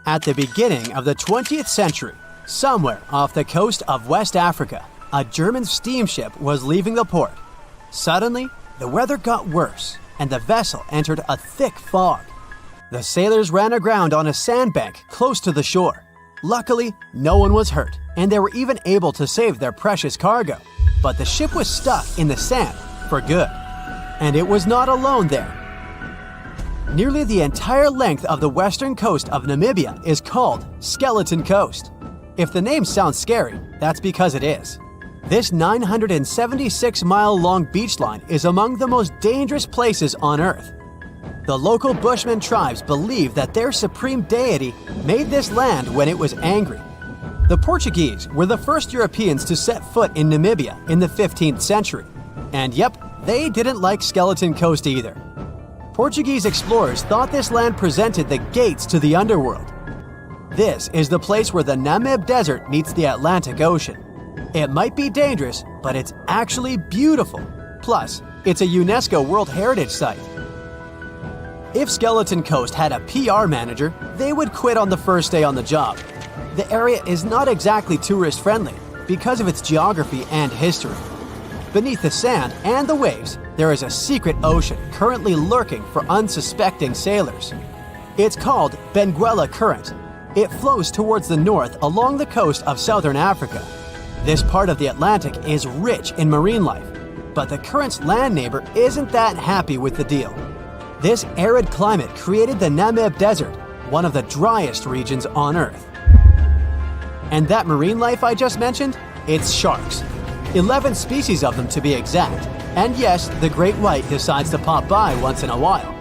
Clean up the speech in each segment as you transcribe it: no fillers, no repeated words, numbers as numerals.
At the beginning of the 20th century, somewhere off the coast of West Africa, a German steamship was leaving the port. Suddenly, the weather got worse, and the vessel entered a thick fog. The sailors ran aground on a sandbank close to the shore. Luckily, no one was hurt, and they were even able to save their precious cargo. But the ship was stuck in the sand for good. And it was not alone there. Nearly the entire length of the western coast of Namibia is called Skeleton Coast. If the name sounds scary, that's because it is. This 976-mile-long beach line is among the most dangerous places on Earth. The local Bushman tribes believe that their supreme deity made this land when it was angry. The Portuguese were the first Europeans to set foot in Namibia in the 15th century. And yep, they didn't like Skeleton Coast either. Portuguese explorers thought this land presented the gates to the underworld. This is the place where the Namib Desert meets the Atlantic Ocean. It might be dangerous, but it's actually beautiful. Plus, it's a UNESCO World Heritage Site. If Skeleton Coast had a PR manager, they would quit on the first day on the job. The area is not exactly tourist-friendly because of its geography and history. Beneath the sand and the waves, there is a secret ocean currently lurking for unsuspecting sailors. It's called Benguela Current. It flows towards the north along the coast of southern Africa. This part of the Atlantic is rich in marine life, but the current's land neighbor isn't that happy with the deal. This arid climate created the Namib Desert, one of the driest regions on Earth. And that marine life I just mentioned? It's sharks. 11 species of them to be exact. And yes, the great white decides to pop by once in a while.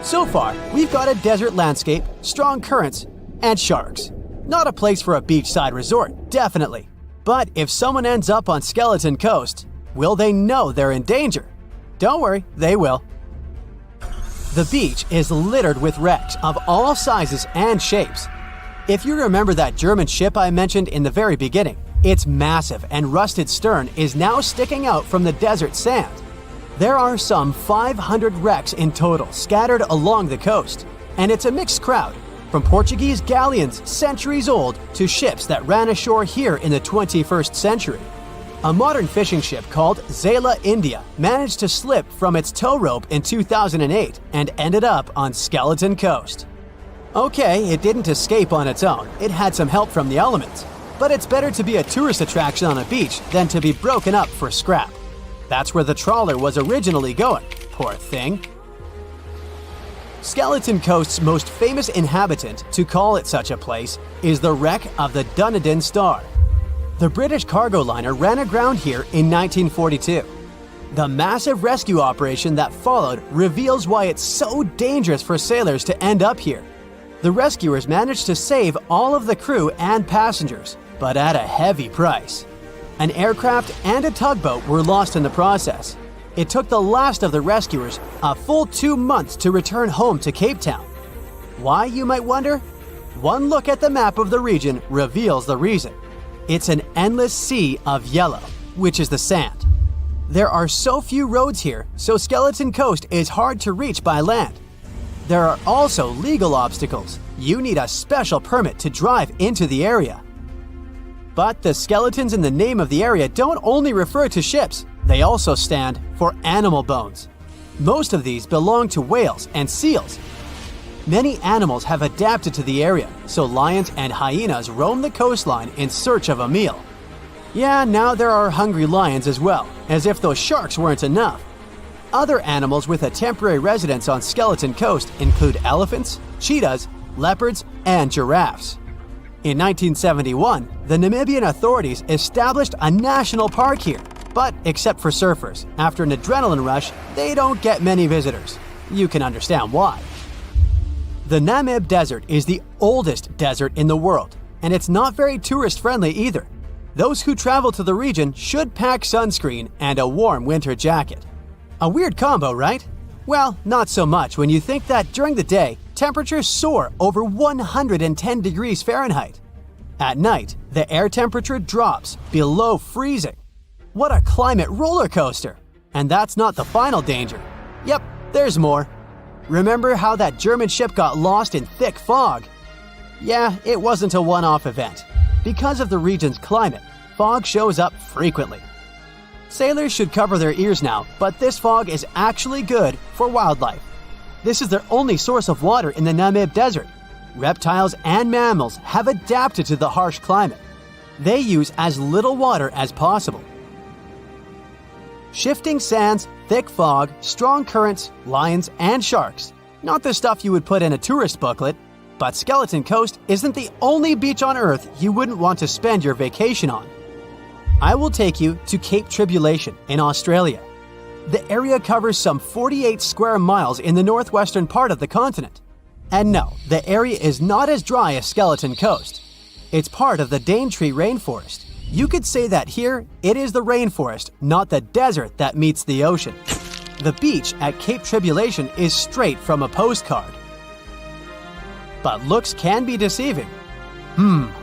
So far, we've got a desert landscape, strong currents, and sharks. Not a place for a beachside resort, definitely. But if someone ends up on Skeleton Coast, will they know they're in danger? Don't worry, they will. The beach is littered with wrecks of all sizes and shapes. If you remember that German ship I mentioned in the very beginning, its massive and rusted stern is now sticking out from the desert sand. There are some 500 wrecks in total scattered along the coast, and it's a mixed crowd, from Portuguese galleons centuries old to ships that ran ashore here in the 21st century. A modern fishing ship called Zela India managed to slip from its tow rope in 2008 and ended up on Skeleton Coast. Okay, it didn't escape on its own, it had some help from the elements. But it's better to be a tourist attraction on a beach than to be broken up for scrap. That's where the trawler was originally going, poor thing. Skeleton Coast's most famous inhabitant, to call it such a place, is the wreck of the Dunedin Star. The British cargo liner ran aground here in 1942. The massive rescue operation that followed reveals why it's so dangerous for sailors to end up here. The rescuers managed to save all of the crew and passengers, but at a heavy price. An aircraft and a tugboat were lost in the process. It took the last of the rescuers a full 2 months to return home to Cape Town. Why, you might wonder? One look at the map of the region reveals the reason. It's an endless sea of yellow, which is the sand. There are so few roads here, so Skeleton Coast is hard to reach by land. There are also legal obstacles. You need a special permit to drive into the area. But the skeletons in the name of the area don't only refer to ships, they also stand for animal bones. Most of these belong to whales and seals. Many animals have adapted to the area, so lions and hyenas roam the coastline in search of a meal. Yeah, now there are hungry lions as well, as if those sharks weren't enough. Other animals with a temporary residence on Skeleton Coast include elephants, cheetahs, leopards, and giraffes. In 1971, the Namibian authorities established a national park here, but except for surfers, after an adrenaline rush, they don't get many visitors. You can understand why. The Namib Desert is the oldest desert in the world, and it's not very tourist-friendly either. Those who travel to the region should pack sunscreen and a warm winter jacket. A weird combo, right? Well, not so much when you think that during the day, temperatures soar over 110 degrees Fahrenheit. At night, the air temperature drops below freezing. What a climate roller coaster! And that's not the final danger. Yep, there's more. Remember how that German ship got lost in thick fog? Yeah, it wasn't a one-off event. Because of the region's climate, fog shows up frequently. Sailors should cover their ears now, but this fog is actually good for wildlife. This is their only source of water in the Namib Desert. Reptiles and mammals have adapted to the harsh climate. They use as little water as possible. Shifting sands, thick fog, strong currents, lions, and sharks. Not the stuff you would put in a tourist booklet, but Skeleton Coast isn't the only beach on Earth you wouldn't want to spend your vacation on. I will take you to Cape Tribulation in Australia. The area covers some 48 square miles in the northwestern part of the continent. And no, the area is not as dry as Skeleton Coast. It's part of the Daintree rainforest. You could say that here, it is the rainforest, not the desert that meets the ocean. The beach at Cape Tribulation is straight from a postcard. But looks can be deceiving.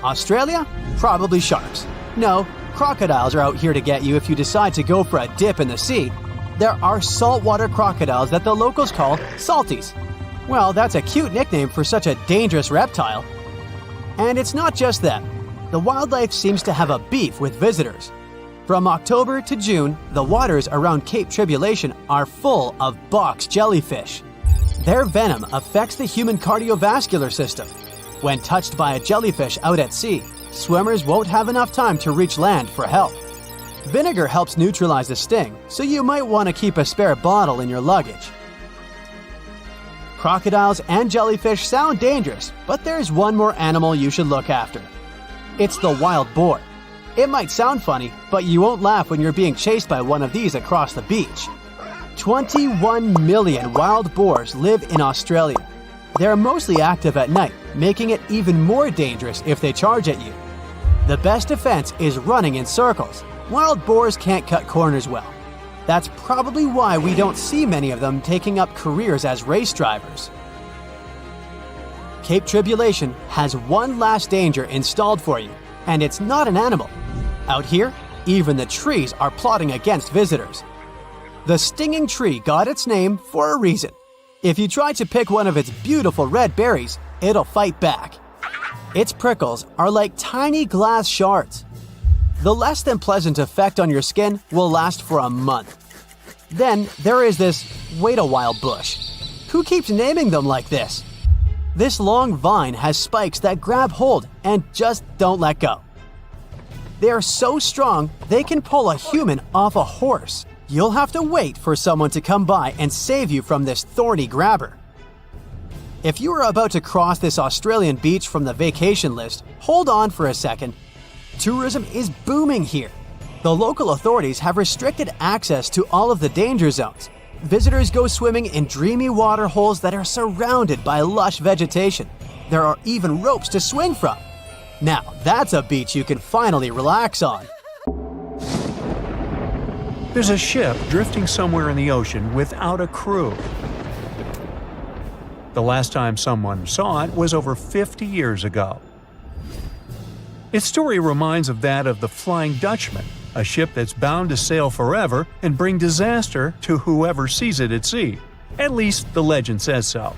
Australia? Probably sharks. No, crocodiles are out here to get you if you decide to go for a dip in the sea. There are saltwater crocodiles that the locals call salties. Well, that's a cute nickname for such a dangerous reptile. And it's not just them. The wildlife seems to have a beef with visitors. From October to June, the waters around Cape Tribulation are full of box jellyfish. Their venom affects the human cardiovascular system. When touched by a jellyfish out at sea, swimmers won't have enough time to reach land for help. Vinegar helps neutralize the sting, so you might want to keep a spare bottle in your luggage. Crocodiles and jellyfish sound dangerous, but there's one more animal you should look after. It's the wild boar. It might sound funny, but you won't laugh when you're being chased by one of these across the beach. 21 million wild boars live in Australia. They're mostly active at night, making it even more dangerous if they charge at you. The best defense is running in circles. Wild boars can't cut corners well. That's probably why we don't see many of them taking up careers as race drivers. Cape Tribulation has one last danger installed for you, and it's not an animal. Out here, even the trees are plotting against visitors. The stinging tree got its name for a reason. If you try to pick one of its beautiful red berries, it'll fight back. Its prickles are like tiny glass shards. The less than pleasant effect on your skin will last for a month. Then there is this wait a while bush. Who keeps naming them like this? This long vine has spikes that grab hold and just don't let go. They are so strong they can pull a human off a horse. You'll have to wait for someone to come by and save you from this thorny grabber. If you are about to cross this Australian beach from the vacation list, hold on for a second. Tourism is booming here. The local authorities have restricted access to all of the danger zones. Visitors go swimming in dreamy water holes that are surrounded by lush vegetation. There are even ropes to swing from. Now, that's a beach you can finally relax on. There's a ship drifting somewhere in the ocean without a crew. The last time someone saw it was over 50 years ago. Its story reminds of that of the Flying Dutchman, a ship that's bound to sail forever and bring disaster to whoever sees it at sea. At least the legend says so.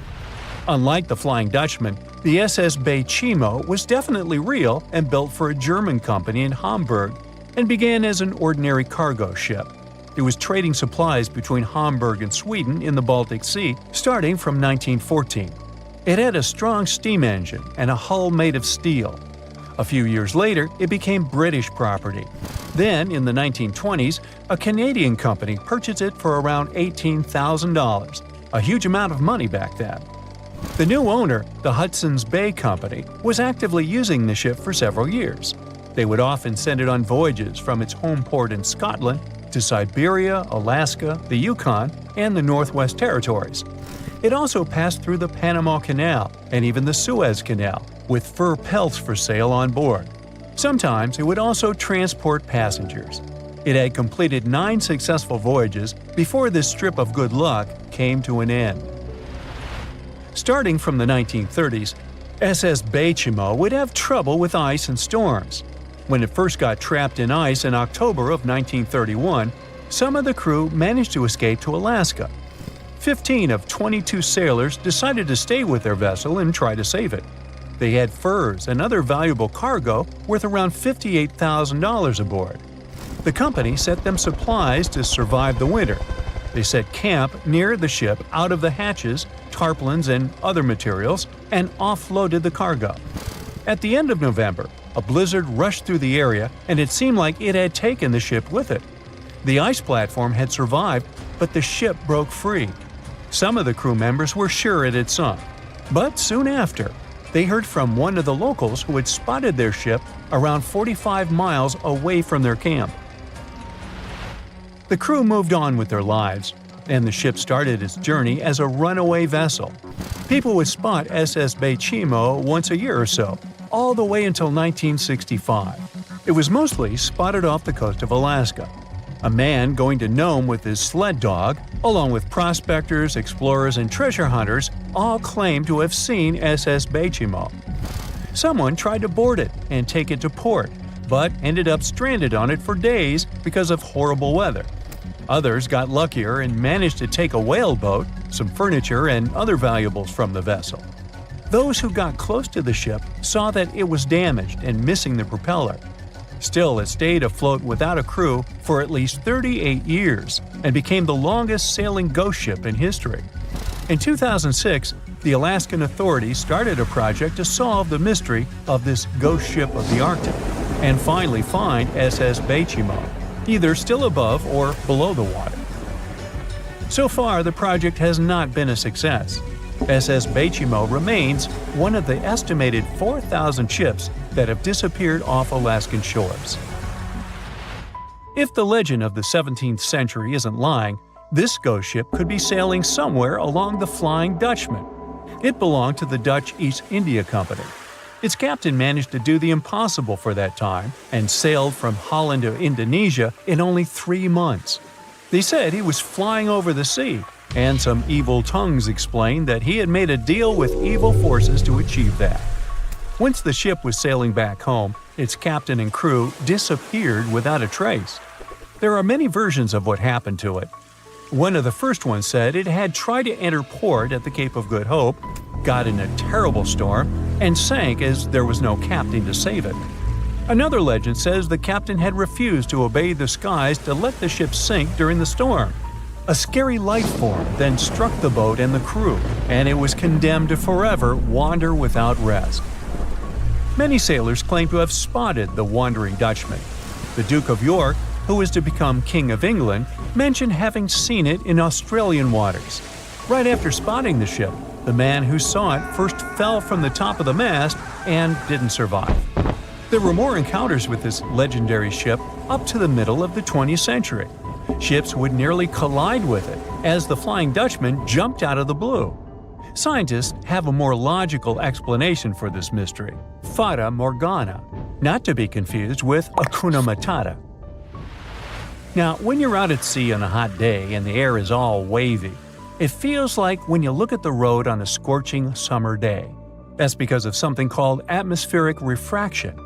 Unlike the Flying Dutchman, the SS Bay Chimo was definitely real and built for a German company in Hamburg and began as an ordinary cargo ship. It was trading supplies between Hamburg and Sweden in the Baltic Sea starting from 1914. It had a strong steam engine and a hull made of steel. A few years later, it became British property. Then, in the 1920s, a Canadian company purchased it for around $18,000, a huge amount of money back then. The new owner, the Hudson's Bay Company, was actively using the ship for several years. They would often send it on voyages from its home port in Scotland to Siberia, Alaska, the Yukon, and the Northwest Territories. It also passed through the Panama Canal and even the Suez Canal, with fur pelts for sale on board. Sometimes it would also transport passengers. It had completed 9 successful voyages before this strip of good luck came to an end. Starting from the 1930s, SS Beichimo would have trouble with ice and storms. When it first got trapped in ice in October of 1931, some of the crew managed to escape to Alaska. 15 of 22 sailors decided to stay with their vessel and try to save it. They had furs and other valuable cargo worth around $58,000 aboard. The company sent them supplies to survive the winter. They set camp near the ship out of the hatches, tarpaulins, and other materials, and offloaded the cargo. At the end of November, a blizzard rushed through the area, and it seemed like it had taken the ship with it. The ice platform had survived, but the ship broke free. Some of the crew members were sure it had sunk. But soon after, they heard from one of the locals who had spotted their ship around 45 miles away from their camp. The crew moved on with their lives, and the ship started its journey as a runaway vessel. People would spot SS Chimo once a year or so, all the way until 1965. It was mostly spotted off the coast of Alaska. A man going to Nome with his sled dog, along with prospectors, explorers, and treasure hunters, all claimed to have seen SS Chimo. Someone tried to board it and take it to port, but ended up stranded on it for days because of horrible weather. Others got luckier and managed to take a whaleboat, some furniture, and other valuables from the vessel. Those who got close to the ship saw that it was damaged and missing the propeller. Still, it stayed afloat without a crew for at least 38 years and became the longest sailing ghost ship in history. In 2006, the Alaskan authorities started a project to solve the mystery of this ghost ship of the Arctic and finally find SS Chimo, either still above or below the water. So far, the project has not been a success. SS Chimo remains one of the estimated 4,000 ships that have disappeared off Alaskan shores. If the legend of the 17th century isn't lying, this ghost ship could be sailing somewhere along the Flying Dutchman. It belonged to the Dutch East India Company. Its captain managed to do the impossible for that time and sailed from Holland to Indonesia in only 3 months. They said he was flying over the sea, and some evil tongues explained that he had made a deal with evil forces to achieve that. Once the ship was sailing back home, its captain and crew disappeared without a trace. There are many versions of what happened to it. One of the first ones said it had tried to enter port at the Cape of Good Hope, got in a terrible storm, and sank as there was no captain to save it. Another legend says the captain had refused to obey the skies to let the ship sink during the storm. A scary life form then struck the boat and the crew, and it was condemned to forever wander without rest. Many sailors claim to have spotted the Wandering Dutchman. The Duke of York, who was to become King of England, mentioned having seen it in Australian waters. Right after spotting the ship, the man who saw it first fell from the top of the mast and didn't survive. There were more encounters with this legendary ship up to the middle of the 20th century. Ships would nearly collide with it as the Flying Dutchman jumped out of the blue. Scientists have a more logical explanation for this mystery: Fata Morgana, not to be confused with Hakuna Matata. Now, when you're out at sea on a hot day and the air is all wavy, it feels like when you look at the road on a scorching summer day. That's because of something called atmospheric refraction.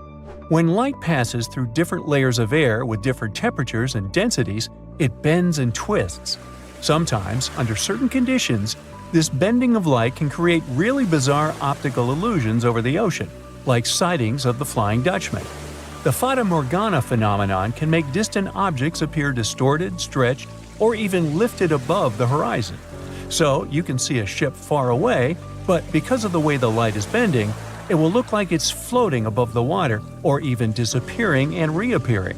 When light passes through different layers of air with different temperatures and densities, it bends and twists. Sometimes, under certain conditions, this bending of light can create really bizarre optical illusions over the ocean, like sightings of the Flying Dutchman. The Fata Morgana phenomenon can make distant objects appear distorted, stretched, or even lifted above the horizon. So you can see a ship far away, but because of the way the light is bending, it will look like it's floating above the water or even disappearing and reappearing.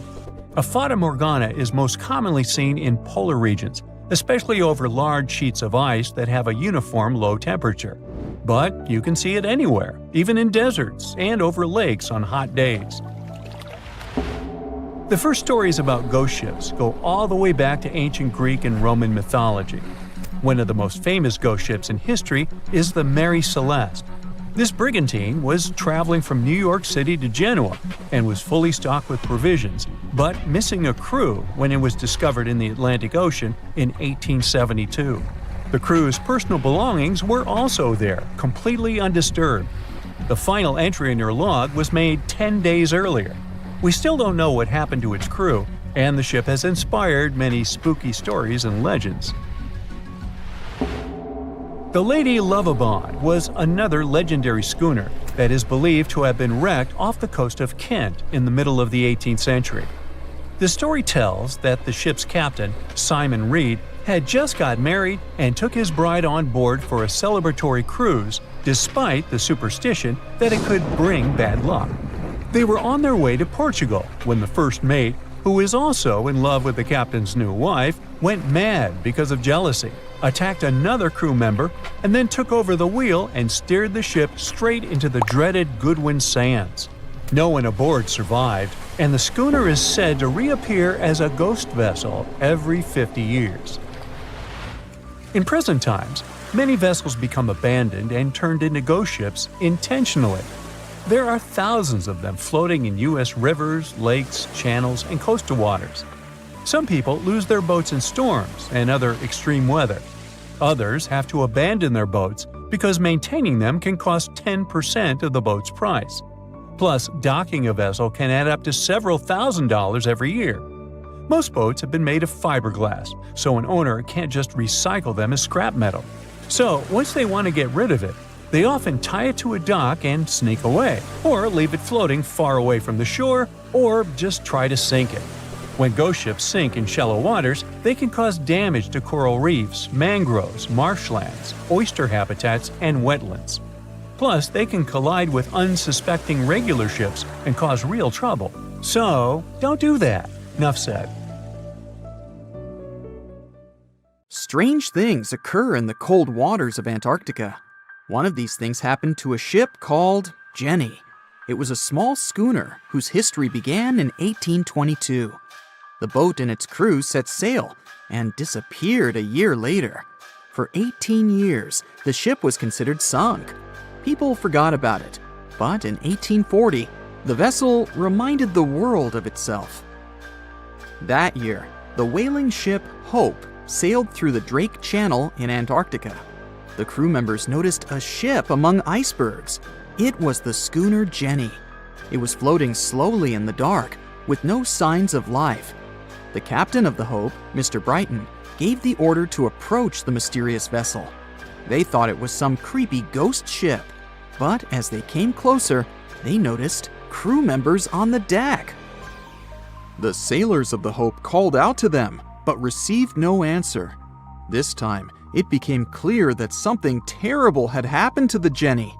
A Fata Morgana is most commonly seen in polar regions, especially over large sheets of ice that have a uniform low temperature. But you can see it anywhere, even in deserts and over lakes on hot days. The first stories about ghost ships go all the way back to ancient Greek and Roman mythology. One of the most famous ghost ships in history is the Mary Celeste. This brigantine was traveling from New York City to Genoa and was fully stocked with provisions, but missing a crew when it was discovered in the Atlantic Ocean in 1872. The crew's personal belongings were also there, completely undisturbed. The final entry in their log was made 10 days earlier. We still don't know what happened to its crew, and the ship has inspired many spooky stories and legends. The Lady Lovibond was another legendary schooner that is believed to have been wrecked off the coast of Kent in the middle of the 18th century. The story tells that the ship's captain, Simon Reed, had just got married and took his bride on board for a celebratory cruise, despite the superstition that it could bring bad luck. They were on their way to Portugal when the first mate, who is also in love with the captain's new wife, went mad because of jealousy, attacked another crew member, and then took over the wheel and steered the ship straight into the dreaded Goodwin Sands. No one aboard survived, and the schooner is said to reappear as a ghost vessel every 50 years. In present times, many vessels become abandoned and turned into ghost ships intentionally. There are thousands of them floating in U.S. rivers, lakes, channels, and coastal waters. Some people lose their boats in storms and other extreme weather. Others have to abandon their boats because maintaining them can cost 10% of the boat's price. Plus, docking a vessel can add up to several $1,000s every year. Most boats have been made of fiberglass, so an owner can't just recycle them as scrap metal. So, once they want to get rid of it, they often tie it to a dock and sneak away, or leave it floating far away from the shore, or just try to sink it. When ghost ships sink in shallow waters, they can cause damage to coral reefs, mangroves, marshlands, oyster habitats, and wetlands. Plus, they can collide with unsuspecting regular ships and cause real trouble. So, don't do that. Enough said. Strange things occur in the cold waters of Antarctica. One of these things happened to a ship called Jenny. It was a small schooner whose history began in 1822. The boat and its crew set sail and disappeared a year later. For 18 years, the ship was considered sunk. People forgot about it, but in 1840, the vessel reminded the world of itself. That year, the whaling ship Hope sailed through the Drake Channel in Antarctica. The crew members noticed a ship among icebergs. It was the schooner Jenny. It was floating slowly in the dark, with no signs of life. The captain of the Hope, Mr. Brighton, gave the order to approach the mysterious vessel. They thought it was some creepy ghost ship, but as they came closer, they noticed crew members on the deck. The sailors of the Hope called out to them, but received no answer. This time, it became clear that something terrible had happened to the Jenny.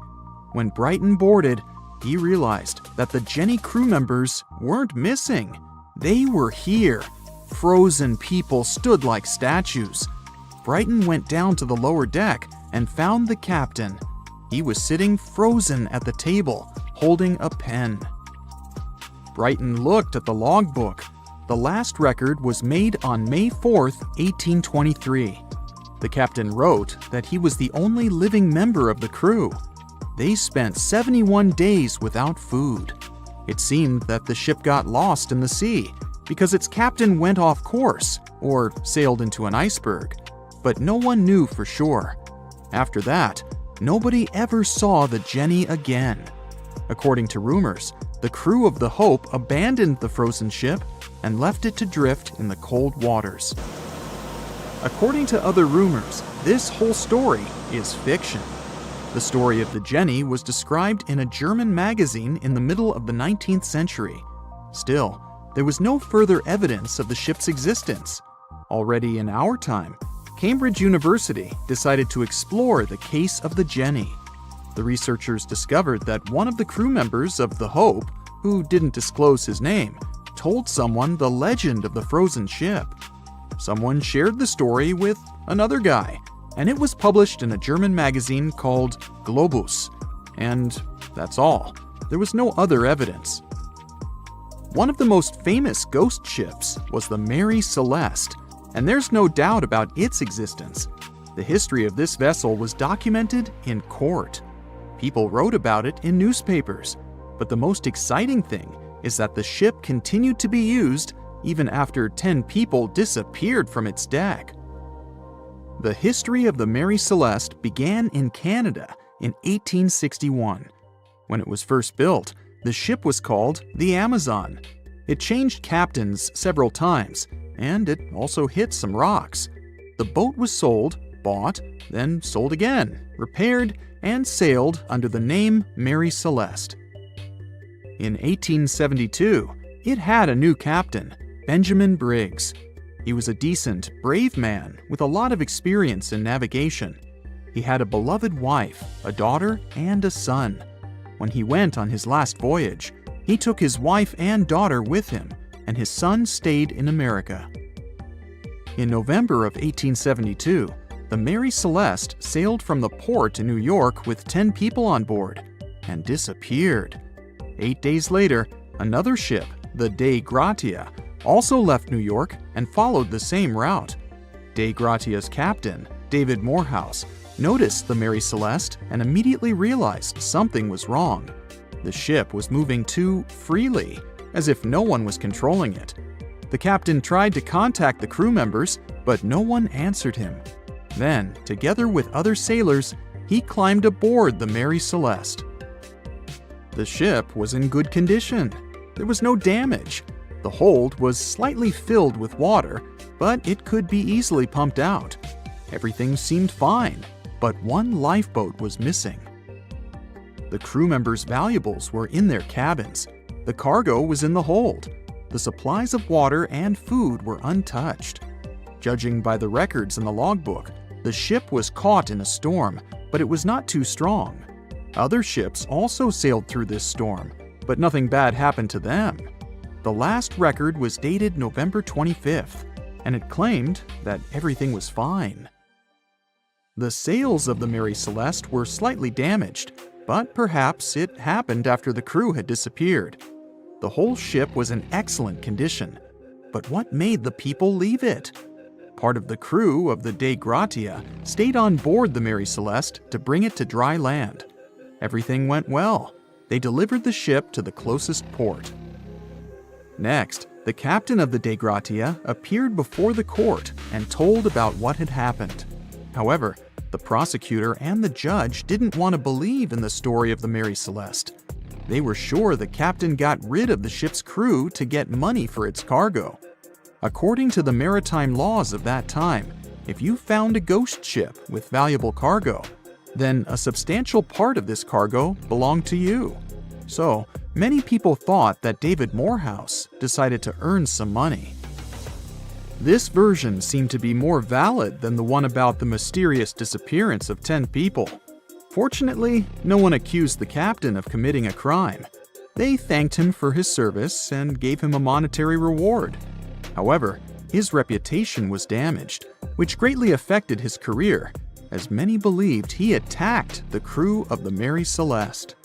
When Brighton boarded, he realized that the Jenny crew members weren't missing. They were here. Frozen people stood like statues. Brighton went down to the lower deck and found the captain. He was sitting frozen at the table, holding a pen. Brighton looked at the logbook. The last record was made on May 4th, 1823. The captain wrote that he was the only living member of the crew. They spent 71 days without food. It seemed that the ship got lost in the sea because its captain went off course or sailed into an iceberg, but no one knew for sure. After that, nobody ever saw the Jenny again. According to rumors, the crew of the Hope abandoned the frozen ship and left it to drift in the cold waters. According to other rumors, this whole story is fiction. The story of the Jenny was described in a German magazine in the middle of the 19th century. Still, there was no further evidence of the ship's existence. Already in our time, Cambridge University decided to explore the case of the Jenny. The researchers discovered that one of the crew members of the Hope, who didn't disclose his name, told someone the legend of the frozen ship. Someone shared the story with another guy, and it was published in a German magazine called Globus. And that's all. There was no other evidence. One of the most famous ghost ships was the Mary Celeste, and there's no doubt about its existence. The history of this vessel was documented in court. People wrote about it in newspapers, but the most exciting thing is that the ship continued to be used even after 10 people disappeared from its deck. The history of the Mary Celeste began in Canada in 1861. When it was first built, the ship was called the Amazon. It changed captains several times, and it also hit some rocks. The boat was sold, bought, then sold again, repaired, and sailed under the name Mary Celeste. In 1872, it had a new captain, Benjamin Briggs. He was a decent, brave man with a lot of experience in navigation. He had a beloved wife, a daughter, and a son. When he went on his last voyage, he took his wife and daughter with him, and his son stayed in America. In November of 1872, the Mary Celeste sailed from the port in New York with 10 people on board and disappeared. 8 days later, another ship, the Dei Gratia, also left New York and followed the same route. Dei Gratia's captain, David Morehouse, noticed the Mary Celeste and immediately realized something was wrong. The ship was moving too freely, as if no one was controlling it. The captain tried to contact the crew members, but no one answered him. Then, together with other sailors, he climbed aboard the Mary Celeste. The ship was in good condition. There was no damage. The hold was slightly filled with water, but it could be easily pumped out. Everything seemed fine, but one lifeboat was missing. The crew members' valuables were in their cabins. The cargo was in the hold. The supplies of water and food were untouched. Judging by the records in the logbook, the ship was caught in a storm, but it was not too strong. Other ships also sailed through this storm, but nothing bad happened to them. The last record was dated November 25th, and it claimed that everything was fine. The sails of the Mary Celeste were slightly damaged, but perhaps it happened after the crew had disappeared. The whole ship was in excellent condition, but what made the people leave it? Part of the crew of the Dei Gratia stayed on board the Mary Celeste to bring it to dry land. Everything went well. They delivered the ship to the closest port. Next, the captain of the Dei Gratia appeared before the court and told about what had happened. However, the prosecutor and the judge didn't want to believe in the story of the Mary Celeste. They were sure the captain got rid of the ship's crew to get money for its cargo. According to the maritime laws of that time, if you found a ghost ship with valuable cargo, then a substantial part of this cargo belonged to you. So, many people thought that David Morehouse decided to earn some money. This version seemed to be more valid than the one about the mysterious disappearance of 10 people. Fortunately, no one accused the captain of committing a crime. They thanked him for his service and gave him a monetary reward. However, his reputation was damaged, which greatly affected his career, as many believed he attacked the crew of the Mary Celeste.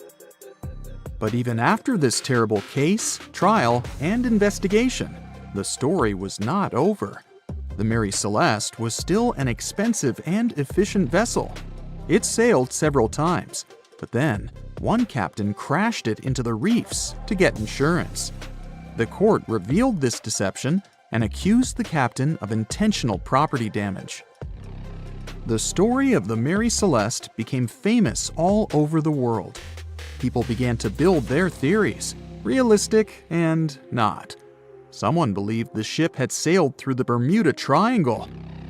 But even after this terrible case, trial, and investigation, the story was not over. The Mary Celeste was still an expensive and efficient vessel. It sailed several times, but then one captain crashed it into the reefs to get insurance. The court revealed this deception and accused the captain of intentional property damage. The story of the Mary Celeste became famous all over the world. People began to build their theories, realistic and not. Someone believed the ship had sailed through the Bermuda Triangle,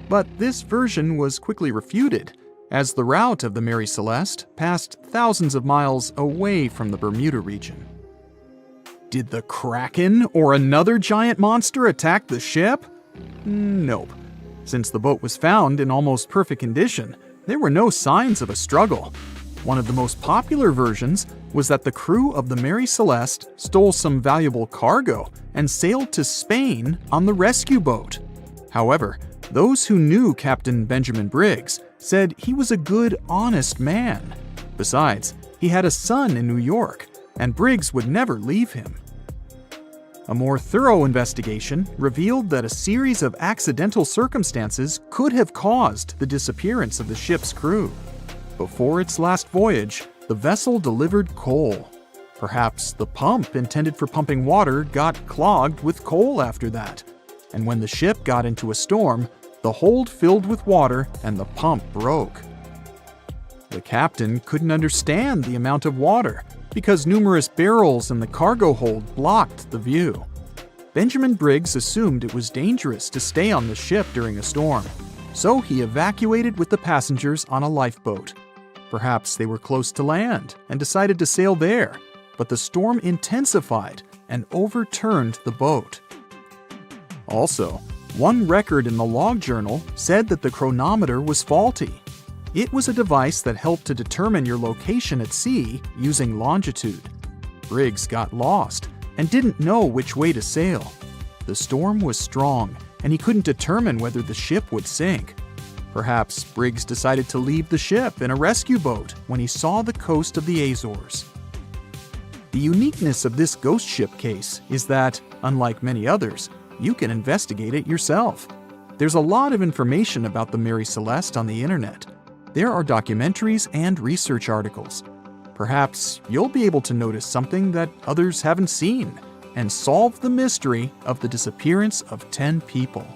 but this version was quickly refuted, as the route of the Mary Celeste passed thousands of miles away from the Bermuda region. Did the Kraken or another giant monster attack the ship? Nope. Since the boat was found in almost perfect condition, there were no signs of a struggle. One of the most popular versions was that the crew of the Mary Celeste stole some valuable cargo and sailed to Spain on the rescue boat. However, those who knew Captain Benjamin Briggs said he was a good, honest man. Besides, he had a son in New York, and Briggs would never leave him. A more thorough investigation revealed that a series of accidental circumstances could have caused the disappearance of the ship's crew. Before its last voyage, the vessel delivered coal. Perhaps the pump intended for pumping water got clogged with coal after that, and when the ship got into a storm, the hold filled with water and the pump broke. The captain couldn't understand the amount of water because numerous barrels in the cargo hold blocked the view. Benjamin Briggs assumed it was dangerous to stay on the ship during a storm, so he evacuated with the passengers on a lifeboat. Perhaps they were close to land and decided to sail there, but the storm intensified and overturned the boat. Also, one record in the log journal said that the chronometer was faulty. It was a device that helped to determine your location at sea using longitude. Briggs got lost and didn't know which way to sail. The storm was strong, and he couldn't determine whether the ship would sink. Perhaps Briggs decided to leave the ship in a rescue boat when he saw the coast of the Azores. The uniqueness of this ghost ship case is that, unlike many others, you can investigate it yourself. There's a lot of information about the Mary Celeste on the internet. There are documentaries and research articles. Perhaps you'll be able to notice something that others haven't seen and solve the mystery of the disappearance of 10 people.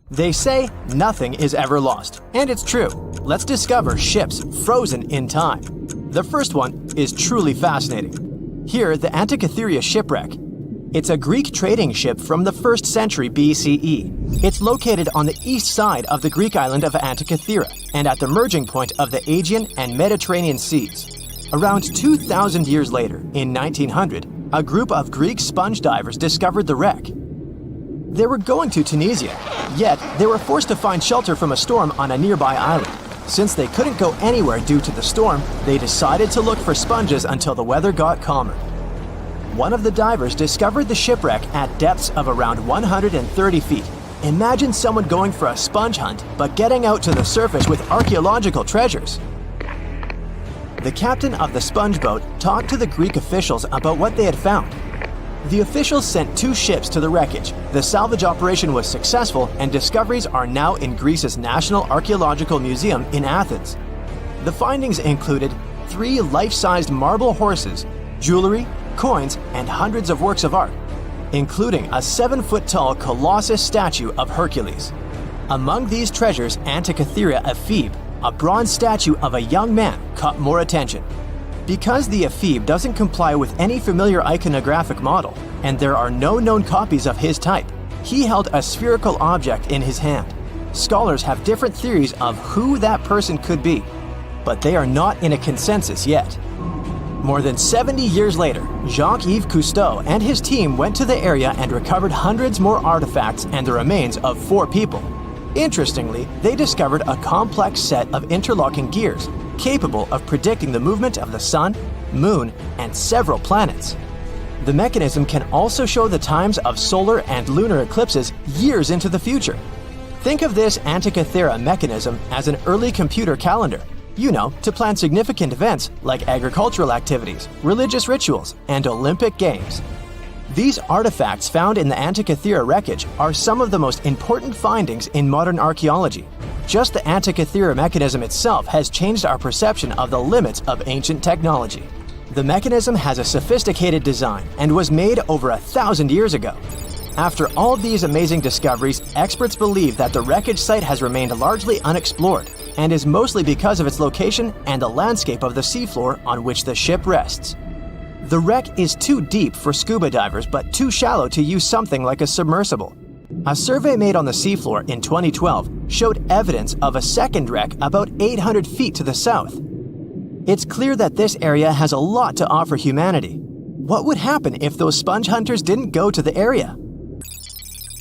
They say nothing is ever lost, and it's true. Let's discover ships frozen in time. The first one is truly fascinating. Here, the Antikythera shipwreck. It's a Greek trading ship from the 1st century BCE. It's located on the east side of the Greek island of Antikythera and at the merging point of the Aegean and Mediterranean seas. Around 2,000 years later, in 1900, a group of Greek sponge divers discovered the wreck. They were going to Tunisia, yet they were forced to find shelter from a storm on a nearby island. Since they couldn't go anywhere due to the storm, they decided to look for sponges until the weather got calmer. One of the divers discovered the shipwreck at depths of around 130 feet. Imagine someone going for a sponge hunt, but getting out to the surface with archaeological treasures. The captain of the sponge boat talked to the Greek officials about what they had found. The officials sent 2 ships to the wreckage. The salvage operation was successful, and discoveries are now in Greece's National Archaeological Museum in Athens. The findings included 3 life-sized marble horses, jewelry, coins, and hundreds of works of art, including a 7-foot-tall Colossus statue of Hercules. Among these treasures, Antikythera ephebe, a bronze statue of a young man, caught more attention. Because the ephebe doesn't comply with any familiar iconographic model, and there are no known copies of his type, he held a spherical object in his hand. Scholars have different theories of who that person could be, but they are not in a consensus yet. More than 70 years later, Jacques-Yves Cousteau and his team went to the area and recovered hundreds more artifacts and the remains of 4 people. Interestingly, they discovered a complex set of interlocking gears, capable of predicting the movement of the sun, moon, and several planets. The mechanism can also show the times of solar and lunar eclipses years into the future. Think of this Antikythera mechanism as an early computer calendar, to plan significant events like agricultural activities, religious rituals, and Olympic Games. These artifacts found in the Antikythera wreckage are some of the most important findings in modern archaeology. Just the Antikythera mechanism itself has changed our perception of the limits of ancient technology. The mechanism has a sophisticated design and was made over 1,000 years ago. After all these amazing discoveries, experts believe that the wreckage site has remained largely unexplored and is mostly because of its location and the landscape of the seafloor on which the ship rests. The wreck is too deep for scuba divers but too shallow to use something like a submersible. A survey made on the seafloor in 2012 showed evidence of a second wreck about 800 feet to the south. It's clear that this area has a lot to offer humanity. What would happen if those sponge hunters didn't go to the area?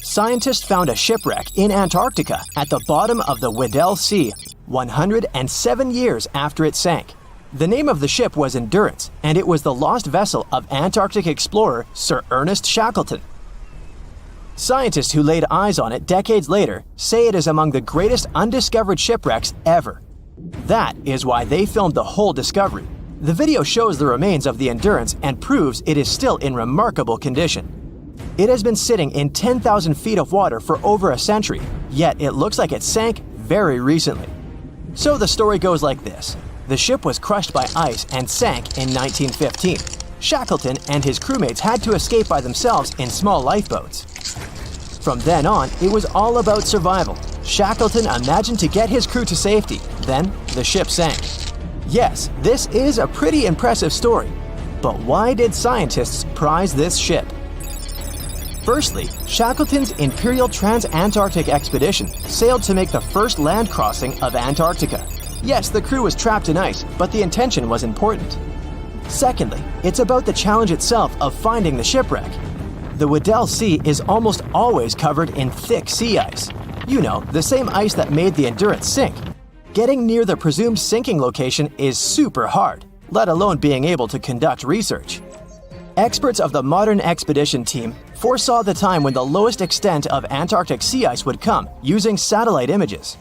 Scientists found a shipwreck in Antarctica at the bottom of the Weddell Sea 107 years after it sank. The name of the ship was Endurance, and it was the lost vessel of Antarctic explorer Sir Ernest Shackleton. Scientists who laid eyes on it decades later say it is among the greatest undiscovered shipwrecks ever. That is why they filmed the whole discovery. The video shows the remains of the Endurance and proves it is still in remarkable condition. It has been sitting in 10,000 feet of water for over a century, yet it looks like it sank very recently. So the story goes like this. The ship was crushed by ice and sank in 1915. Shackleton and his crewmates had to escape by themselves in small lifeboats. From then on, it was all about survival. Shackleton imagined to get his crew to safety. Then, the ship sank. Yes, this is a pretty impressive story. But why did scientists prize this ship? Firstly, Shackleton's Imperial Trans-Antarctic Expedition sailed to make the first land crossing of Antarctica. Yes, the crew was trapped in ice, but the intention was important. Secondly, it's about the challenge itself of finding the shipwreck. The Weddell Sea is almost always covered in thick sea ice. You know, the same ice that made the Endurance sink. Getting near the presumed sinking location is super hard, let alone being able to conduct research. Experts of the modern expedition team foresaw the time when the lowest extent of Antarctic sea ice would come using satellite images.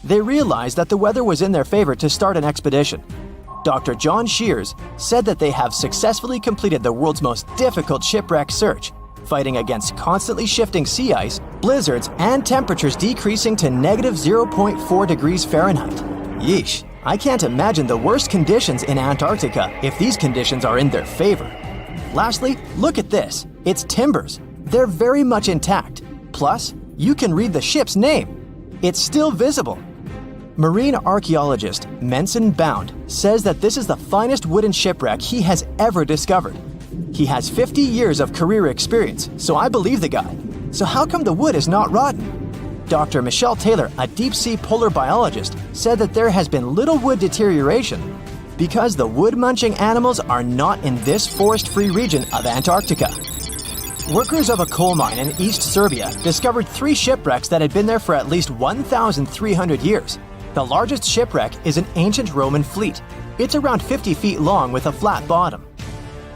They realized that the weather was in their favor to start an expedition. Dr. John Shears said that they have successfully completed the world's most difficult shipwreck search, fighting against constantly shifting sea ice, blizzards, and temperatures decreasing to negative 0.4 degrees Fahrenheit. Yeesh, I can't imagine the worst conditions in Antarctica if these conditions are in their favor. Lastly, look at this. It's timbers. They're very much intact. Plus, you can read the ship's name. It's still visible. Marine archaeologist Menson Bound says that this is the finest wooden shipwreck he has ever discovered. He has 50 years of career experience, so I believe the guy. So how come the wood is not rotten? Dr. Michelle Taylor, a deep-sea polar biologist, said that there has been little wood deterioration because the wood-munching animals are not in this forest-free region of Antarctica. Workers of a coal mine in East Serbia discovered 3 shipwrecks that had been there for at least 1,300 years. The largest shipwreck is an ancient Roman fleet. It's around 50 feet long with a flat bottom.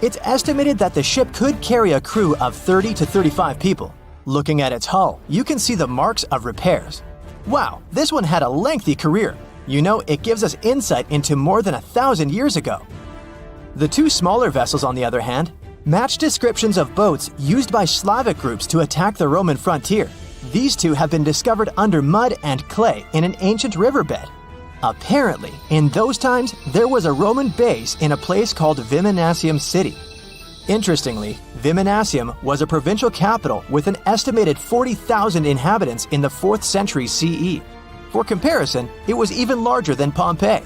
It's estimated that the ship could carry a crew of 30 to 35 people. Looking at its hull, you can see the marks of repairs. Wow, this one had a lengthy career. You know, it gives us insight into more than 1,000 years ago. The 2 smaller vessels, on the other hand, match descriptions of boats used by Slavic groups to attack the Roman frontier. These 2 have been discovered under mud and clay in an ancient riverbed. Apparently, in those times, there was a Roman base in a place called Viminacium City. Interestingly, Viminacium was a provincial capital with an estimated 40,000 inhabitants in the 4th century CE. For comparison, it was even larger than Pompeii.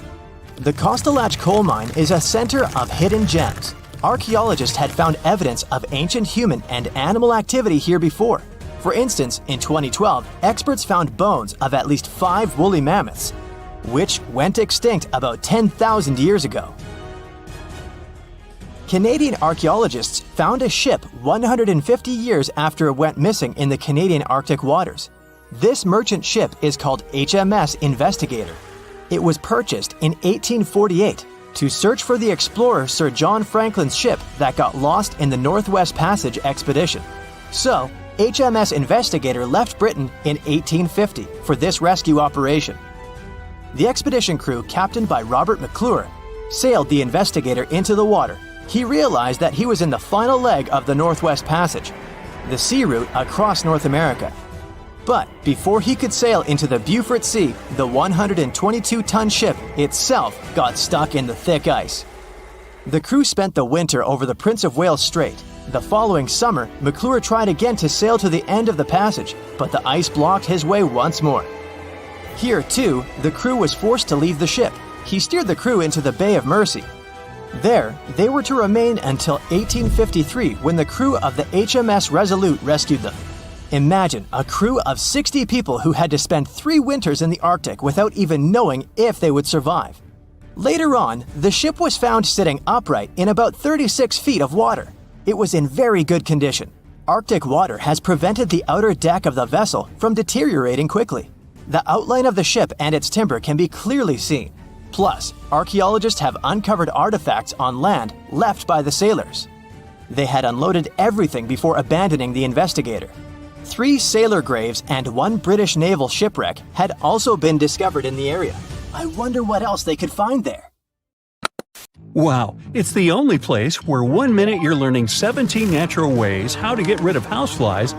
The Kostelach coal mine is a center of hidden gems. Archaeologists had found evidence of ancient human and animal activity here before. For instance, in 2012, experts found bones of at least 5 woolly mammoths, which went extinct about 10,000 years ago. Canadian archaeologists found a ship 150 years after it went missing in the Canadian Arctic waters. This merchant ship is called HMS Investigator. It was purchased in 1848 to search for the explorer Sir John Franklin's ship that got lost in the Northwest Passage expedition. So, HMS Investigator left Britain in 1850 for this rescue operation. The expedition crew, captained by Robert McClure, sailed the Investigator into the water. He realized that he was in the final leg of the Northwest Passage, the sea route across North America. But before he could sail into the Beaufort Sea, the 122-ton ship itself got stuck in the thick ice. The crew spent the winter over the Prince of Wales Strait. The following summer, McClure tried again to sail to the end of the passage, but the ice blocked his way once more. Here, too, the crew was forced to leave the ship. He steered the crew into the Bay of Mercy. There, they were to remain until 1853 when the crew of the HMS Resolute rescued them. Imagine a crew of 60 people who had to spend 3 winters in the Arctic without even knowing if they would survive. Later on, the ship was found sitting upright in about 36 feet of water. It was in very good condition. Arctic water has prevented the outer deck of the vessel from deteriorating quickly. The outline of the ship and its timber can be clearly seen. Plus, archaeologists have uncovered artifacts on land left by the sailors. They had unloaded everything before abandoning the Investigator. 3 sailor graves and 1 British naval shipwreck had also been discovered in the area. I wonder what else they could find there. Wow, it's the only place where 1 minute you're learning 17 natural ways how to get rid of houseflies,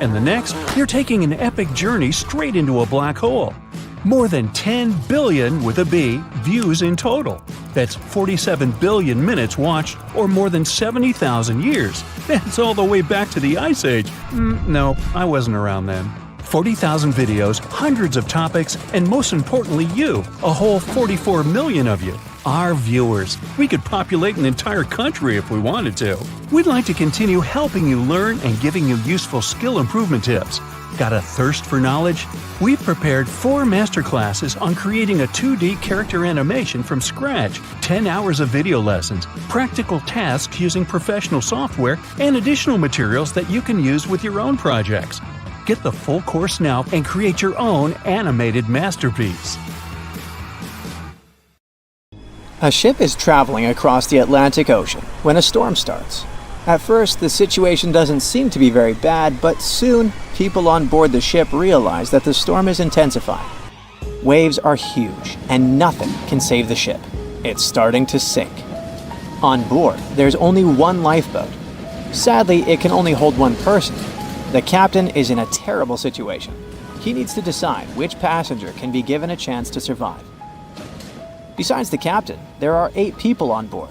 and the next, you're taking an epic journey straight into a black hole. More than 10 billion, with a B, views in total. That's 47 billion minutes watched, or more than 70,000 years. That's all the way back to the Ice Age. No, I wasn't around then. 40,000 videos, hundreds of topics, and most importantly you, a whole 44 million of you. Our viewers. We could populate an entire country if we wanted to. We'd like to continue helping you learn and giving you useful skill improvement tips. Got a thirst for knowledge? We've prepared 4 masterclasses on creating a 2D character animation from scratch, 10 hours of video lessons, practical tasks using professional software, and additional materials that you can use with your own projects. Get the full course now and create your own animated masterpiece. A ship is traveling across the Atlantic Ocean when a storm starts. At first, the situation doesn't seem to be very bad, but soon, people on board the ship realize that the storm is intensifying. Waves are huge, and nothing can save the ship. It's starting to sink. On board, there's only one lifeboat. Sadly, it can only hold one person. The captain is in a terrible situation. He needs to decide which passenger can be given a chance to survive. Besides the captain, there are 8 people on board.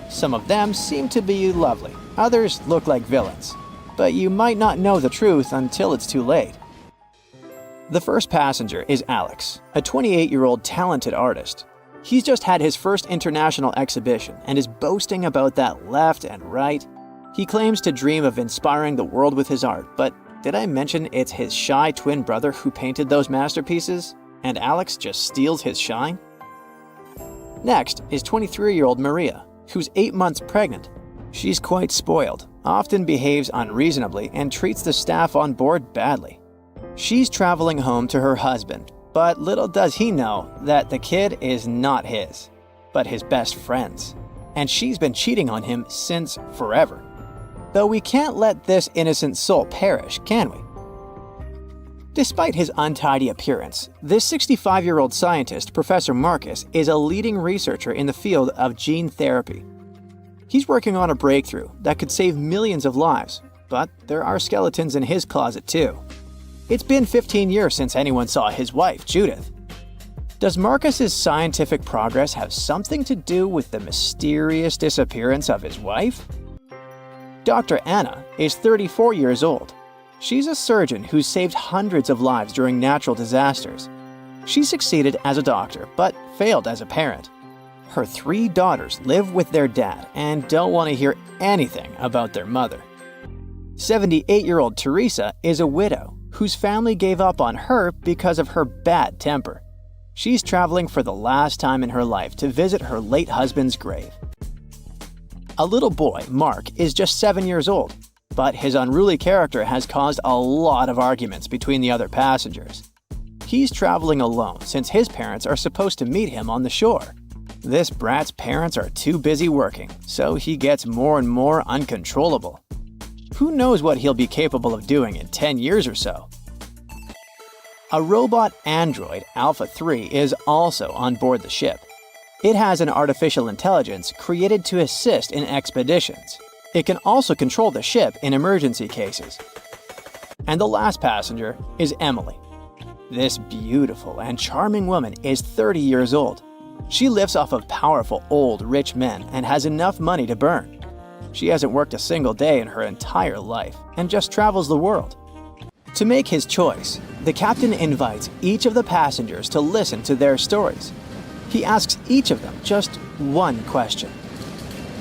Some of them seem to be lovely. Others look like villains. But you might not know the truth until it's too late. The first passenger is Alex, a 28-year-old talented artist. He's just had his first international exhibition and is boasting about that left and right. He claims to dream of inspiring the world with his art, but did I mention it's his shy twin brother who painted those masterpieces? And Alex just steals his shine? Next is 23-year-old Maria, who's 8 months pregnant. She's quite spoiled, often behaves unreasonably, and treats the staff on board badly. She's traveling home to her husband, but little does he know that the kid is not his, but his best friend's. And she's been cheating on him since forever. Though we can't let this innocent soul perish, can we? Despite his untidy appearance, this 65-year-old scientist, Professor Marcus, is a leading researcher in the field of gene therapy. He's working on a breakthrough that could save millions of lives, but there are skeletons in his closet too. It's been 15 years since anyone saw his wife, Judith. Does Marcus's scientific progress have something to do with the mysterious disappearance of his wife? Dr. Anna is 34 years old. She's a surgeon who's saved hundreds of lives during natural disasters. She succeeded as a doctor, but failed as a parent. Her 3 daughters live with their dad and don't want to hear anything about their mother. 78-year-old Teresa is a widow whose family gave up on her because of her bad temper. She's traveling for the last time in her life to visit her late husband's grave. A little boy, Mark, is just 7 years old, but his unruly character has caused a lot of arguments between the other passengers. He's traveling alone since his parents are supposed to meet him on the shore. This brat's parents are too busy working, so he gets more and more uncontrollable. Who knows what he'll be capable of doing in 10 years or so? A robot android, Alpha 3, is also on board the ship. It has an artificial intelligence created to assist in expeditions. It can also control the ship in emergency cases. And the last passenger is Emily. This beautiful and charming woman is 30 years old. She lives off of powerful, old, rich men and has enough money to burn. She hasn't worked a single day in her entire life and just travels the world. To make his choice, the captain invites each of the passengers to listen to their stories. He asks each of them just one question.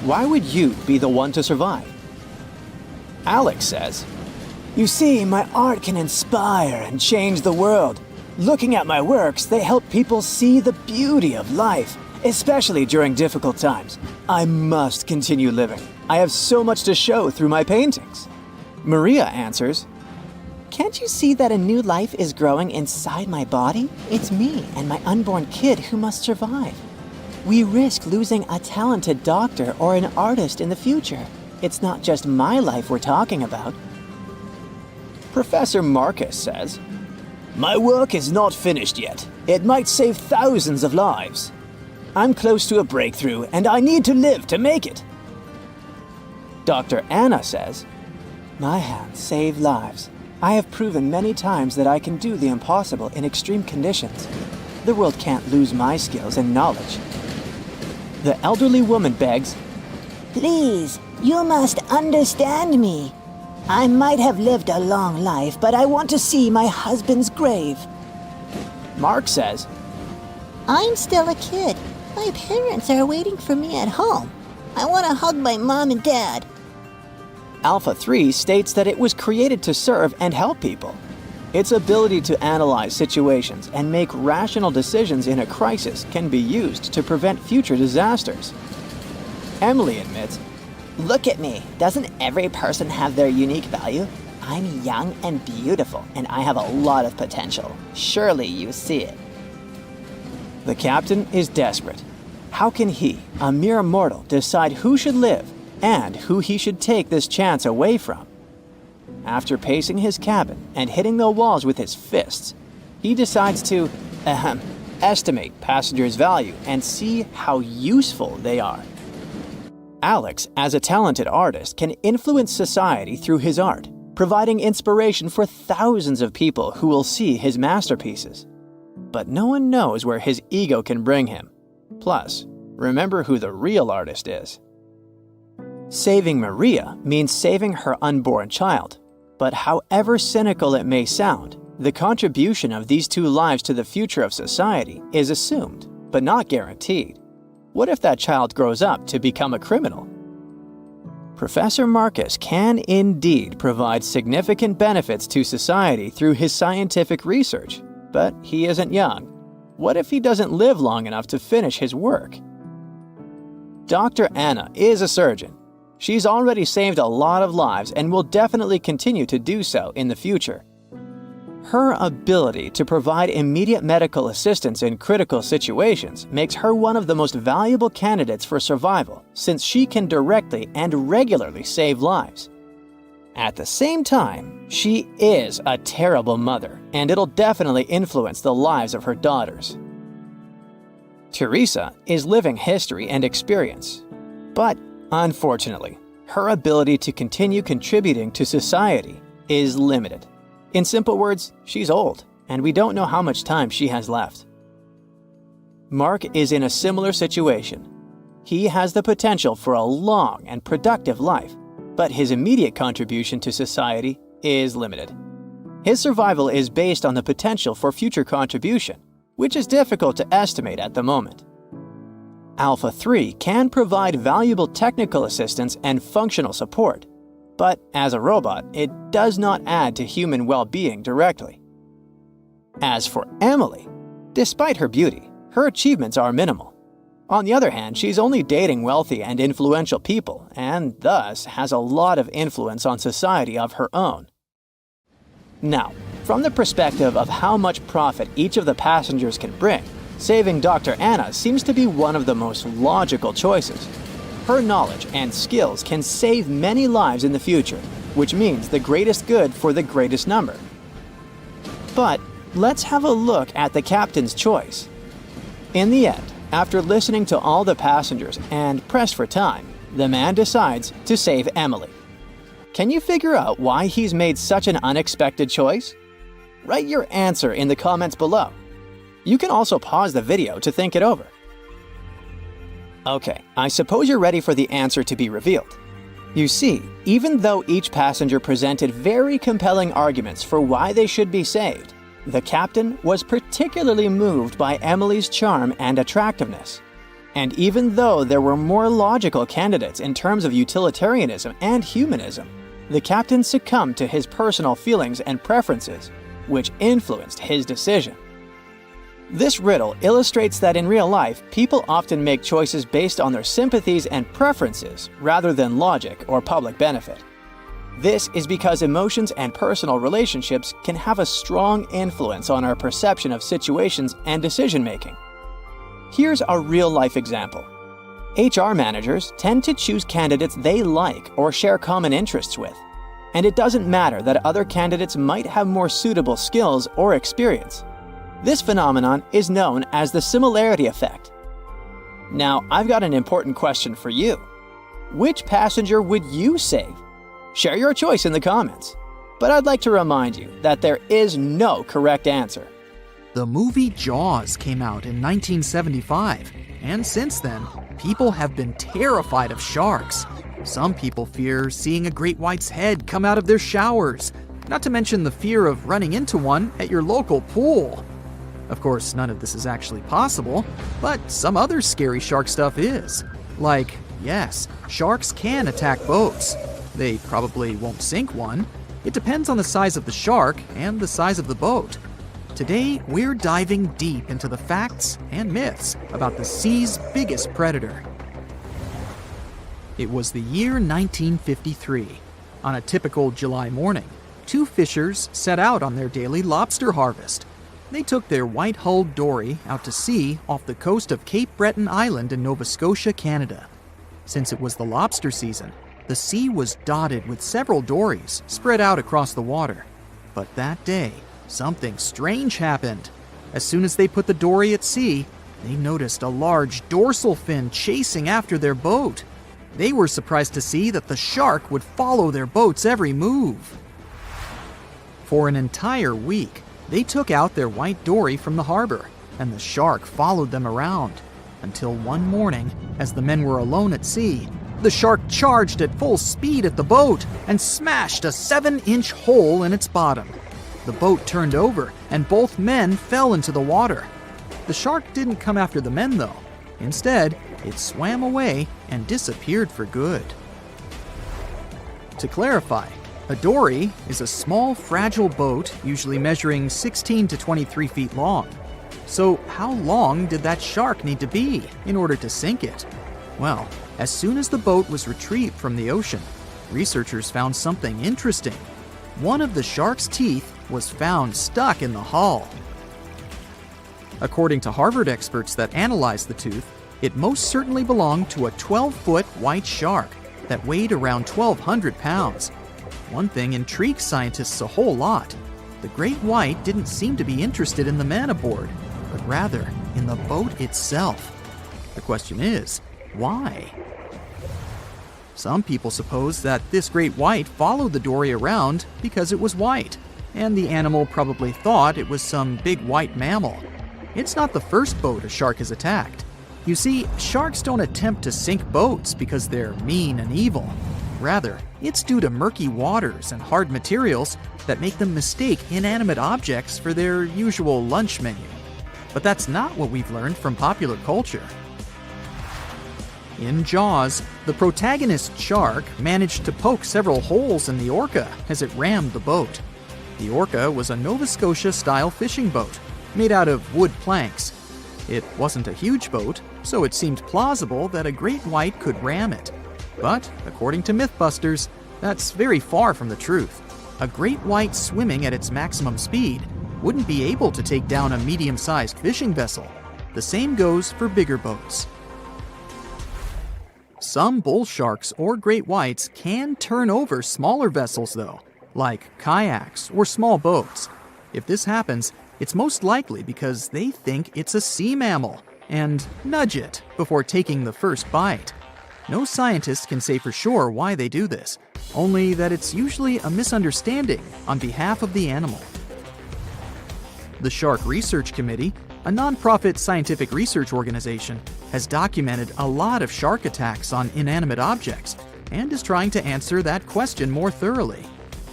Why would you be the one to survive? Alex says, "You see, my art can inspire and change the world. Looking at my works, they help people see the beauty of life, especially during difficult times. I must continue living. I have so much to show through my paintings." Maria answers, "Can't you see that a new life is growing inside my body? It's me and my unborn kid who must survive. We risk losing a talented doctor or an artist in the future. It's not just my life we're talking about." Professor Marcus says, "My work is not finished yet. It might save thousands of lives. I'm close to a breakthrough and I need to live to make it." Dr. Anna says, "My hands save lives. I have proven many times that I can do the impossible in extreme conditions. The world can't lose my skills and knowledge." The elderly woman begs, "Please, you must understand me. I might have lived a long life, but I want to see my husband's grave." Mark says, "I'm still a kid. My parents are waiting for me at home. I want to hug my mom and dad." Alpha 3 states that it was created to serve and help people. Its ability to analyze situations and make rational decisions in a crisis can be used to prevent future disasters. Emily admits, Look at me. Doesn't every person have their unique value? I'm young and beautiful, and I have a lot of potential. Surely you see it. the captain is desperate. How can he, a mere mortal, decide who should live and who he should take this chance away from? After pacing his cabin and hitting the walls with his fists, he decides to estimate passengers' value and see how useful they are. Alex, as a talented artist, can influence society through his art, providing inspiration for thousands of people who will see his masterpieces. But no one knows where his ego can bring him. Plus, remember who the real artist is. Saving Maria means saving her unborn child. But however cynical it may sound, the contribution of these two lives to the future of society is assumed, but not guaranteed. What if that child grows up to become a criminal? Professor Marcus can indeed provide significant benefits to society through his scientific research, but he isn't young. What if he doesn't live long enough to finish his work? Dr. Anna is a surgeon. She's already saved a lot of lives and will definitely continue to do so in the future. Her ability to provide immediate medical assistance in critical situations makes her one of the most valuable candidates for survival, since she can directly and regularly save lives. At the same time, she is a terrible mother, and it'll definitely influence the lives of her daughters. Teresa is living history and experience, but unfortunately, her ability to continue contributing to society is limited. In simple words, she's old, and we don't know how much time she has left. Mark is in a similar situation. He has the potential for a long and productive life, but his immediate contribution to society is limited. His survival is based on the potential for future contribution, which is difficult to estimate at the moment. Alpha 3 can provide valuable technical assistance and functional support, but as a robot, it does not add to human well-being directly. As for Emily, despite her beauty, her achievements are minimal. On the other hand, she's only dating wealthy and influential people, and thus has a lot of influence on society of her own. Now, from the perspective of how much profit each of the passengers can bring, saving Dr. Anna seems to be one of the most logical choices. Her knowledge and skills can save many lives in the future, which means the greatest good for the greatest number. But let's have a look at the captain's choice. In the end, after listening to all the passengers and pressed for time, the man decides to save Emily. Can you figure out why he's made such an unexpected choice? Write your answer in the comments below. You can also pause the video to think it over. Okay, I suppose you're ready for the answer to be revealed. You see, even though each passenger presented very compelling arguments for why they should be saved, the captain was particularly moved by Emily's charm and attractiveness. And even though there were more logical candidates in terms of utilitarianism and humanism, the captain succumbed to his personal feelings and preferences, which influenced his decision. This riddle illustrates that in real life, people often make choices based on their sympathies and preferences rather than logic or public benefit. This is because emotions and personal relationships can have a strong influence on our perception of situations and decision-making. Here's a real-life example. HR managers tend to choose candidates they like or share common interests with, and it doesn't matter that other candidates might have more suitable skills or experience. This phenomenon is known as the similarity effect. Now, I've got an important question for you. Which passenger would you save? Share your choice in the comments. But I'd like to remind you that there is no correct answer. The movie Jaws came out in 1975, and since then, people have been terrified of sharks. Some people fear seeing a great white's head come out of their showers, not to mention the fear of running into one at your local pool. Of course, none of this is actually possible, but some other scary shark stuff is. Like, yes, sharks can attack boats. They probably won't sink one, It depends on the size of the shark and the size of the boat. Today, we're diving deep into the facts and myths about the sea's biggest predator. It was the year 1953. On a typical July morning, two fishers set out on their daily lobster harvest. They took their white-hulled dory out to sea off the coast of Cape Breton Island in Nova Scotia, Canada. Since it was the lobster season, the sea was dotted with several dories spread out across the water. But that day, something strange happened. As soon as they put the dory at sea, they noticed a large dorsal fin chasing after their boat. They were surprised to see that the shark would follow their boat's every move. For an entire week, they took out their white dory from the harbor, and the shark followed them around. Until one morning, as the men were alone at sea, the shark charged at full speed at the boat and smashed a 7-inch hole in its bottom. The boat turned over, and both men fell into the water. The shark didn't come after the men, though. Instead, it swam away and disappeared for good. To clarify, a dory is a small, fragile boat usually measuring 16 to 23 feet long. So how long did that shark need to be in order to sink it? Well, as soon as the boat was retrieved from the ocean, researchers found something interesting. One of the shark's teeth was found stuck in the hull. According to Harvard experts that analyzed the tooth, it most certainly belonged to a 12-foot white shark that weighed around 1,200 pounds. One thing intrigued scientists a whole lot. The great white didn't seem to be interested in the men aboard, but rather in the boat itself. The question is, why? Some people suppose that this great white followed the dory around because it was white, and the animal probably thought it was some big white mammal. It's not the first boat a shark has attacked. You see, sharks don't attempt to sink boats because they're mean and evil. Rather, it's due to murky waters and hard materials that make them mistake inanimate objects for their usual lunch menu. But that's not what we've learned from popular culture. In Jaws, the protagonist shark managed to poke several holes in the orca as it rammed the boat. The orca was a Nova Scotia-style fishing boat made out of wood planks. It wasn't a huge boat, so it seemed plausible that a great white could ram it. But, according to Mythbusters, that's very far from the truth. A great white swimming at its maximum speed wouldn't be able to take down a medium-sized fishing vessel. The same goes for bigger boats. Some bull sharks or great whites can turn over smaller vessels, though, like kayaks or small boats. If this happens, it's most likely because they think it's a sea mammal and nudge it before taking the first bite. No scientist can say for sure why they do this, only that it's usually a misunderstanding on behalf of the animal. The Shark Research Committee, a nonprofit scientific research organization, has documented a lot of shark attacks on inanimate objects and is trying to answer that question more thoroughly.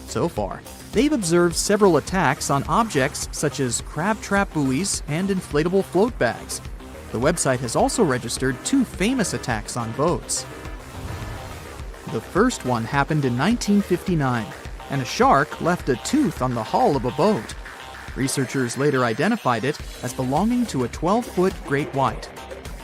So far, they've observed several attacks on objects such as crab trap buoys and inflatable float bags. The website has also registered 2 famous attacks on boats. The first one happened in 1959, and a shark left a tooth on the hull of a boat. Researchers later identified it as belonging to a 12-foot great white.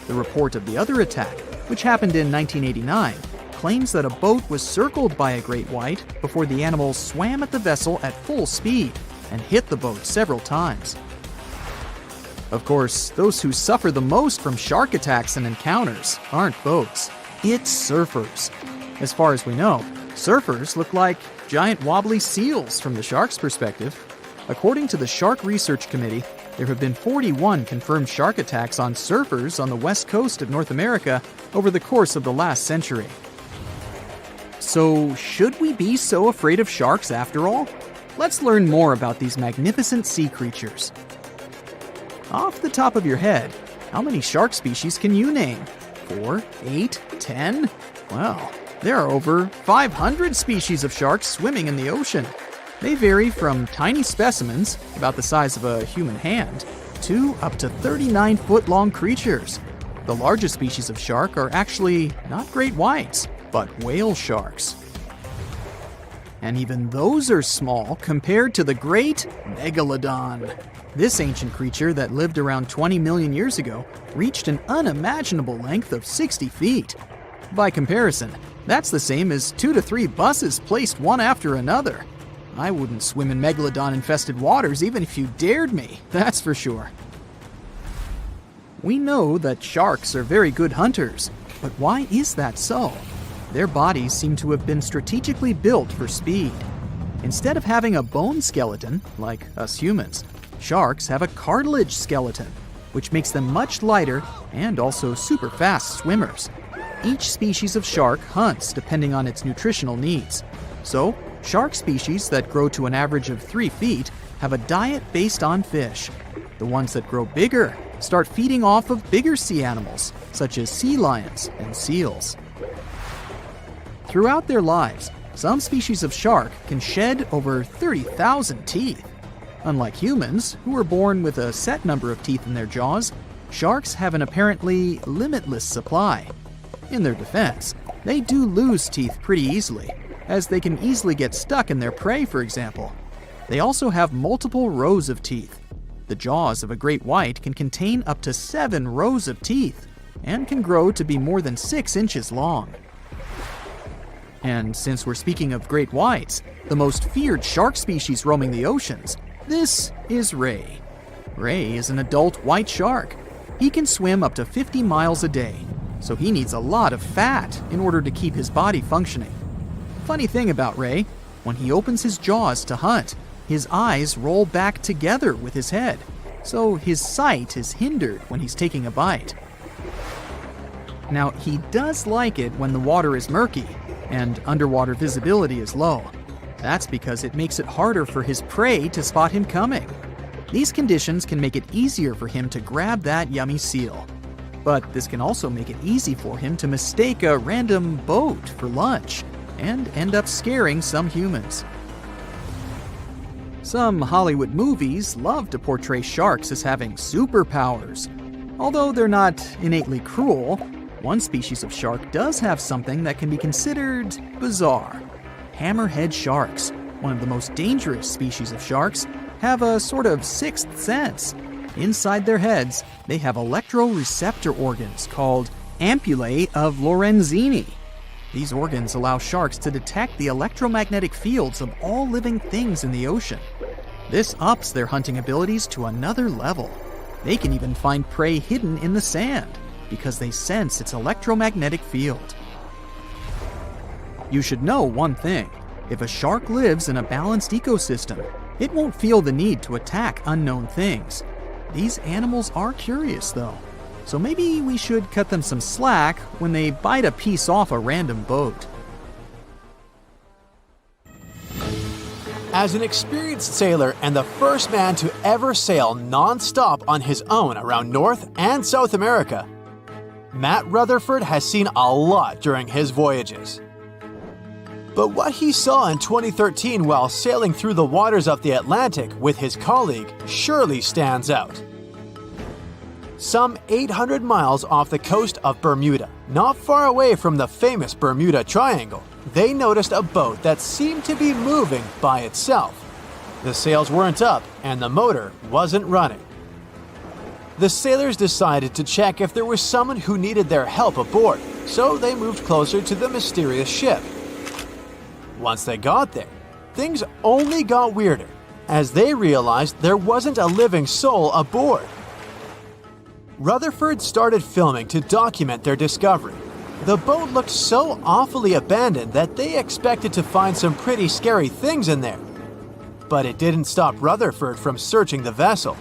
The report of the other attack, which happened in 1989, claims that a boat was circled by a great white before the animal swam at the vessel at full speed and hit the boat several times. Of course, those who suffer the most from shark attacks and encounters aren't boats, it's surfers. As far as we know, surfers look like giant wobbly seals from the shark's perspective. According to the Shark Research Committee, there have been 41 confirmed shark attacks on surfers on the west coast of North America over the course of the last century. So, should we be so afraid of sharks after all? Let's learn more about these magnificent sea creatures. Off the top of your head, how many shark species can you name? 4, 8, 10? Well, there are over 500 species of sharks swimming in the ocean. They vary from tiny specimens, about the size of a human hand, to up to 39-foot-long creatures. The largest species of shark are actually not great whites, but whale sharks. And even those are small compared to the great megalodon. This ancient creature that lived around 20 million years ago reached an unimaginable length of 60 feet. By comparison, that's the same as 2 to 3 buses placed one after another. I wouldn't swim in megalodon-infested waters even if you dared me, that's for sure. We know that sharks are very good hunters, but why is that so? Their bodies seem to have been strategically built for speed. Instead of having a bone skeleton, like us humans, sharks have a cartilage skeleton, which makes them much lighter and also super fast swimmers. Each species of shark hunts depending on its nutritional needs. So, shark species that grow to an average of 3 feet have a diet based on fish. The ones that grow bigger start feeding off of bigger sea animals, such as sea lions and seals. Throughout their lives, some species of shark can shed over 30,000 teeth. Unlike humans, who are born with a set number of teeth in their jaws, sharks have an apparently limitless supply. In their defense, they do lose teeth pretty easily, as they can easily get stuck in their prey, for example. They also have multiple rows of teeth. The jaws of a great white can contain up to 7 rows of teeth, and can grow to be more than 6 inches long. And since we're speaking of great whites, the most feared shark species roaming the oceans, this is ray. Ray is an adult white shark. He can swim up to 50 miles a day, so he needs a lot of fat in order to keep his body functioning. Funny thing about Ray, when he opens his jaws to hunt, his eyes roll back together with his head, so his sight is hindered when he's taking a bite. Now, he does like it when the water is murky and underwater visibility is low. That's because it makes it harder for his prey to spot him coming. These conditions can make it easier for him to grab that yummy seal. But this can also make it easy for him to mistake a random boat for lunch and end up scaring some humans. Some Hollywood movies love to portray sharks as having superpowers. Although they're not innately cruel, one species of shark does have something that can be considered bizarre. Hammerhead sharks, one of the most dangerous species of sharks, have a sort of sixth sense. Inside their heads, they have electroreceptor organs called ampullae of Lorenzini. These organs allow sharks to detect the electromagnetic fields of all living things in the ocean. This ups their hunting abilities to another level. They can even find prey hidden in the sand because they sense its electromagnetic field. You should know one thing. If a shark lives in a balanced ecosystem, it won't feel the need to attack unknown things. These animals are curious, though, so maybe we should cut them some slack when they bite a piece off a random boat. As an experienced sailor and the first man to ever sail non-stop on his own around North and South America, Matt Rutherford has seen a lot during his voyages. But what he saw in 2013 while sailing through the waters of the Atlantic with his colleague surely stands out. Some 800 miles off the coast of Bermuda, not far away from the famous Bermuda Triangle, they noticed a boat that seemed to be moving by itself. The sails weren't up and the motor wasn't running. The sailors decided to check if there was someone who needed their help aboard, so they moved closer to the mysterious ship. Once they got there, things only got weirder, as they realized there wasn't a living soul aboard. Rutherford started filming to document their discovery. The boat looked so awfully abandoned that they expected to find some pretty scary things in there. But it didn't stop Rutherford from searching the vessel.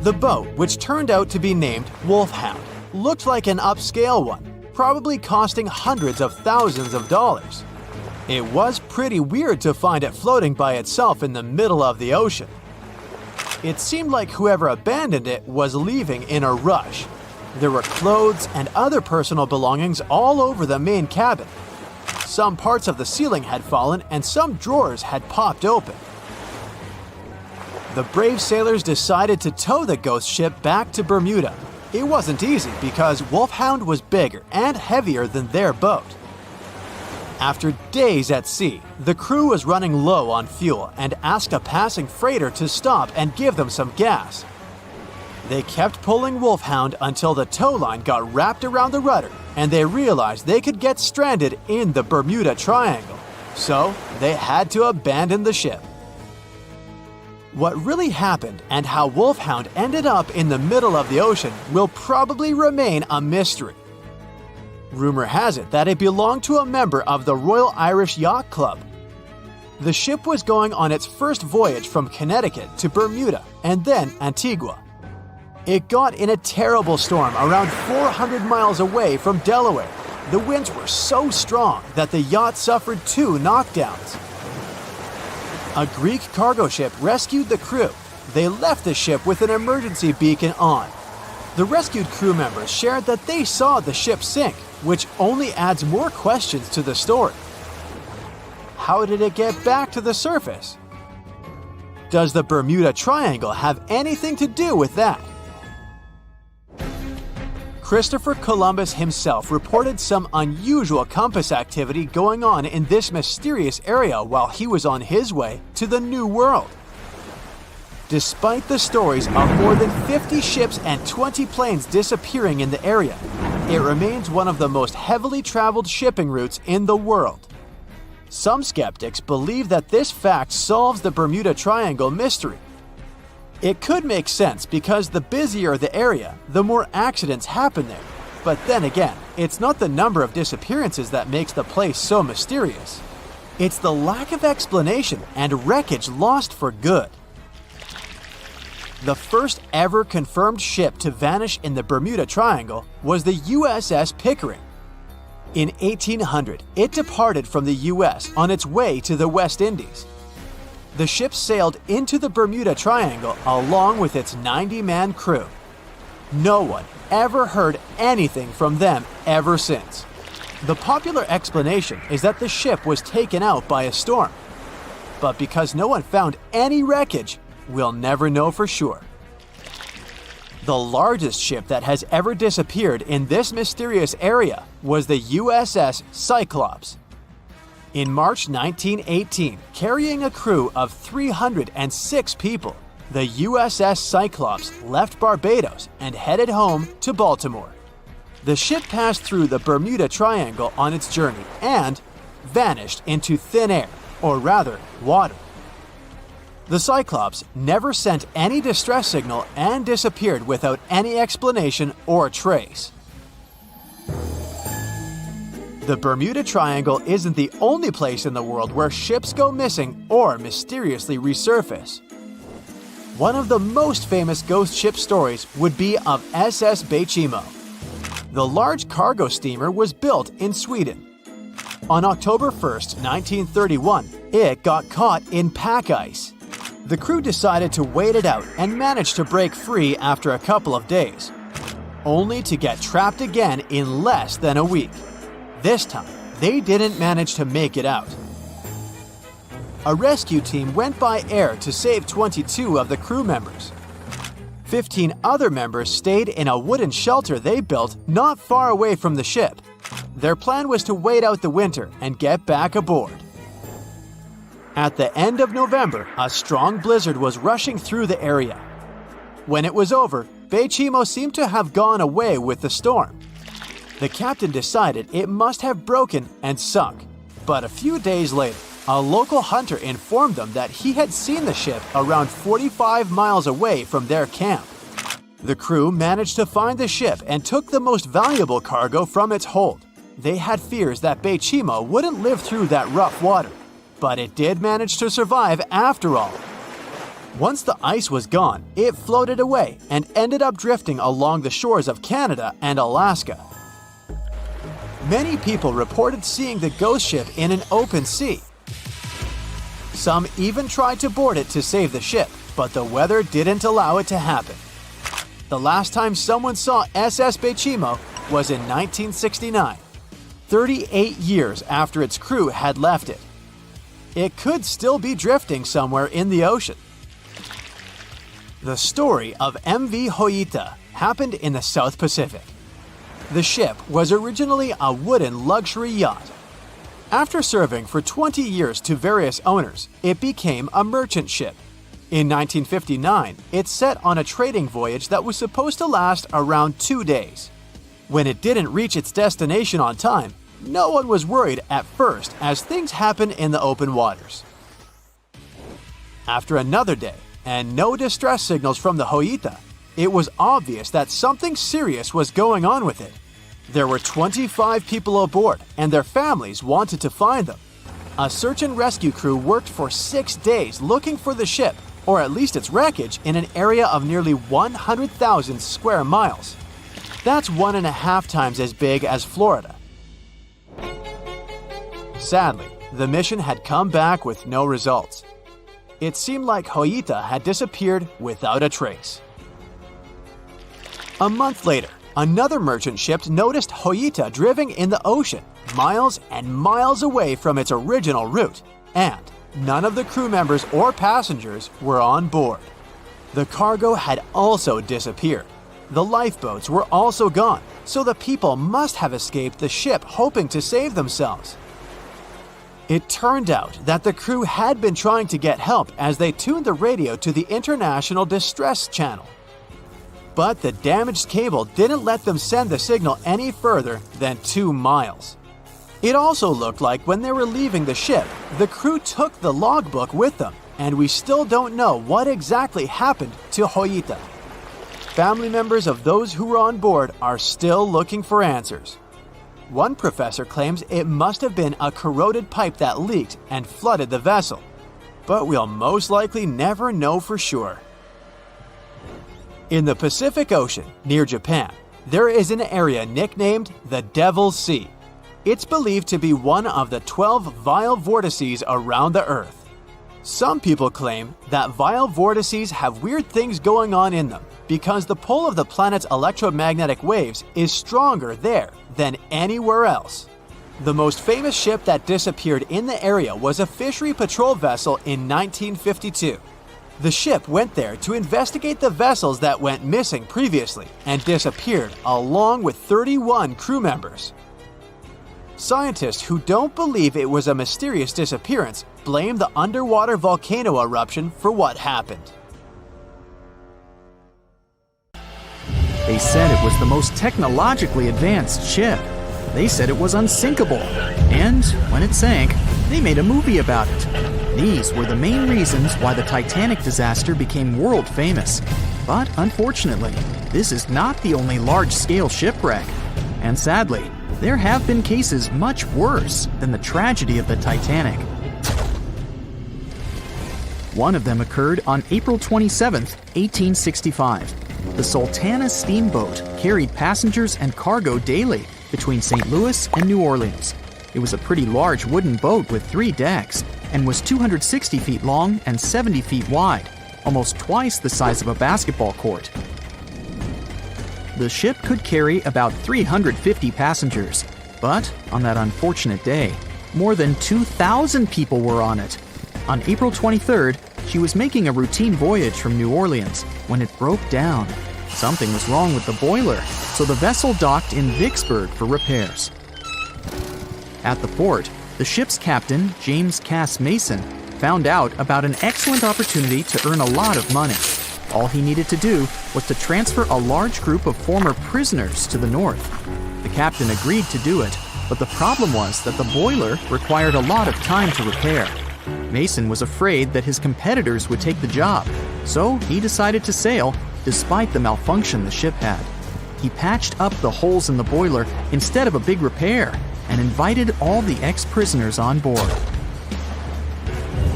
The boat, which turned out to be named Wolfhound, looked like an upscale one, probably costing hundreds of thousands of dollars. It was pretty weird to find it floating by itself in the middle of the ocean. It seemed like whoever abandoned it was leaving in a rush. There were clothes and other personal belongings all over the main cabin. Some parts of the ceiling had fallen and some drawers had popped open. The brave sailors decided to tow the ghost ship back to Bermuda. It wasn't easy because Wolfhound was bigger and heavier than their boat. After days at sea, the crew was running low on fuel and asked a passing freighter to stop and give them some gas. They kept pulling Wolfhound until the tow line got wrapped around the rudder and they realized they could get stranded in the Bermuda Triangle. So they had to abandon the ship. What really happened and how Wolfhound ended up in the middle of the ocean will probably remain a mystery. Rumor has it that it belonged to a member of the Royal Irish Yacht Club. The ship was going on its first voyage from Connecticut to Bermuda and then Antigua. It got in a terrible storm around 400 miles away from Delaware. The winds were so strong that the yacht suffered 2 knockdowns. A Greek cargo ship rescued the crew. They left the ship with an emergency beacon on. The rescued crew members shared that they saw the ship sink, which only adds more questions to the story. How did it get back to the surface? Does the Bermuda Triangle have anything to do with that? Christopher Columbus himself reported some unusual compass activity going on in this mysterious area while he was on his way to the New World. Despite the stories of more than 50 ships and 20 planes disappearing in the area, it remains one of the most heavily traveled shipping routes in the world. Some skeptics believe that this fact solves the Bermuda Triangle mystery. It could make sense because the busier the area, the more accidents happen there. But then again, it's not the number of disappearances that makes the place so mysterious. It's the lack of explanation and wreckage lost for good. The first ever confirmed ship to vanish in the Bermuda Triangle was the USS Pickering. In 1800, it departed from the US on its way to the West Indies. The ship sailed into the Bermuda Triangle along with its 90-man crew. No one ever heard anything from them ever since. The popular explanation is that the ship was taken out by a storm. But because no one found any wreckage, we'll never know for sure. The largest ship that has ever disappeared in this mysterious area was the USS Cyclops. In March 1918, carrying a crew of 306 people, the USS Cyclops left Barbados and headed home to Baltimore. The ship passed through the Bermuda Triangle on its journey and vanished into thin air, or rather, water. The Cyclops never sent any distress signal and disappeared without any explanation or trace. The Bermuda Triangle isn't the only place in the world where ships go missing or mysteriously resurface. One of the most famous ghost ship stories would be of SS Bechimo. The large cargo steamer was built in Sweden. On October 1st, 1931, it got caught in pack ice. The crew decided to wait it out and managed to break free after a couple of days, only to get trapped again in less than a week. This time, they didn't manage to make it out. A rescue team went by air to save 22 of the crew members. 15 other members stayed in a wooden shelter they built not far away from the ship. Their plan was to wait out the winter and get back aboard. At the end of November, a strong blizzard was rushing through the area. When it was over, Bechimo seemed to have gone away with the storm. The captain decided it must have broken and sunk, but a few days later, a local hunter informed them that he had seen the ship around 45 miles away from their camp. The crew managed to find the ship and took the most valuable cargo from its hold. They had fears that Bechimo wouldn't live through that rough water, but it did manage to survive after all. Once the ice was gone, it floated away and ended up drifting along the shores of Canada and Alaska. Many people reported seeing the ghost ship in an open sea. Some even tried to board it to save the ship, but the weather didn't allow it to happen. The last time someone saw SS Bechimo was in 1969, 38 years after its crew had left it. It could still be drifting somewhere in the ocean. The story of MV Hoita happened in the South Pacific. The ship was originally a wooden luxury yacht. After serving for 20 years to various owners, it became a merchant ship. In 1959, it set on a trading voyage that was supposed to last around 2 days. When it didn't reach its destination on time, no one was worried at first as things happen in the open waters. After another day, and no distress signals from the Hoita, it was obvious that something serious was going on with it. There were 25 people aboard, and their families wanted to find them. A search and rescue crew worked for 6 days looking for the ship, or at least its wreckage, in an area of nearly 100,000 square miles. That's 1.5 times as big as Florida. Sadly, the mission had come back with no results. It seemed like Hoita had disappeared without a trace. A month later, another merchant ship noticed Hoita drifting in the ocean, miles and miles away from its original route, and none of the crew members or passengers were on board. The cargo had also disappeared. The lifeboats were also gone, so the people must have escaped the ship hoping to save themselves. It turned out that the crew had been trying to get help as they tuned the radio to the International Distress Channel. But the damaged cable didn't let them send the signal any further than 2 miles. It also looked like when they were leaving the ship, the crew took the logbook with them, and we still don't know what exactly happened to Hoita. Family members of those who were on board are still looking for answers. One professor claims it must have been a corroded pipe that leaked and flooded the vessel, but we'll most likely never know for sure. In the Pacific Ocean, near Japan, there is an area nicknamed the Devil's Sea. It's believed to be one of the 12 vile vortices around the Earth. Some people claim that vile vortices have weird things going on in them because the pull of the planet's electromagnetic waves is stronger there than anywhere else. The most famous ship that disappeared in the area was a fishery patrol vessel in 1952. The ship went there to investigate the vessels that went missing previously and disappeared along with 31 crew members. Scientists who don't believe it was a mysterious disappearance blame the underwater volcano eruption for what happened. They said it was the most technologically advanced ship. They said it was unsinkable. And when it sank, they made a movie about it. These were the main reasons why the Titanic disaster became world famous. But unfortunately, this is not the only large-scale shipwreck. And sadly, there have been cases much worse than the tragedy of the Titanic. One of them occurred on April 27, 1865. The Sultana steamboat carried passengers and cargo daily between St. Louis and New Orleans. It was a pretty large wooden boat with 3 decks and was 260 feet long and 70 feet wide, almost twice the size of a basketball court. The ship could carry about 350 passengers, but on that unfortunate day, more than 2,000 people were on it. On April 23rd, she was making a routine voyage from New Orleans when it broke down. Something was wrong with the boiler, so the vessel docked in Vicksburg for repairs. At the port, the ship's captain, James Cass Mason, found out about an excellent opportunity to earn a lot of money. All he needed to do was to transfer a large group of former prisoners to the north. The captain agreed to do it, but the problem was that the boiler required a lot of time to repair. Mason was afraid that his competitors would take the job, so he decided to sail despite the malfunction the ship had. He patched up the holes in the boiler instead of a big repair and invited all the ex-prisoners on board.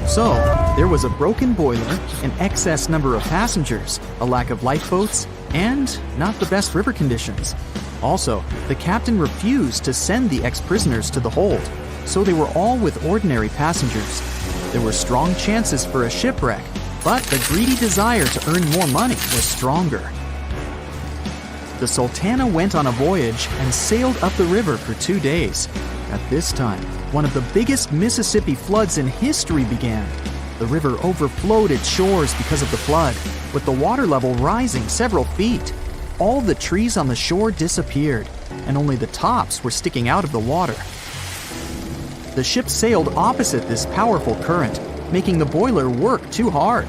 So, there was a broken boiler, an excess number of passengers, a lack of lifeboats, and not the best river conditions. Also, the captain refused to send the ex-prisoners to the hold, so they were all with ordinary passengers. There were strong chances for a shipwreck, but the greedy desire to earn more money was stronger. The Sultana went on a voyage and sailed up the river for 2 days. At this time, one of the biggest Mississippi floods in history began. The river overflowed its shores because of the flood, with the water level rising several feet. All the trees on the shore disappeared, and only the tops were sticking out of the water. The ship sailed opposite this powerful current, making the boiler work too hard.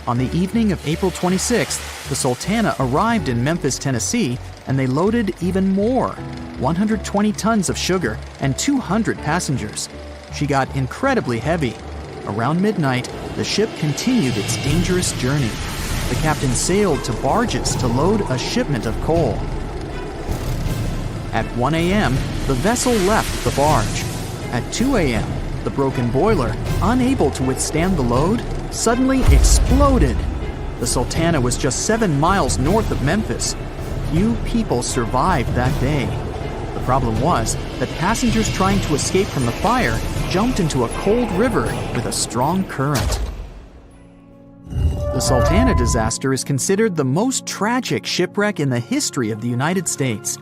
On the evening of April 26th, the Sultana arrived in Memphis, Tennessee, and they loaded even more, 120 tons of sugar and 200 passengers. She got incredibly heavy. Around midnight, the ship continued its dangerous journey. The captain sailed to barges to load a shipment of coal. At 1 a.m., the vessel left the barge. At 2 a.m., the broken boiler, unable to withstand the load, suddenly exploded. The Sultana was just 7 miles north of Memphis. Few people survived that day. The problem was that passengers trying to escape from the fire jumped into a cold river with a strong current. The Sultana disaster is considered the most tragic shipwreck in the history of the United States.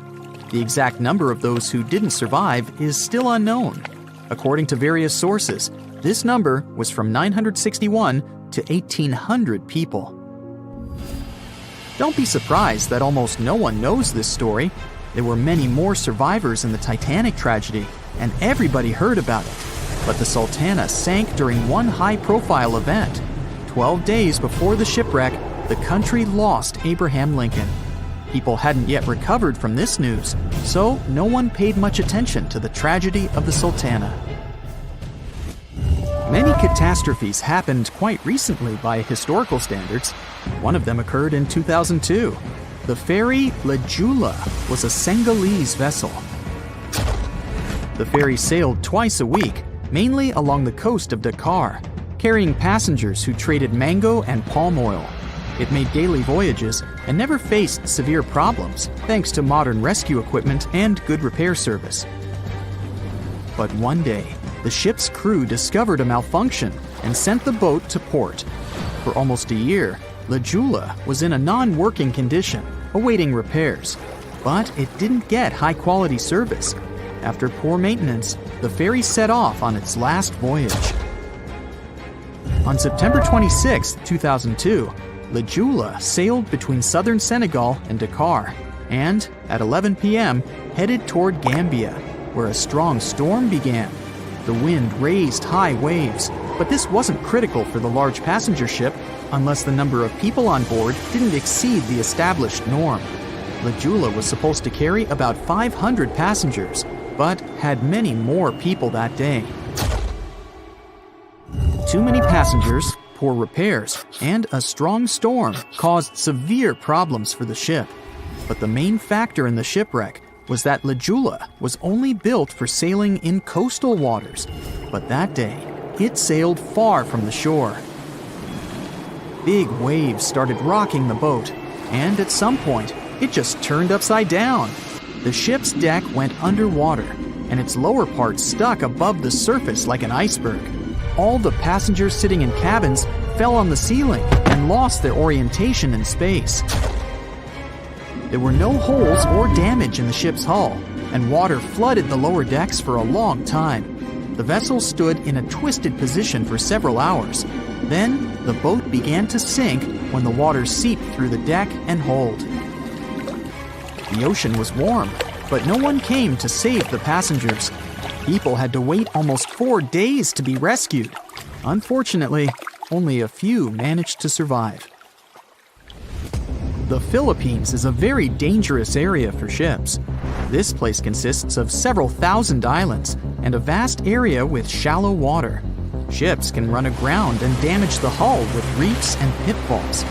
The exact number of those who didn't survive is still unknown. According to various sources, this number was from 961 to 1,800 people. Don't be surprised that almost no one knows this story. There were many more survivors in the Titanic tragedy, and everybody heard about it. But the Sultana sank during one high-profile event. 12 days before the shipwreck, the country lost Abraham Lincoln. People hadn't yet recovered from this news, so no one paid much attention to the tragedy of the Sultana. Many catastrophes happened quite recently by historical standards. One of them occurred in 2002. The ferry La Jula was a Senegalese vessel. The ferry sailed twice a week, mainly along the coast of Dakar, carrying passengers who traded mango and palm oil. It made daily voyages and never faced severe problems, thanks to modern rescue equipment and good repair service. But one day, the ship's crew discovered a malfunction and sent the boat to port. For almost a year, La Jula was in a non-working condition, awaiting repairs. But it didn't get high-quality service. After poor maintenance, the ferry set off on its last voyage. On September 26, 2002, La Jula sailed between southern Senegal and Dakar, and at 11 p.m. headed toward Gambia, where a strong storm began. The wind raised high waves, but this wasn't critical for the large passenger ship unless the number of people on board didn't exceed the established norm. La Jula was supposed to carry about 500 passengers, but had many more people that day. Too many passengers, poor repairs, and a strong storm caused severe problems for the ship. But the main factor in the shipwreck was that La Jula was only built for sailing in coastal waters, but that day, it sailed far from the shore. Big waves started rocking the boat, and at some point, it just turned upside down. The ship's deck went underwater, and its lower part stuck above the surface like an iceberg. All the passengers sitting in cabins fell on the ceiling and lost their orientation in space. There were no holes or damage in the ship's hull, and water flooded the lower decks for a long time. The vessel stood in a twisted position for several hours. Then, the boat began to sink when the water seeped through the deck and hold. The ocean was warm, but no one came to save the passengers. People had to wait almost 4 days to be rescued. Unfortunately, only a few managed to survive. The Philippines is a very dangerous area for ships. This place consists of several thousand islands and a vast area with shallow water. Ships can run aground and damage the hull with reefs and pitfalls.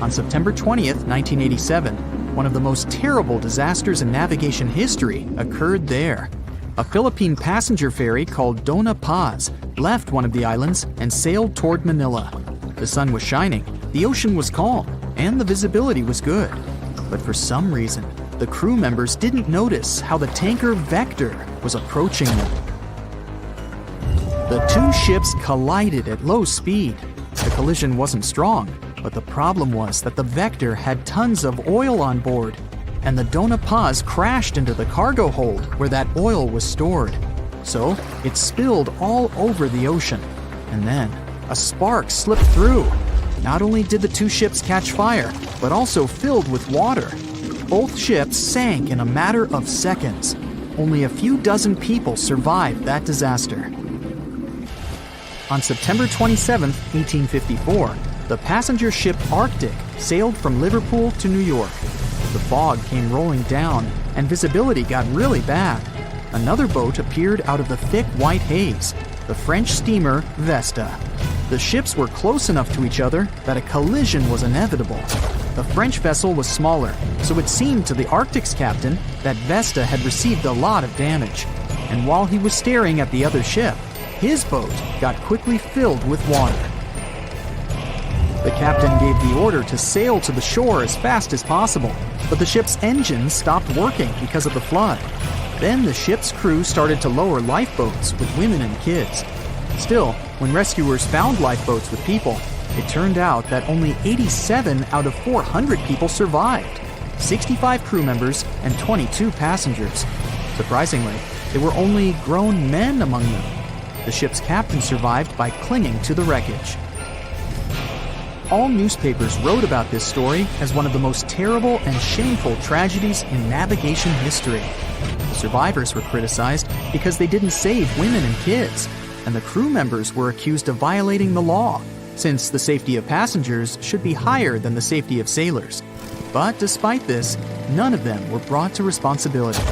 On September 20th, 1987, one of the most terrible disasters in navigation history occurred there. A Philippine passenger ferry called Dona Paz left one of the islands and sailed toward Manila. The sun was shining, the ocean was calm, and the visibility was good. But for some reason, the crew members didn't notice how the tanker Vector was approaching them. The two ships collided at low speed. The collision wasn't strong, but the problem was that the Vector had tons of oil on board, and the Dona Paz crashed into the cargo hold where that oil was stored. So it spilled all over the ocean, and then a spark slipped through. Not only did the two ships catch fire, but also filled with water. Both ships sank in a matter of seconds. Only a few dozen people survived that disaster. On September 27, 1854, the passenger ship Arctic sailed from Liverpool to New York. The fog came rolling down, and visibility got really bad. Another boat appeared out of the thick white haze, the French steamer Vesta. The ships were close enough to each other that a collision was inevitable. The French vessel was smaller, so it seemed to the Arctic's captain that Vesta had received a lot of damage. And while he was staring at the other ship, his boat got quickly filled with water. The captain gave the order to sail to the shore as fast as possible, but the ship's engines stopped working because of the flood. Then the ship's crew started to lower lifeboats with women and kids. Still, when rescuers found lifeboats with people, it turned out that only 87 out of 400 people survived, 65 crew members and 22 passengers. Surprisingly, there were only grown men among them. The ship's captain survived by clinging to the wreckage. All newspapers wrote about this story as one of the most terrible and shameful tragedies in navigation history. Survivors were criticized because they didn't save women and kids, and the crew members were accused of violating the law, since the safety of passengers should be higher than the safety of sailors. But despite this, none of them were brought to responsibility.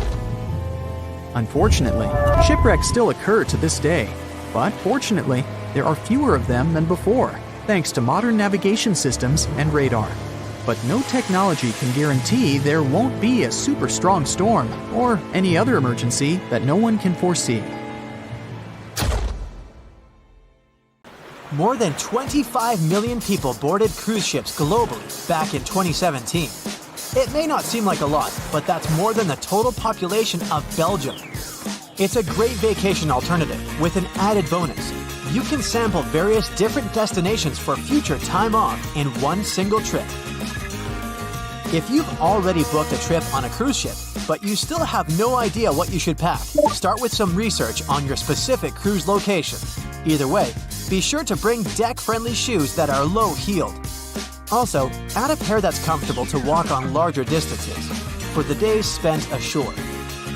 Unfortunately, shipwrecks still occur to this day, but fortunately, there are fewer of them than before, thanks to modern navigation systems and radar. But no technology can guarantee there won't be a super strong storm or any other emergency that no one can foresee. More than 25 million people boarded cruise ships globally back in 2017. It may not seem like a lot, but that's more than the total population of Belgium. It's a great vacation alternative with an added bonus. You can sample various different destinations for future time off in one single trip. If you've already booked a trip on a cruise ship, but you still have no idea what you should pack, start with some research on your specific cruise location. Either way, be sure to bring deck-friendly shoes that are low-heeled. Also, add a pair that's comfortable to walk on larger distances for the days spent ashore.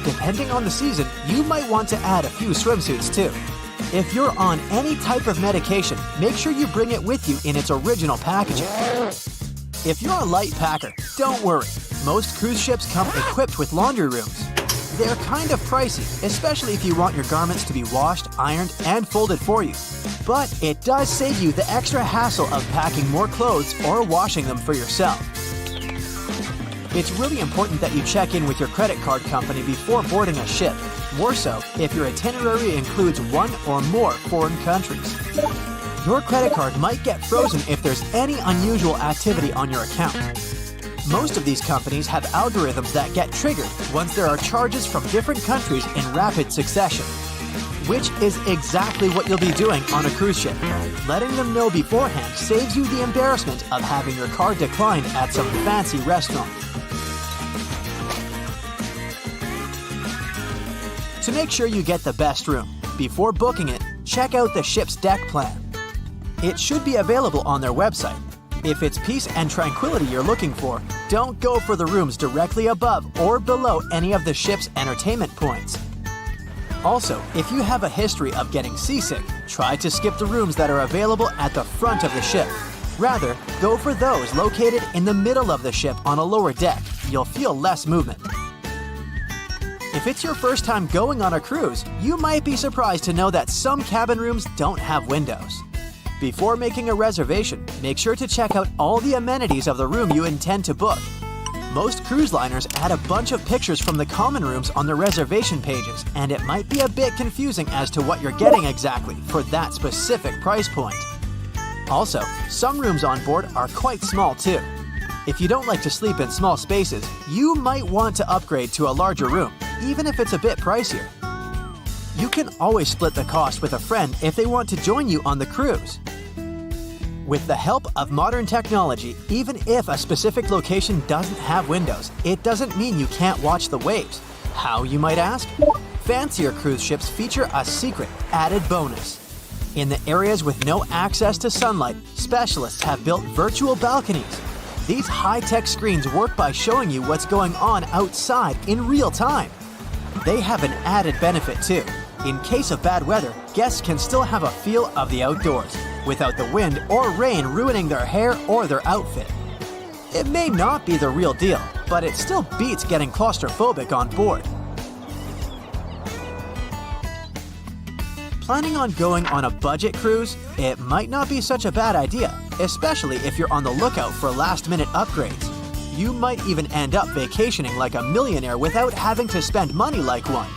Depending on the season, you might want to add a few swimsuits too. If you're on any type of medication, make sure you bring it with you in its original packaging. If you're a light packer, don't worry. Most cruise ships come equipped with laundry rooms. They're kind of pricey, especially if you want your garments to be washed, ironed, and folded for you. But it does save you the extra hassle of packing more clothes or washing them for yourself. It's really important that you check in with your credit card company before boarding a ship, more so if your itinerary includes one or more foreign countries. Your credit card might get frozen if there's any unusual activity on your account. Most of these companies have algorithms that get triggered once there are charges from different countries in rapid succession, which is exactly what you'll be doing on a cruise ship. Letting them know beforehand saves you the embarrassment of having your card declined at some fancy restaurant. To make sure you get the best room, before booking it, check out the ship's deck plan. It should be available on their website. If it's peace and tranquility you're looking for, don't go for the rooms directly above or below any of the ship's entertainment points. Also, if you have a history of getting seasick, try to skip the rooms that are available at the front of the ship. Rather, go for those located in the middle of the ship on a lower deck. You'll feel less movement. If it's your first time going on a cruise, you might be surprised to know that some cabin rooms don't have windows. Before making a reservation, make sure to check out all the amenities of the room you intend to book. Most cruise liners add a bunch of pictures from the common rooms on their reservation pages, and it might be a bit confusing as to what you're getting exactly for that specific price point. Also, some rooms on board are quite small too. If you don't like to sleep in small spaces, you might want to upgrade to a larger room, even if it's a bit pricier. You can always split the cost with a friend if they want to join you on the cruise. With the help of modern technology, even if a specific location doesn't have windows, it doesn't mean you can't watch the waves. How, you might ask? Fancier cruise ships feature a secret added bonus. In the areas with no access to sunlight, specialists have built virtual balconies. These high-tech screens work by showing you what's going on outside in real time. They have an added benefit too. In case of bad weather, guests can still have a feel of the outdoors, without the wind or rain ruining their hair or their outfit. It may not be the real deal, but it still beats getting claustrophobic on board. Planning on going on a budget cruise? It might not be such a bad idea, especially if you're on the lookout for last-minute upgrades. You might even end up vacationing like a millionaire without having to spend money like one.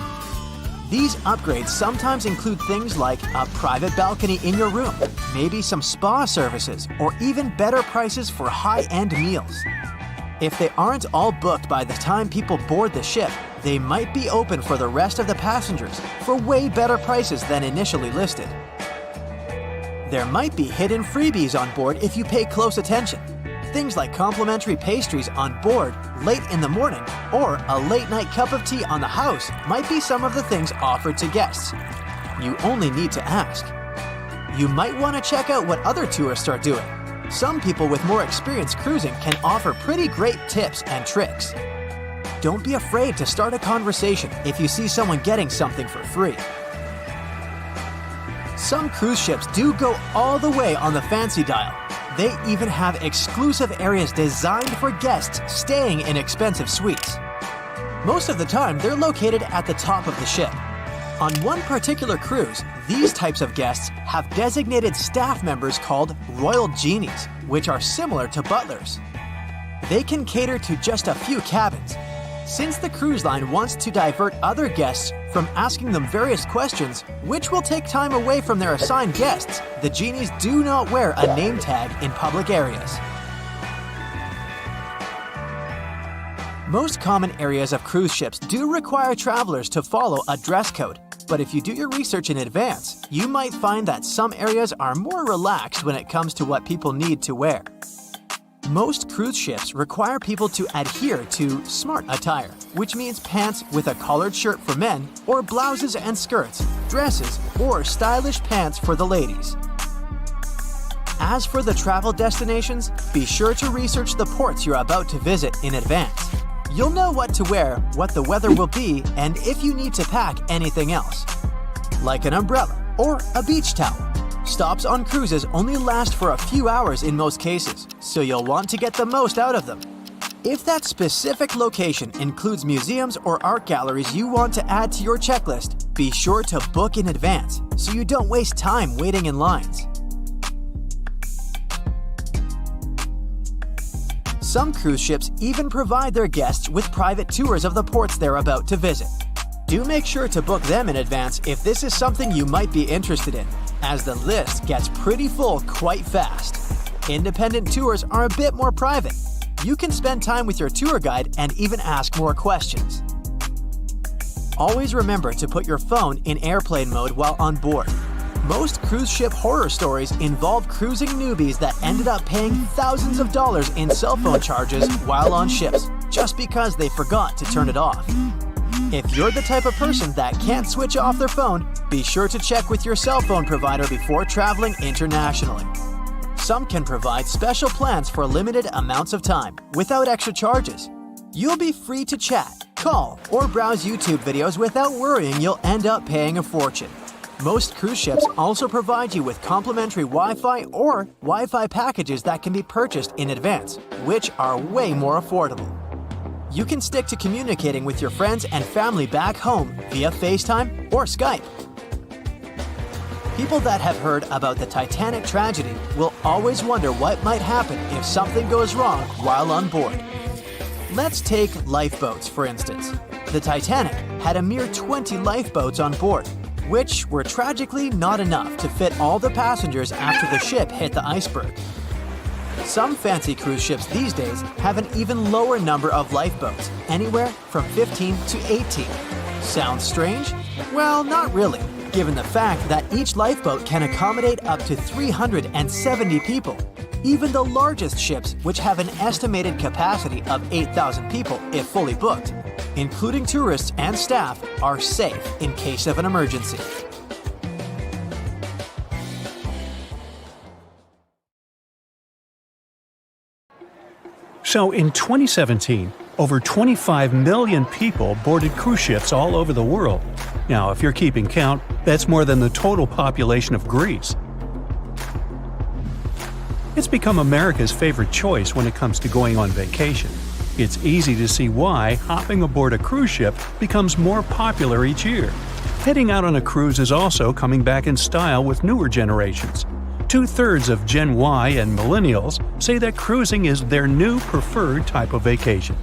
These upgrades sometimes include things like a private balcony in your room, maybe some spa services, or even better prices for high-end meals. If they aren't all booked by the time people board the ship, they might be open for the rest of the passengers for way better prices than initially listed. There might be hidden freebies on board if you pay close attention. Things like complimentary pastries on board late in the morning or a late-night cup of tea on the house might be some of the things offered to guests. You only need to ask. You might want to check out what other tourists are doing. Some people with more experience cruising can offer pretty great tips and tricks. Don't be afraid to start a conversation if you see someone getting something for free. Some cruise ships do go all the way on the fancy dial. They even have exclusive areas designed for guests staying in expensive suites. Most of the time, they're located at the top of the ship. On one particular cruise, these types of guests have designated staff members called Royal Genies, which are similar to butlers. They can cater to just a few cabins. Since the cruise line wants to divert other guests from asking them various questions, which will take time away from their assigned guests, the genies do not wear a name tag in public areas. Most common areas of cruise ships do require travelers to follow a dress code, but if you do your research in advance, you might find that some areas are more relaxed when it comes to what people need to wear. Most cruise ships require people to adhere to smart attire, which means pants with a collared shirt for men, or blouses and skirts, dresses, or stylish pants for the ladies. As for the travel destinations, be sure to research the ports you're about to visit in advance. You'll know what to wear, what the weather will be, and if you need to pack anything else, like an umbrella or a beach towel. Stops on cruises only last for a few hours in most cases, so you'll want to get the most out of them. If that specific location includes museums or art galleries you want to add to your checklist, be sure to book in advance so you don't waste time waiting in lines. Some cruise ships even provide their guests with private tours of the ports they're about to visit. Do make sure to book them in advance if this is something you might be interested in, as the list gets pretty full quite fast. Independent tours are a bit more private. You can spend time with your tour guide and even ask more questions. Always remember to put your phone in airplane mode while on board. Most cruise ship horror stories involve cruising newbies that ended up paying thousands of dollars in cell phone charges while on ships, just because they forgot to turn it off. If you're the type of person that can't switch off their phone, be sure to check with your cell phone provider before traveling internationally. Some can provide special plans for limited amounts of time, without extra charges. You'll be free to chat, call, or browse YouTube videos without worrying you'll end up paying a fortune. Most cruise ships also provide you with complimentary Wi-Fi or Wi-Fi packages that can be purchased in advance, which are way more affordable. You can stick to communicating with your friends and family back home via FaceTime or Skype. People that have heard about the Titanic tragedy will always wonder what might happen if something goes wrong while on board. Let's take lifeboats, for instance. The Titanic had a mere 20 lifeboats on board, which were tragically not enough to fit all the passengers after the ship hit the iceberg. Some fancy cruise ships these days have an even lower number of lifeboats, anywhere from 15 to 18. Sounds strange? Well, not really, given the fact that each lifeboat can accommodate up to 370 people. Even the largest ships, which have an estimated capacity of 8,000 people if fully booked, including tourists and staff, are safe in case of an emergency. So in 2017, over 25 million people boarded cruise ships all over the world. Now, if you're keeping count, that's more than the total population of Greece. It's become America's favorite choice when it comes to going on vacation. It's easy to see why hopping aboard a cruise ship becomes more popular each year. Heading out on a cruise is also coming back in style with newer generations. 2/3 of Gen Y and millennials say that cruising is their new preferred type of vacation.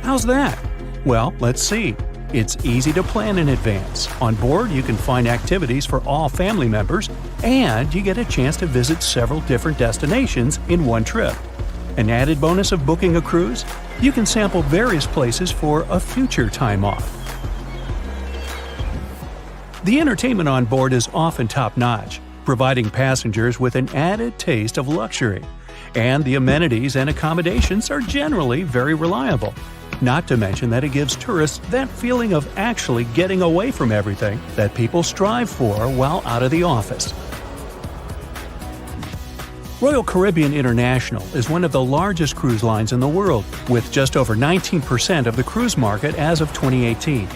How's that? Well, let's see. It's easy to plan in advance. On board, you can find activities for all family members, and you get a chance to visit several different destinations in one trip. An added bonus of booking a cruise? You can sample various places for a future time off. The entertainment on board is often top-notch, providing passengers with an added taste of luxury. And the amenities and accommodations are generally very reliable. Not to mention that it gives tourists that feeling of actually getting away from everything that people strive for while out of the office. Royal Caribbean International is one of the largest cruise lines in the world, with just over 19% of the cruise market as of 2018.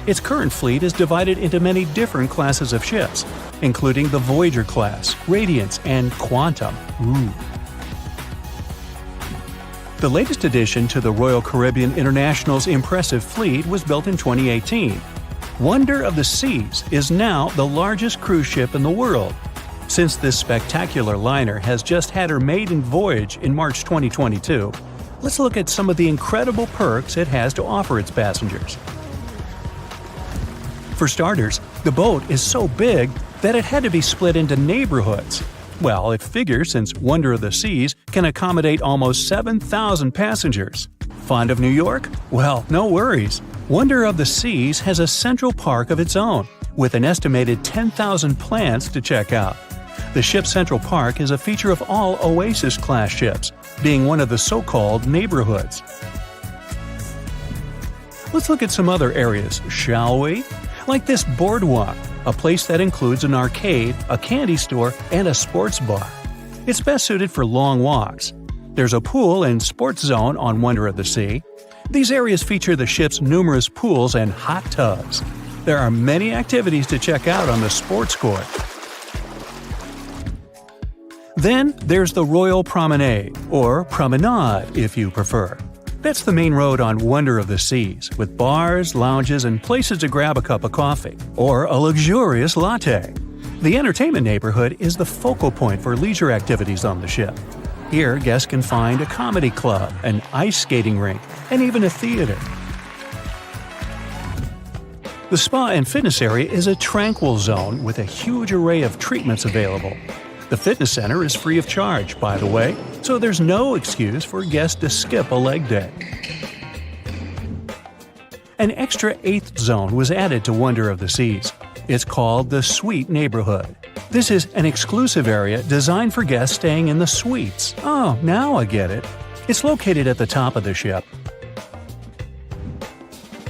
Its current fleet is divided into many different classes of ships, including the Voyager class, Radiance, and Quantum. The latest addition to the Royal Caribbean International's impressive fleet was built in 2018. Wonder of the Seas is now the largest cruise ship in the world. Since this spectacular liner has just had her maiden voyage in March 2022, let's look at some of the incredible perks it has to offer its passengers. For starters, the boat is so big that it had to be split into neighborhoods. Well, it figures since Wonder of the Seas can accommodate almost 7,000 passengers. Fond of New York? Well, no worries. Wonder of the Seas has a central park of its own, with an estimated 10,000 plants to check out. The ship's central park is a feature of all Oasis-class ships, being one of the so-called neighborhoods. Let's look at some other areas, shall we? Like this boardwalk, a place that includes an arcade, a candy store, and a sports bar. It's best suited for long walks. There's a pool and sports zone on Wonder of the Sea. These areas feature the ship's numerous pools and hot tubs. There are many activities to check out on the sports court. Then there's the Royal Promenade, or Promenade if you prefer. That's the main road on Wonder of the Seas, with bars, lounges, and places to grab a cup of coffee, or a luxurious latte. The entertainment neighborhood is the focal point for leisure activities on the ship. Here, guests can find a comedy club, an ice skating rink, and even a theater. The spa and fitness area is a tranquil zone with a huge array of treatments available. The fitness center is free of charge, by the way, so there's no excuse for guests to skip a leg day. An extra 8th zone was added to Wonder of the Seas. It's called the Suite Neighborhood. This is an exclusive area designed for guests staying in the suites. Oh, now I get it. It's located at the top of the ship.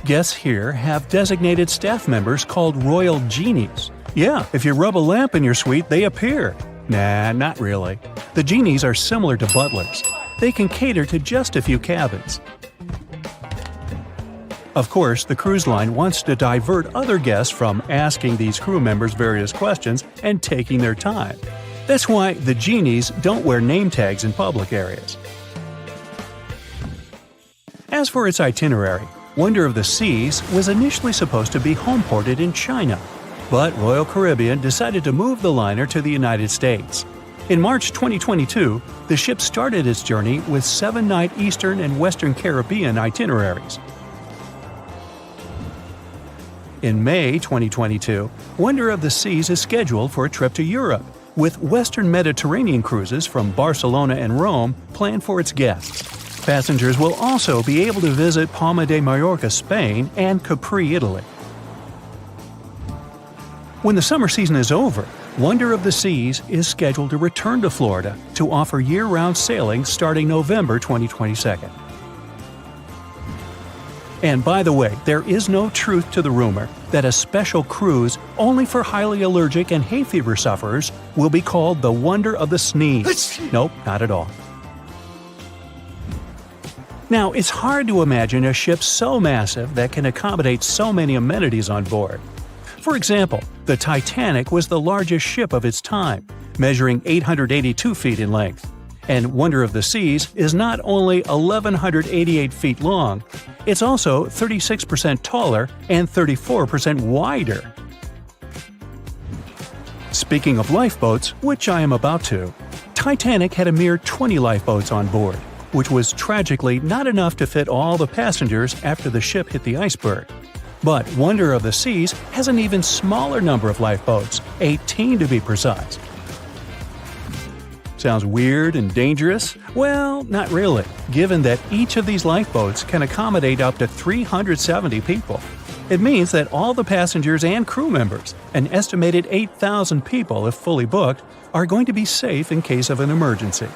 Guests here have designated staff members called Royal Genies. Yeah, if you rub a lamp in your suite, they appear. Nah, not really. The genies are similar to butlers. They can cater to just a few cabins. Of course, the cruise line wants to divert other guests from asking these crew members various questions and taking their time. That's why the genies don't wear name tags in public areas. As for its itinerary, Wonder of the Seas was initially supposed to be homeported in China. But Royal Caribbean decided to move the liner to the United States. In March 2022, the ship started its journey with 7-night Eastern and Western Caribbean itineraries. In May 2022, Wonder of the Seas is scheduled for a trip to Europe, with Western Mediterranean cruises from Barcelona and Rome planned for its guests. Passengers will also be able to visit Palma de Mallorca, Spain, and Capri, Italy. When the summer season is over, Wonder of the Seas is scheduled to return to Florida to offer year-round sailing starting November 2022. And by the way, there is no truth to the rumor that a special cruise only for highly allergic and hay fever sufferers will be called the Wonder of the Sneeze. Nope, not at all. Now, it's hard to imagine a ship so massive that can accommodate so many amenities on board. For example, the Titanic was the largest ship of its time, measuring 882 feet in length. And Wonder of the Seas is not only 1,188 feet long, it's also 36% taller and 34% wider. Speaking of lifeboats, which I am about to, Titanic had a mere 20 lifeboats on board, which was tragically not enough to fit all the passengers after the ship hit the iceberg. But Wonder of the Seas has an even smaller number of lifeboats, 18 to be precise. Sounds weird and dangerous? Well, not really, given that each of these lifeboats can accommodate up to 370 people. It means that all the passengers and crew members, an estimated 8,000 people if fully booked, are going to be safe in case of an emergency.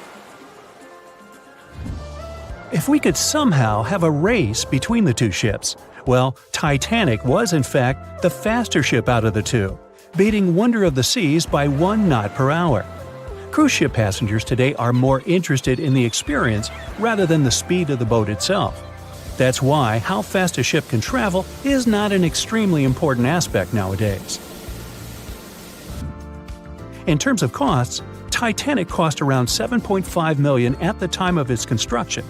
If we could somehow have a race between the two ships, well, Titanic was in fact the faster ship out of the two, beating Wonder of the Seas by 1 knot per hour. Cruise ship passengers today are more interested in the experience rather than the speed of the boat itself. That's why how fast a ship can travel is not an extremely important aspect nowadays. In terms of costs, Titanic cost around $7.5 million at the time of its construction.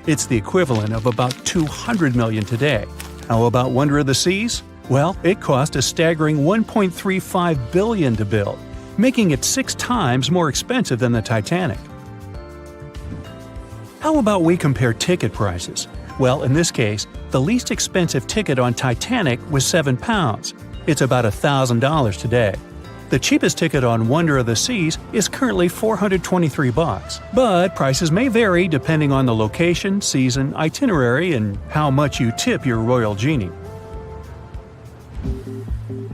It's the equivalent of about $200 million today. How about Wonder of the Seas? Well, it cost a staggering $1.35 billion to build, making it 6 times more expensive than the Titanic. How about we compare ticket prices? Well, in this case, the least expensive ticket on Titanic was £7. It's about $1,000 today. The cheapest ticket on Wonder of the Seas is currently $423, but prices may vary depending on the location, season, itinerary, and how much you tip your royal genie.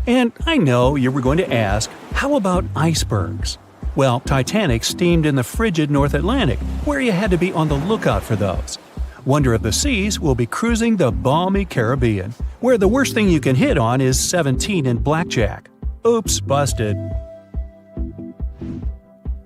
And I know you were going to ask, how about icebergs? Well, Titanic steamed in the frigid North Atlantic, where you had to be on the lookout for those. Wonder of the Seas will be cruising the balmy Caribbean, where the worst thing you can hit on is 17 and blackjack. Oops, busted.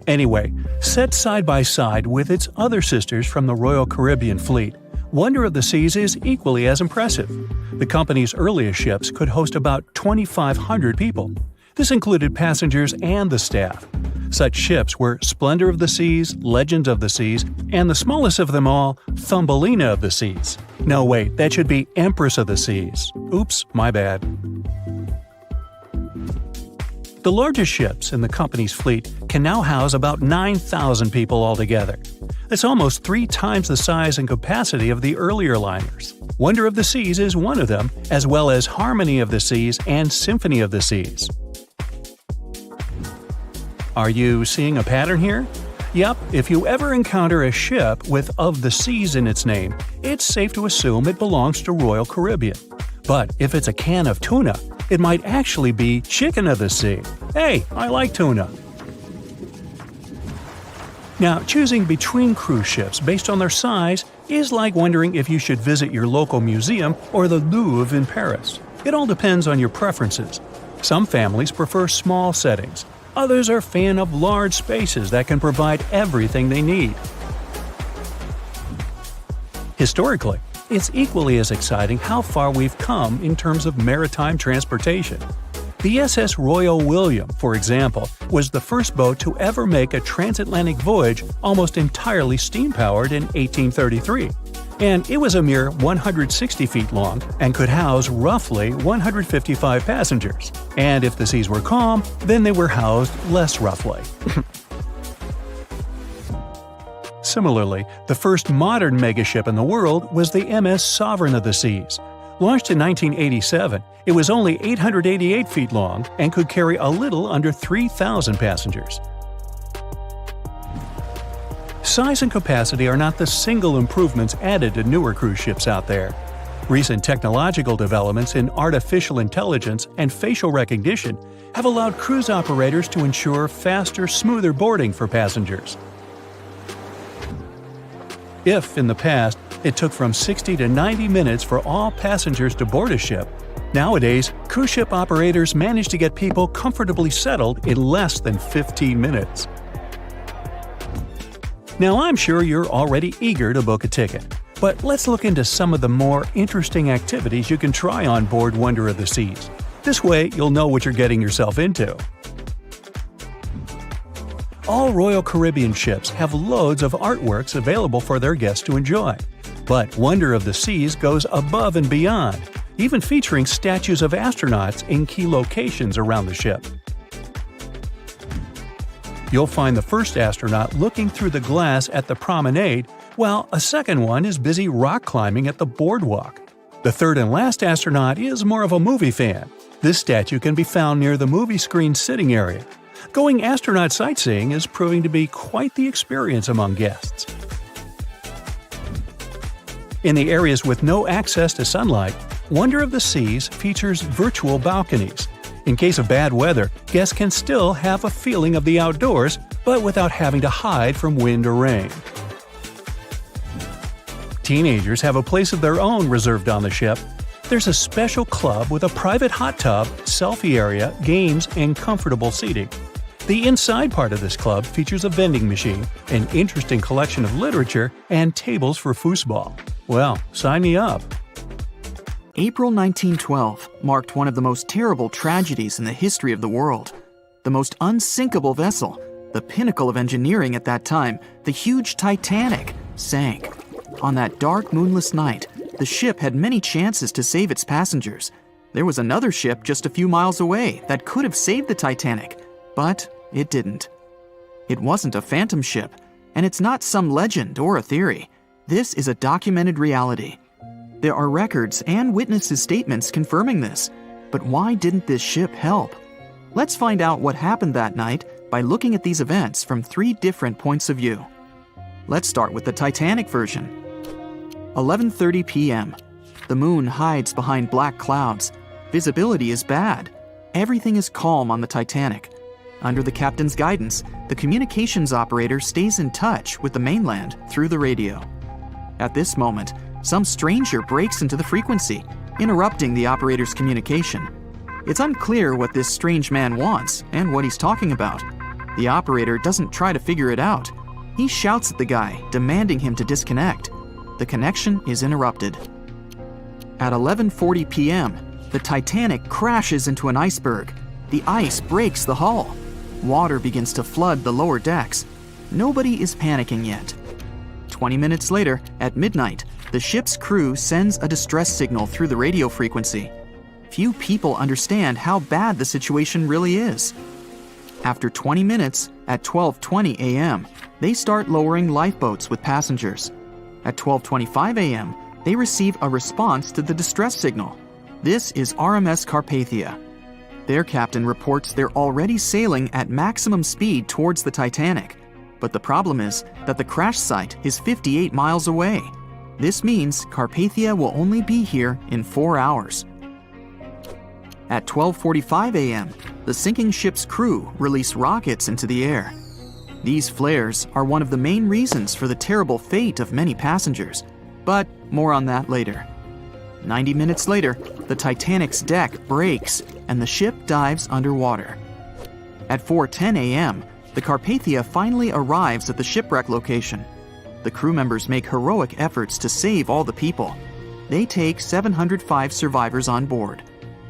Anyway, set side by side with its other sisters from the Royal Caribbean Fleet, Wonder of the Seas is equally as impressive. The company's earliest ships could host about 2,500 people. This included passengers and the staff. Such ships were Splendor of the Seas, Legend of the Seas, and the smallest of them all, Thumbelina of the Seas. No, wait, that should be Empress of the Seas. Oops, my bad. The largest ships in the company's fleet can now house about 9,000 people altogether. That's almost 3 times the size and capacity of the earlier liners. Wonder of the Seas is one of them, as well as Harmony of the Seas and Symphony of the Seas. Are you seeing a pattern here? Yup, if you ever encounter a ship with Of the Seas in its name, it's safe to assume it belongs to Royal Caribbean. But if it's a can of tuna, it might actually be Chicken of the Sea. Hey, I like tuna. Now, choosing between cruise ships based on their size is like wondering if you should visit your local museum or the Louvre in Paris. It all depends on your preferences. Some families prefer small settings. Others are fan of large spaces that can provide everything they need. Historically, it's equally as exciting how far we've come in terms of maritime transportation. The SS Royal William, for example, was the first boat to ever make a transatlantic voyage almost entirely steam-powered in 1833. And it was a mere 160 feet long and could house roughly 155 passengers. And if the seas were calm, then they were housed less roughly. Similarly, the first modern megaship in the world was the MS Sovereign of the Seas. Launched in 1987, it was only 888 feet long and could carry a little under 3,000 passengers. Size and capacity are not the single improvements added to newer cruise ships out there. Recent technological developments in artificial intelligence and facial recognition have allowed cruise operators to ensure faster, smoother boarding for passengers. If, in the past, it took from 60 to 90 minutes for all passengers to board a ship, nowadays, cruise ship operators manage to get people comfortably settled in less than 15 minutes. Now, I'm sure you're already eager to book a ticket. But let's look into some of the more interesting activities you can try on board Wonder of the Seas. This way, you'll know what you're getting yourself into. All Royal Caribbean ships have loads of artworks available for their guests to enjoy. But Wonder of the Seas goes above and beyond, even featuring statues of astronauts in key locations around the ship. You'll find the first astronaut looking through the glass at the promenade, while a second one is busy rock climbing at the boardwalk. The third and last astronaut is more of a movie fan. This statue can be found near the movie screen sitting area. Going astronaut sightseeing is proving to be quite the experience among guests. In the areas with no access to sunlight, Wonder of the Seas features virtual balconies. In case of bad weather, guests can still have a feeling of the outdoors, but without having to hide from wind or rain. Teenagers have a place of their own reserved on the ship. There's a special club with a private hot tub, selfie area, games, and comfortable seating. The inside part of this club features a vending machine, an interesting collection of literature, and tables for foosball. Well, sign me up. April 1912 marked one of the most terrible tragedies in the history of the world. The most unsinkable vessel, the pinnacle of engineering at that time, the huge Titanic, sank. On that dark, moonless night, the ship had many chances to save its passengers. There was another ship just a few miles away that could have saved the Titanic, but it didn't. It wasn't a phantom ship, and it's not some legend or a theory. This is a documented reality. There are records and witnesses' statements confirming this. But why didn't this ship help? Let's find out what happened that night by looking at these events from 3 different points of view. Let's start with the Titanic version. 11:30 p.m. The moon hides behind black clouds. Visibility is bad. Everything is calm on the Titanic. Under the captain's guidance, the communications operator stays in touch with the mainland through the radio. At this moment, some stranger breaks into the frequency, interrupting the operator's communication. It's unclear what this strange man wants and what he's talking about. The operator doesn't try to figure it out. He shouts at the guy, demanding him to disconnect. The connection is interrupted. At 11:40 p.m., the Titanic crashes into an iceberg. The ice breaks the hull. Water begins to flood the lower decks. Nobody is panicking yet. 20 minutes later, at midnight, the ship's crew sends a distress signal through the radio frequency. Few people understand how bad the situation really is. After 20 minutes, at 12:20 a.m., they start lowering lifeboats with passengers. At 12:25 a.m., they receive a response to the distress signal. This is RMS Carpathia. Their captain reports they're already sailing at maximum speed towards the Titanic. But the problem is that the crash site is 58 miles away. This means Carpathia will only be here in 4 hours. At 12:45 a.m., the sinking ship's crew release rockets into the air. These flares are one of the main reasons for the terrible fate of many passengers, but more on that later. 90 minutes later, the Titanic's deck breaks and the ship dives underwater. At 4:10 a.m., the Carpathia finally arrives at the shipwreck location. The crew members make heroic efforts to save all the people. They take 705 survivors on board.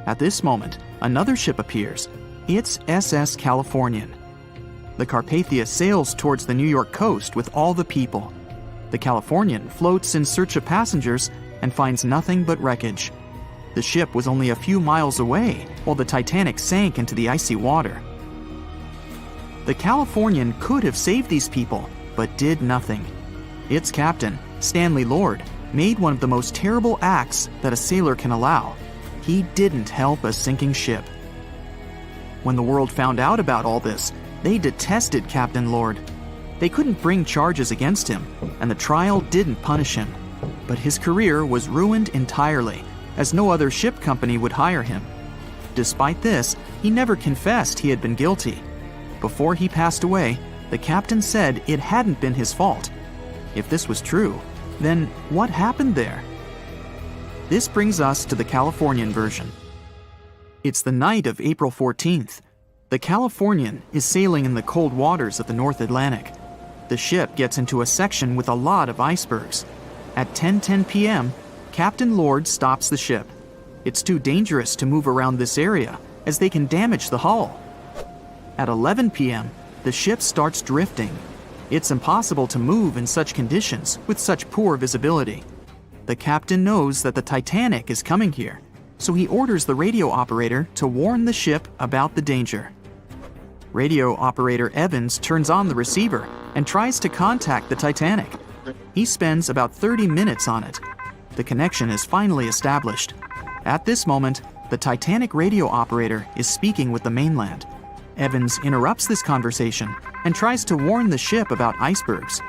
At this moment, another ship appears. It's SS Californian. The Carpathia sails towards the New York coast with all the people. The Californian floats in search of passengers and finds nothing but wreckage. The ship was only a few miles away while the Titanic sank into the icy water. The Californian could have saved these people, but did nothing. Its captain, Stanley Lord, made one of the most terrible acts that a sailor can allow. He didn't help a sinking ship. When the world found out about all this, they detested Captain Lord. They couldn't bring charges against him, and the trial didn't punish him. But his career was ruined entirely, as no other ship company would hire him. Despite this, he never confessed he had been guilty. Before he passed away, the captain said it hadn't been his fault. If this was true, then what happened there? This brings us to the Californian version. It's the night of April 14th. The Californian is sailing in the cold waters of the North Atlantic. The ship gets into a section with a lot of icebergs. At 10:10 p.m., Captain Lord stops the ship. It's too dangerous to move around this area, as they can damage the hull. At 11 p.m., the ship starts drifting. It's impossible to move in such conditions with such poor visibility. The captain knows that the Titanic is coming here, so he orders the radio operator to warn the ship about the danger. Radio operator Evans turns on the receiver and tries to contact the Titanic. He spends about 30 minutes on it. The connection is finally established. At this moment, the Titanic radio operator is speaking with the mainland. Evans interrupts this conversation and tries to warn the ship about icebergs.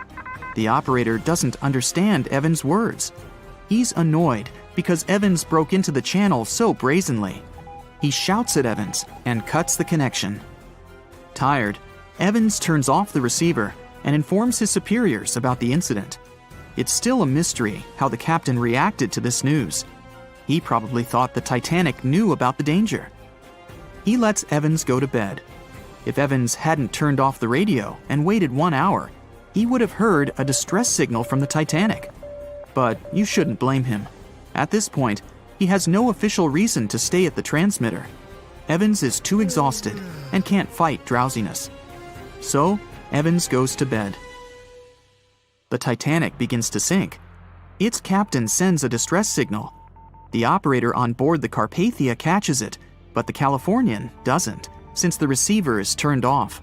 The operator doesn't understand Evans' words. He's annoyed because Evans broke into the channel so brazenly. He shouts at Evans and cuts the connection. Tired, Evans turns off the receiver and informs his superiors about the incident. It's still a mystery how the captain reacted to this news. He probably thought the Titanic knew about the danger. He lets Evans go to bed. If Evans hadn't turned off the radio and waited 1 hour, he would have heard a distress signal from the Titanic. But you shouldn't blame him. At this point, he has no official reason to stay at the transmitter. Evans is too exhausted and can't fight drowsiness. So, Evans goes to bed. The Titanic begins to sink. Its captain sends a distress signal. The operator on board the Carpathia catches it, but the Californian doesn't, since the receiver is turned off.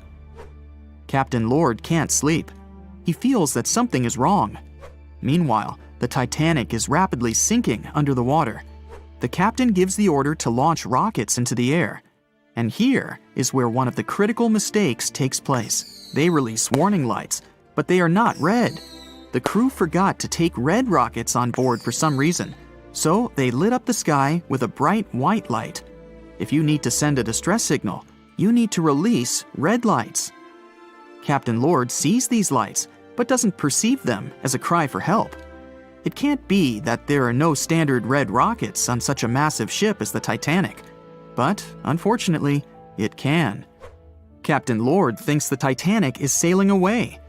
Captain Lord can't sleep. He feels that something is wrong. Meanwhile, the Titanic is rapidly sinking under the water. The captain gives the order to launch rockets into the air. And here is where one of the critical mistakes takes place. They release warning lights, but they are not red. The crew forgot to take red rockets on board for some reason, so they lit up the sky with a bright white light. If you need to send a distress signal, you need to release red lights. Captain Lord sees these lights, but doesn't perceive them as a cry for help. It can't be that there are no standard red rockets on such a massive ship as the Titanic. But, unfortunately, it can. Captain Lord thinks the Titanic is sailing away.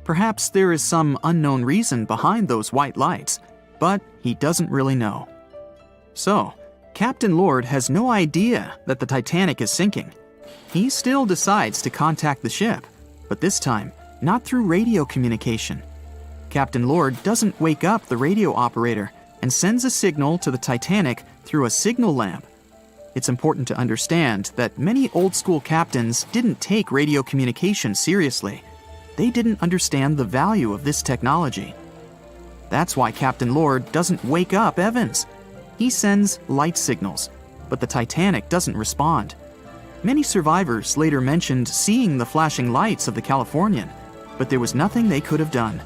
Perhaps there is some unknown reason behind those white lights, but he doesn't really know. So, Captain Lord has no idea that the Titanic is sinking. He still decides to contact the ship, but this time, not through radio communication. Captain Lord doesn't wake up the radio operator and sends a signal to the Titanic through a signal lamp. It's important to understand that many old-school captains didn't take radio communication seriously. They didn't understand the value of this technology. That's why Captain Lord doesn't wake up Evans. He sends light signals, but the Titanic doesn't respond. Many survivors later mentioned seeing the flashing lights of the Californian, but there was nothing they could have done.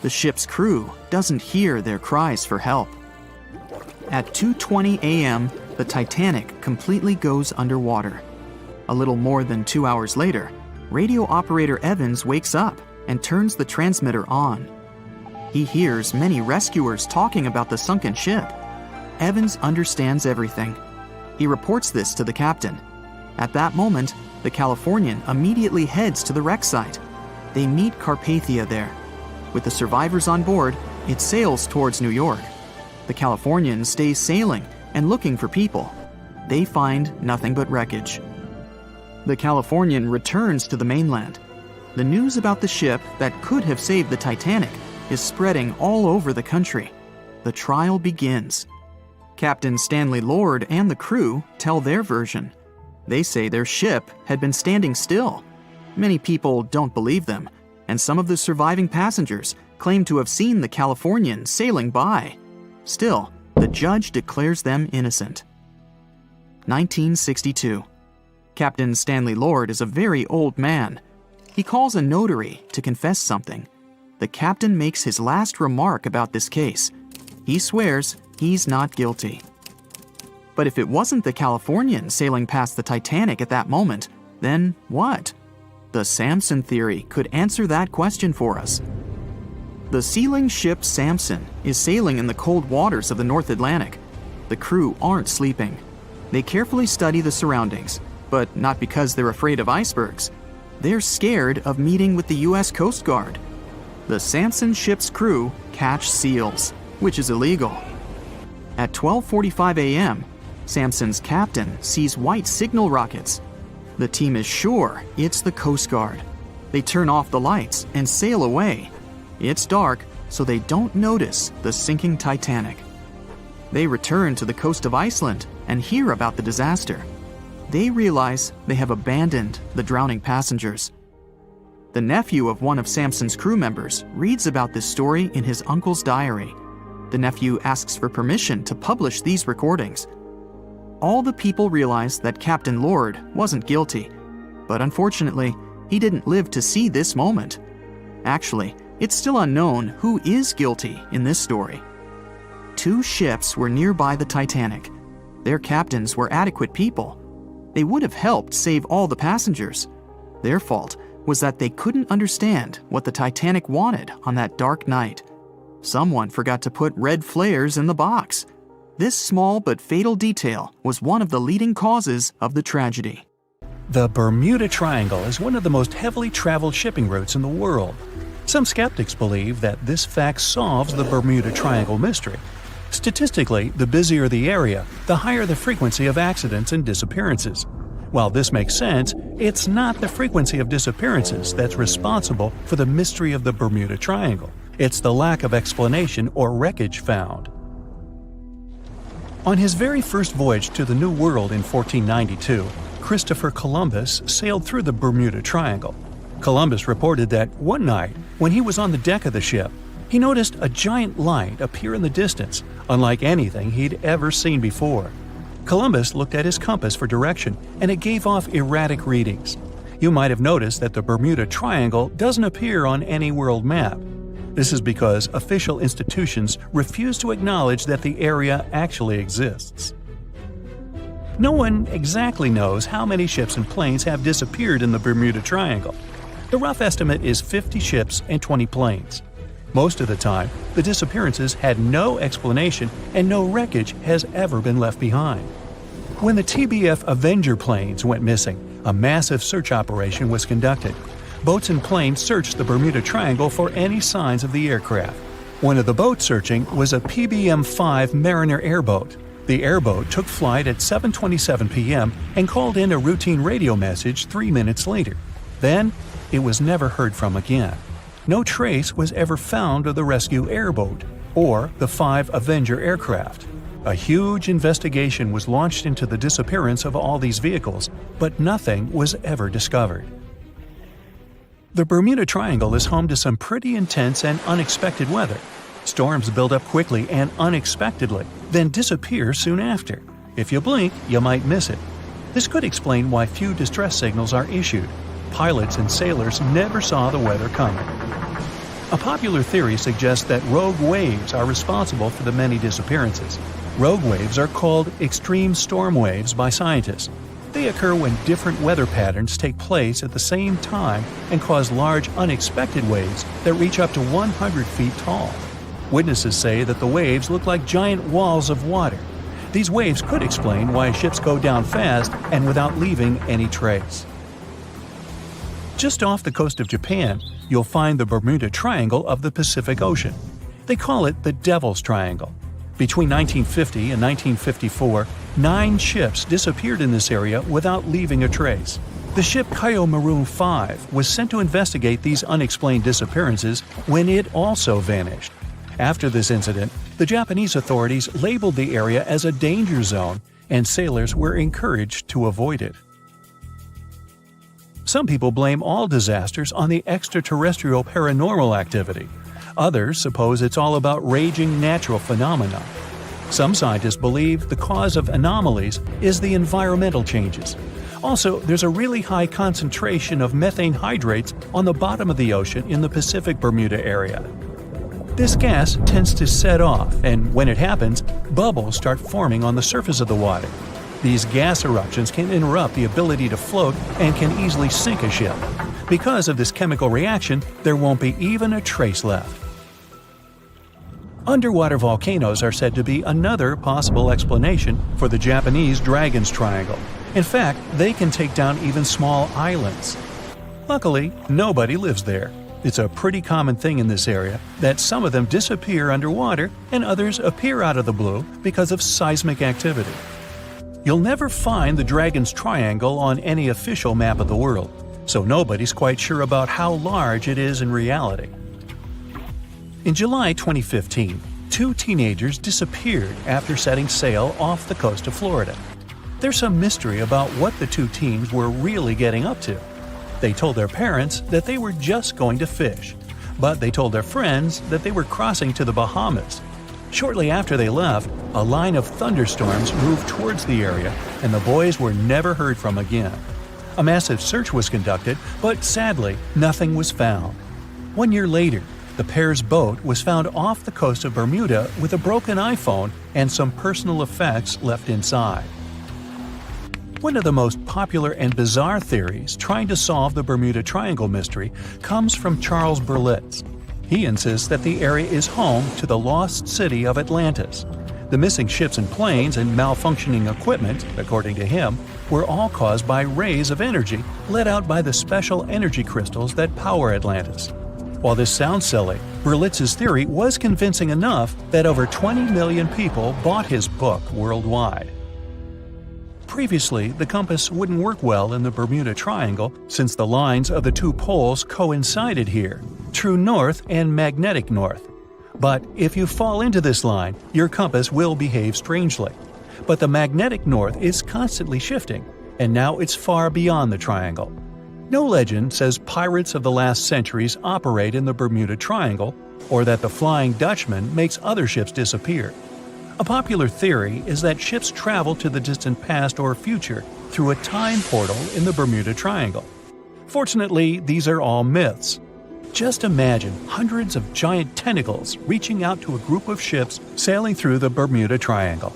The ship's crew doesn't hear their cries for help. At 2:20 a.m., the Titanic completely goes underwater. A little more than 2 hours later, radio operator Evans wakes up and turns the transmitter on. He hears many rescuers talking about the sunken ship. Evans understands everything. He reports this to the captain. At that moment, the Californian immediately heads to the wreck site. They meet Carpathia there. With the survivors on board, it sails towards New York. The Californian stays sailing and looking for people. They find nothing but wreckage. The Californian returns to the mainland. The news about the ship that could have saved the Titanic is spreading all over the country. The trial begins. Captain Stanley Lord and the crew tell their version. They say their ship had been standing still. Many people don't believe them, and some of the surviving passengers claim to have seen the Californian sailing by. Still, the judge declares them innocent. 1962. Captain Stanley Lord is a very old man. He calls a notary to confess something. The captain makes his last remark about this case. He swears he's not guilty. But if it wasn't the Californian sailing past the Titanic at that moment, then what? The Samson theory could answer that question for us. The sealing ship Samson is sailing in the cold waters of the North Atlantic. The crew aren't sleeping. They carefully study the surroundings, but not because they're afraid of icebergs. They're scared of meeting with the U.S. Coast Guard. The Samson ship's crew catch seals. which is illegal. At 12:45 a.m., Sampson's captain sees white signal rockets. The team is sure it's the Coast Guard. They turn off the lights and sail away. It's dark, so they don't notice the sinking Titanic. They return to the coast of Iceland and hear about the disaster. They realize they have abandoned the drowning passengers. The nephew of one of Sampson's crew members reads about this story in his uncle's diary. The nephew asks for permission to publish these recordings. All the people realize that Captain Lord wasn't guilty, but unfortunately, he didn't live to see this moment. Actually, it's still unknown who is guilty in this story. 2 ships were nearby the Titanic. Their captains were adequate people. They would have helped save all the passengers. Their fault was that they couldn't understand what the Titanic wanted on that dark night. Someone forgot to put red flares in the box. This small but fatal detail was one of the leading causes of the tragedy. The Bermuda Triangle is one of the most heavily traveled shipping routes in the world. Some skeptics believe that this fact solves the Bermuda Triangle mystery. Statistically, the busier the area, the higher the frequency of accidents and disappearances. While this makes sense, it's not the frequency of disappearances that's responsible for the mystery of the Bermuda Triangle. It's the lack of explanation or wreckage found. On his very first voyage to the New World in 1492, Christopher Columbus sailed through the Bermuda Triangle. Columbus reported that one night, when he was on the deck of the ship, he noticed a giant light appear in the distance, unlike anything he'd ever seen before. Columbus looked at his compass for direction, and it gave off erratic readings. You might have noticed that the Bermuda Triangle doesn't appear on any world map. This is because official institutions refuse to acknowledge that the area actually exists. No one exactly knows how many ships and planes have disappeared in the Bermuda Triangle. The rough estimate is 50 ships and 20 planes. Most of the time, the disappearances had no explanation and no wreckage has ever been left behind. When the TBF Avenger planes went missing, a massive search operation was conducted. Boats and planes searched the Bermuda Triangle for any signs of the aircraft. One of the boats searching was a PBM-5 Mariner airboat. The airboat took flight at 7:27 p.m. and called in a routine radio message 3 minutes later. Then, it was never heard from again. No trace was ever found of the rescue airboat or the 5 Avenger aircraft. A huge investigation was launched into the disappearance of all these vehicles, but nothing was ever discovered. The Bermuda Triangle is home to some pretty intense and unexpected weather. Storms build up quickly and unexpectedly, then disappear soon after. If you blink, you might miss it. This could explain why few distress signals are issued. Pilots and sailors never saw the weather coming. A popular theory suggests that rogue waves are responsible for the many disappearances. Rogue waves are called extreme storm waves by scientists. They occur when different weather patterns take place at the same time and cause large, unexpected waves that reach up to 100 feet tall. Witnesses say that the waves look like giant walls of water. These waves could explain why ships go down fast and without leaving any trace. Just off the coast of Japan, you'll find the Bermuda Triangle of the Pacific Ocean. They call it the Devil's Triangle. Between 1950 and 1954, 9 ships disappeared in this area without leaving a trace. The ship Kaio Maroon 5 was sent to investigate these unexplained disappearances when it also vanished. After this incident, the Japanese authorities labeled the area as a danger zone, and sailors were encouraged to avoid it. Some people blame all disasters on the extraterrestrial paranormal activity. Others suppose it's all about raging natural phenomena. Some scientists believe the cause of anomalies is the environmental changes. Also, there's a really high concentration of methane hydrates on the bottom of the ocean in the Pacific Bermuda area. This gas tends to set off, and when it happens, bubbles start forming on the surface of the water. These gas eruptions can interrupt the ability to float and can easily sink a ship. Because of this chemical reaction, there won't be even a trace left. Underwater volcanoes are said to be another possible explanation for the Japanese Dragon's Triangle. In fact, they can take down even small islands. Luckily, nobody lives there. It's a pretty common thing in this area that some of them disappear underwater and others appear out of the blue because of seismic activity. You'll never find the Dragon's Triangle on any official map of the world, so nobody's quite sure about how large it is in reality. In July 2015, 2 teenagers disappeared after setting sail off the coast of Florida. There's some mystery about what the 2 teens were really getting up to. They told their parents that they were just going to fish, but they told their friends that they were crossing to the Bahamas. Shortly after they left, a line of thunderstorms moved towards the area, and the boys were never heard from again. A massive search was conducted, but sadly, nothing was found. 1 year later, the pair's boat was found off the coast of Bermuda with a broken iPhone and some personal effects left inside. One of the most popular and bizarre theories trying to solve the Bermuda Triangle mystery comes from Charles Berlitz. He insists that the area is home to the lost city of Atlantis. The missing ships and planes and malfunctioning equipment, according to him, were all caused by rays of energy let out by the special energy crystals that power Atlantis. While this sounds silly, Berlitz's theory was convincing enough that over 20 million people bought his book worldwide. Previously, the compass wouldn't work well in the Bermuda Triangle since the lines of the 2 poles coincided here, true north and magnetic north. But if you fall into this line, your compass will behave strangely. But the magnetic north is constantly shifting, and now it's far beyond the triangle. No legend says pirates of the last centuries operate in the Bermuda Triangle, or that the Flying Dutchman makes other ships disappear. A popular theory is that ships travel to the distant past or future through a time portal in the Bermuda Triangle. Fortunately, these are all myths. Just imagine hundreds of giant tentacles reaching out to a group of ships sailing through the Bermuda Triangle.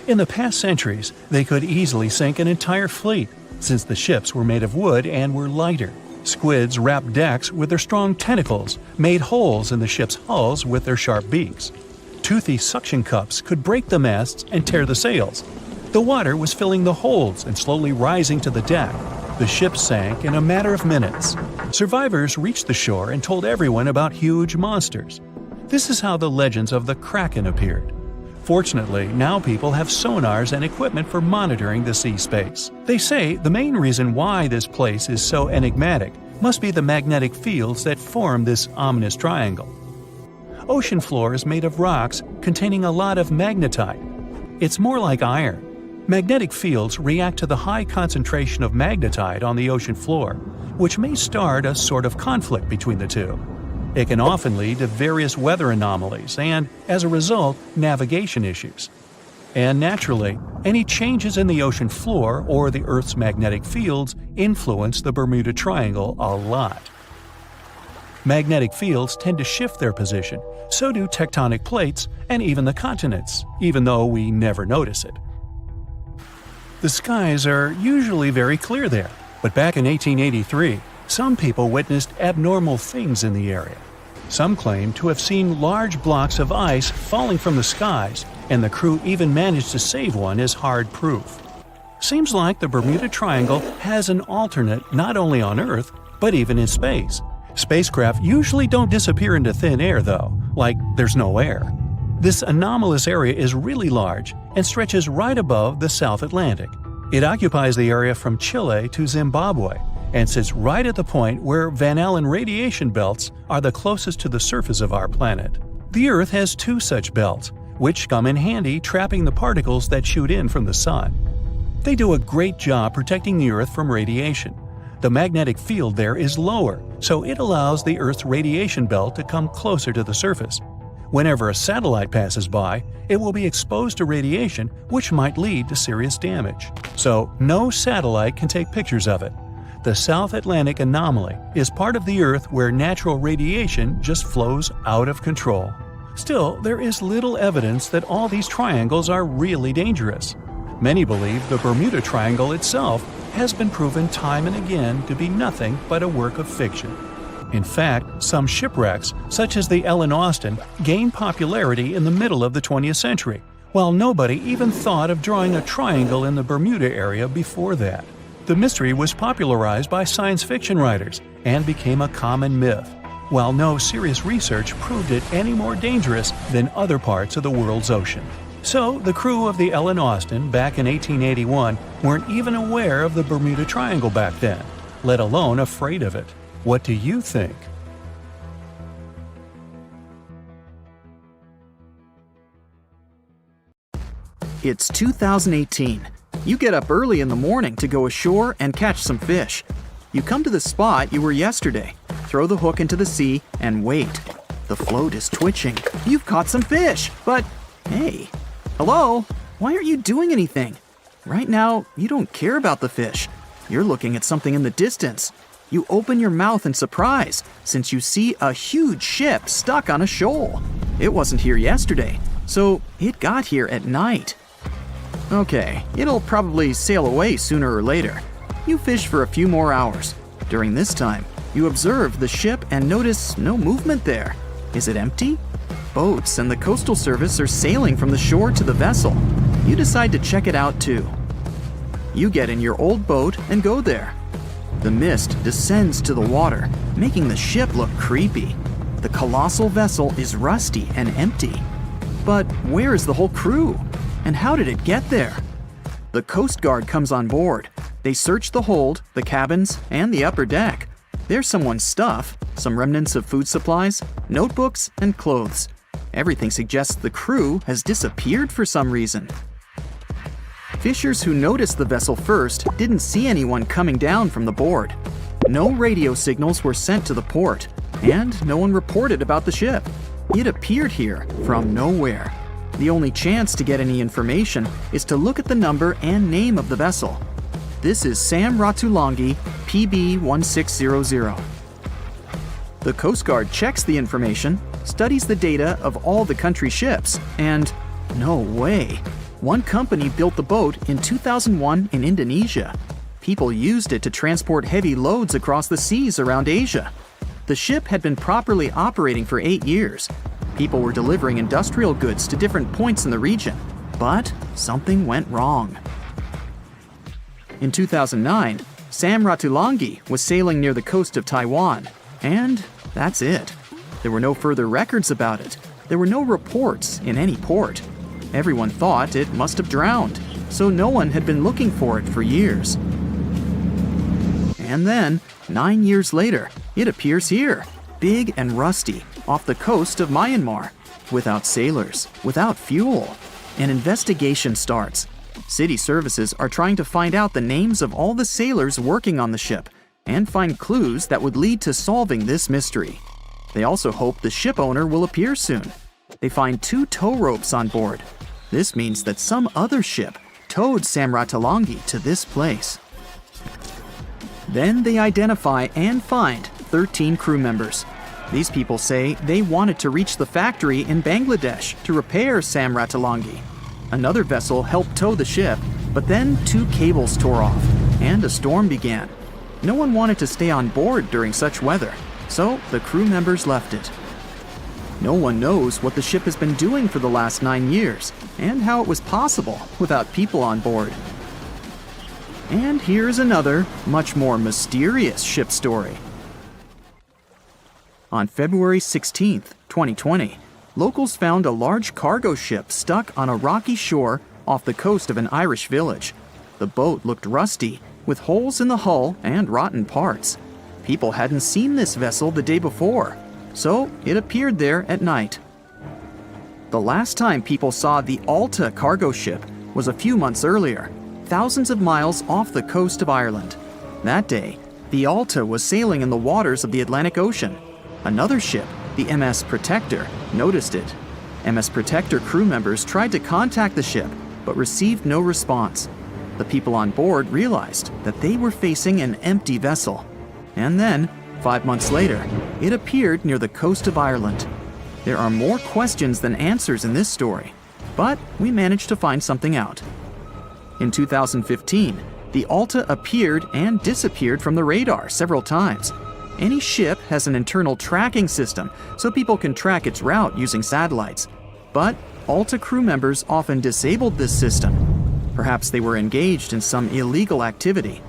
In the past centuries, they could easily sink an entire fleet, since the ships were made of wood and were lighter. Squids wrapped decks with their strong tentacles, made holes in the ship's hulls with their sharp beaks. Toothy suction cups could break the masts and tear the sails. The water was filling the holds and slowly rising to the deck. The ship sank in a matter of minutes. Survivors reached the shore and told everyone about huge monsters. This is how the legends of the Kraken appeared. Fortunately, now people have sonars and equipment for monitoring the sea space. They say the main reason why this place is so enigmatic must be the magnetic fields that form this ominous triangle. Ocean floor is made of rocks containing a lot of magnetite. It's more like iron. Magnetic fields react to the high concentration of magnetite on the ocean floor, which may start a sort of conflict between the two. It can often lead to various weather anomalies and, as a result, navigation issues. And naturally, any changes in the ocean floor or the Earth's magnetic fields influence the Bermuda Triangle a lot. Magnetic fields tend to shift their position, so do tectonic plates and even the continents, even though we never notice it. The skies are usually very clear there, but back in 1883, some people witnessed abnormal things in the area. Some claim to have seen large blocks of ice falling from the skies, and the crew even managed to save one as hard proof. Seems like the Bermuda Triangle has an alternate not only on Earth, but even in space. Spacecraft usually don't disappear into thin air, though, like there's no air. This anomalous area is really large and stretches right above the South Atlantic. It occupies the area from Chile to Zimbabwe and sits right at the point where Van Allen radiation belts are the closest to the surface of our planet. The Earth has 2 such belts, which come in handy trapping the particles that shoot in from the sun. They do a great job protecting the Earth from radiation. The magnetic field there is lower, so it allows the Earth's radiation belt to come closer to the surface. Whenever a satellite passes by, it will be exposed to radiation, which might lead to serious damage. So, no satellite can take pictures of it. The South Atlantic anomaly is part of the Earth where natural radiation just flows out of control. Still, there is little evidence that all these triangles are really dangerous. Many believe the Bermuda Triangle itself has been proven time and again to be nothing but a work of fiction. In fact, some shipwrecks, such as the Ellen Austin, gained popularity in the middle of the 20th century, while nobody even thought of drawing a triangle in the Bermuda area before that. The mystery was popularized by science fiction writers and became a common myth. while no serious research proved it any more dangerous than other parts of the world's ocean. So, the crew of the Ellen Austin back in 1881 weren't even aware of the Bermuda Triangle back then, let alone afraid of it. What do you think? It's 2018. You get up early in the morning to go ashore and catch some fish. You come to the spot you were yesterday, throw the hook into the sea, and wait. The float is twitching. You've caught some fish, but hey, hello? Why aren't you doing anything? Right now, you don't care about the fish. You're looking at something in the distance. You open your mouth in surprise since you see a huge ship stuck on a shoal. It wasn't here yesterday, so it got here at night. Okay, it'll probably sail away sooner or later. You fish for a few more hours. During this time, you observe the ship and notice no movement there. Is it empty? Boats and the Coastal Service are sailing from the shore to the vessel. You decide to check it out too. You get in your old boat and go there. The mist descends to the water, making the ship look creepy. The colossal vessel is rusty and empty. But where is the whole crew? And how did it get there? The Coast Guard comes on board. They search the hold, the cabins, and the upper deck. There's someone's stuff, some remnants of food supplies, notebooks, and clothes. Everything suggests the crew has disappeared for some reason. Fishers who noticed the vessel first didn't see anyone coming down from the board. No radio signals were sent to the port, and no one reported about the ship. It appeared here from nowhere. The only chance to get any information is to look at the number and name of the vessel. This is Sam Ratulangi, PB 1600. The Coast Guard checks the information, studies the data of all the country ships, and no way. One company built the boat in 2001 in Indonesia. People used it to transport heavy loads across the seas around Asia. The ship had been properly operating for 8 years. People were delivering industrial goods to different points in the region, but something went wrong. In 2009, Sam Ratulangi was sailing near the coast of Taiwan, and that's it. There were no further records about it. There were no reports in any port. Everyone thought it must have drowned, so no one had been looking for it for years. And then, 9 years later, it appears here, big and rusty, off the coast of Myanmar, without sailors, without fuel. An investigation starts. City services are trying to find out the names of all the sailors working on the ship and find clues that would lead to solving this mystery. They also hope the ship owner will appear soon. They find 2 tow ropes on board. This means that some other ship towed Sam Ratulangi to this place. Then they identify and find 13 crew members. These people say they wanted to reach the factory in Bangladesh to repair Sam Ratulangi. Another vessel helped tow the ship, but then 2 cables tore off, and a storm began. No one wanted to stay on board during such weather, so the crew members left it. No one knows what the ship has been doing for the last 9 years, and how it was possible without people on board. And here's another, much more mysterious ship story. On February 16, 2020, locals found a large cargo ship stuck on a rocky shore off the coast of an Irish village. The boat looked rusty, with holes in the hull and rotten parts. People hadn't seen this vessel the day before, so it appeared there at night. The last time people saw the Alta cargo ship was a few months earlier, thousands of miles off the coast of Ireland. That day, the Alta was sailing in the waters of the Atlantic Ocean. Another ship, the MS Protector, noticed it. MS Protector crew members tried to contact the ship, but received no response. The people on board realized that they were facing an empty vessel. And then, 5 months later, it appeared near the coast of Ireland. There are more questions than answers in this story, but we managed to find something out. In 2015, the Alta appeared and disappeared from the radar several times. Any ship has an internal tracking system, so people can track its route using satellites. But Alta crew members often disabled this system. Perhaps they were engaged in some illegal activity.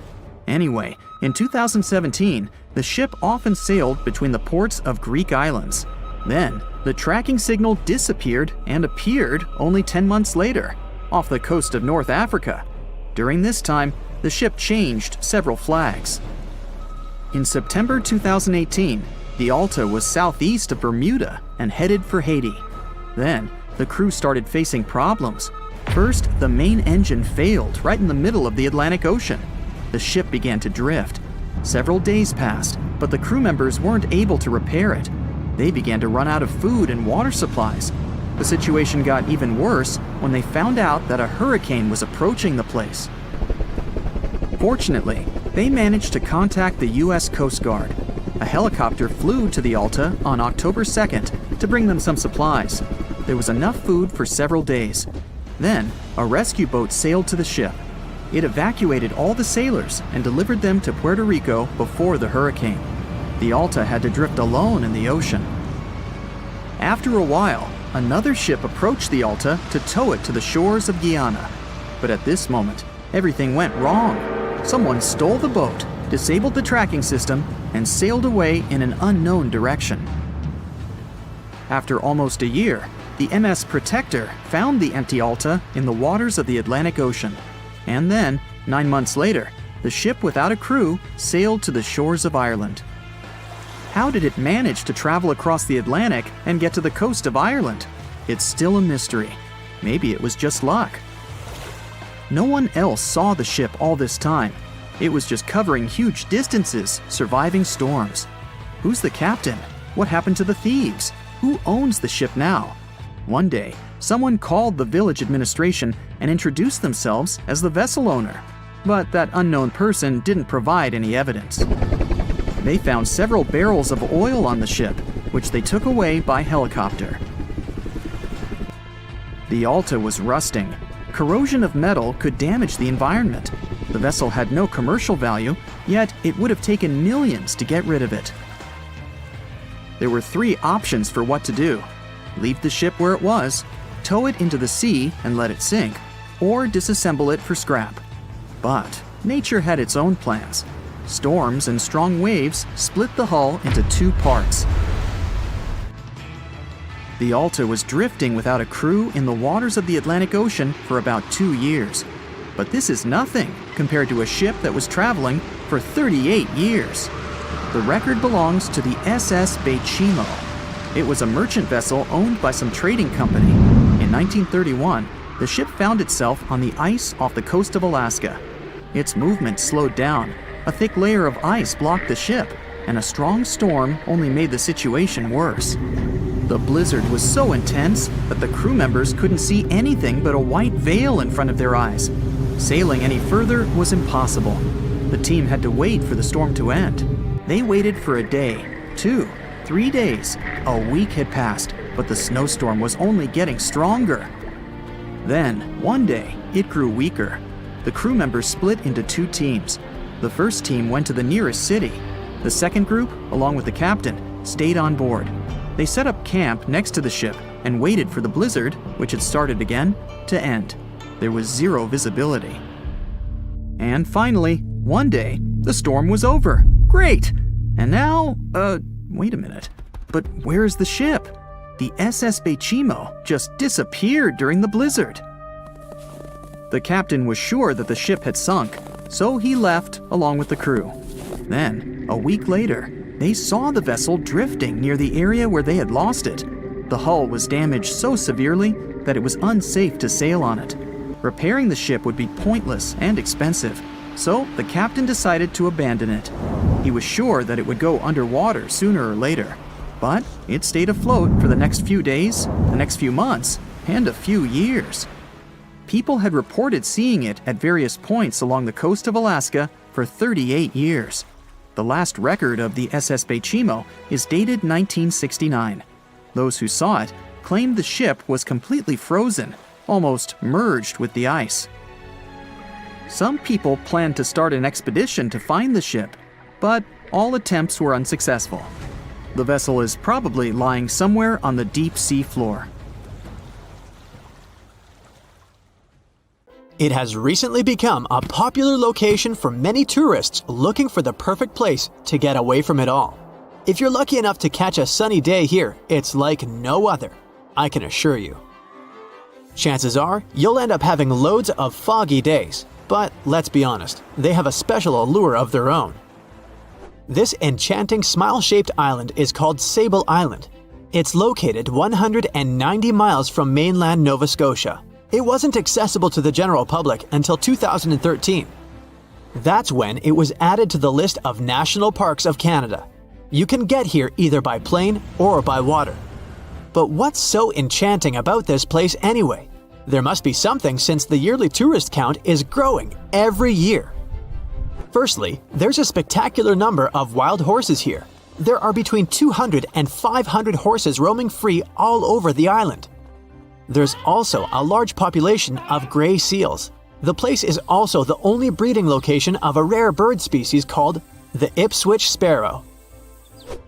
Anyway, in 2017, the ship often sailed between the ports of Greek islands. Then, the tracking signal disappeared and appeared only 10 months later, off the coast of North Africa. During this time, the ship changed several flags. In September 2018, the Alta was southeast of Bermuda and headed for Haiti. Then, the crew started facing problems. First, the main engine failed right in the middle of the Atlantic Ocean. The ship began to drift. Several days passed, but the crew members weren't able to repair it. They began to run out of food and water supplies. The situation got even worse when they found out that a hurricane was approaching the place. Fortunately, they managed to contact the U.S. Coast Guard. A helicopter flew to the Alta on October 2nd to bring them some supplies. There was enough food for several days. Then, a rescue boat sailed to the ship. It evacuated all the sailors and delivered them to Puerto Rico before the hurricane. The Alta had to drift alone in the ocean. After a while, another ship approached the Alta to tow it to the shores of Guyana. But at this moment, everything went wrong. Someone stole the boat, disabled the tracking system, and sailed away in an unknown direction. After almost a year, the MS Protector found the empty Alta in the waters of the Atlantic Ocean. And then, 9 months later, the ship without a crew sailed to the shores of Ireland. How did it manage to travel across the Atlantic and get to the coast of Ireland? It's still a mystery. Maybe it was just luck. No one else saw the ship all this time. It was just covering huge distances, surviving storms. Who's the captain? What happened to the thieves? Who owns the ship now? One day, someone called the village administration and introduced themselves as the vessel owner. But that unknown person didn't provide any evidence. They found several barrels of oil on the ship, which they took away by helicopter. The Alta was rusting. Corrosion of metal could damage the environment. The vessel had no commercial value, yet it would have taken millions to get rid of it. There were 3 options for what to do: leave the ship where it was, tow it into the sea and let it sink, or disassemble it for scrap. But nature had its own plans. Storms and strong waves split the hull into 2 parts. The Alta was drifting without a crew in the waters of the Atlantic Ocean for about 2 years. But this is nothing compared to a ship that was traveling for 38 years. The record belongs to the SS Bechimo. It was a merchant vessel owned by some trading company. In 1931, the ship found itself on the ice off the coast of Alaska. Its movement slowed down. A thick layer of ice blocked the ship, and a strong storm only made the situation worse. The blizzard was so intense that the crew members couldn't see anything but a white veil in front of their eyes. Sailing any further was impossible. The team had to wait for the storm to end. They waited for a day, 2, 3 days. A week had passed, but the snowstorm was only getting stronger. Then, one day, it grew weaker. The crew members split into 2 teams. The first team went to the nearest city. The second group, along with the captain, stayed on board. They set up camp next to the ship and waited for the blizzard, which had started again, to end. There was 0 visibility. And finally, one day, the storm was over. Great! And now, wait a minute. But where's the ship? The SS Bechimo just disappeared during the blizzard. The captain was sure that the ship had sunk, so he left along with the crew. Then, a week later, they saw the vessel drifting near the area where they had lost it. The hull was damaged so severely that it was unsafe to sail on it. Repairing the ship would be pointless and expensive, so the captain decided to abandon it. He was sure that it would go underwater sooner or later, but it stayed afloat for the next few days, the next few months, and a few years. People had reported seeing it at various points along the coast of Alaska for 38 years. The last record of the SS Bechimo is dated 1969. Those who saw it claimed the ship was completely frozen, almost merged with the ice. Some people planned to start an expedition to find the ship, but all attempts were unsuccessful. The vessel is probably lying somewhere on the deep sea floor. It has recently become a popular location for many tourists looking for the perfect place to get away from it all. If you're lucky enough to catch a sunny day here, it's like no other, I can assure you. Chances are, you'll end up having loads of foggy days, but let's be honest, they have a special allure of their own. This enchanting smile-shaped island is called Sable Island. It's located 190 miles from mainland Nova Scotia. It wasn't accessible to the general public until 2013. That's when it was added to the list of National Parks of Canada. You can get here either by plane or by water. But what's so enchanting about this place anyway? There must be something since the yearly tourist count is growing every year. Firstly, there's a spectacular number of wild horses here. There are between 200 and 500 horses roaming free all over the island. There's also a large population of gray seals. The place is also the only breeding location of a rare bird species called the Ipswich sparrow.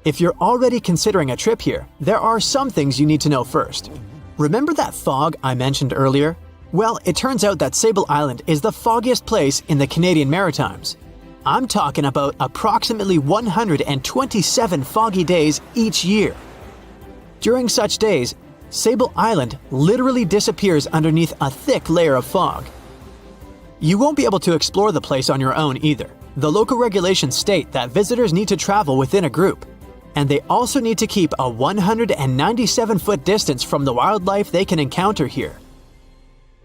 If you're already considering a trip here, there are some things you need to know first. Remember that fog I mentioned earlier? Well, it turns out that Sable Island is the foggiest place in the Canadian Maritimes. I'm talking about approximately 127 foggy days each year. During such days, Sable Island literally disappears underneath a thick layer of fog. You won't be able to explore the place on your own either. The local regulations state that visitors need to travel within a group, and they also need to keep a 197-foot distance from the wildlife they can encounter here.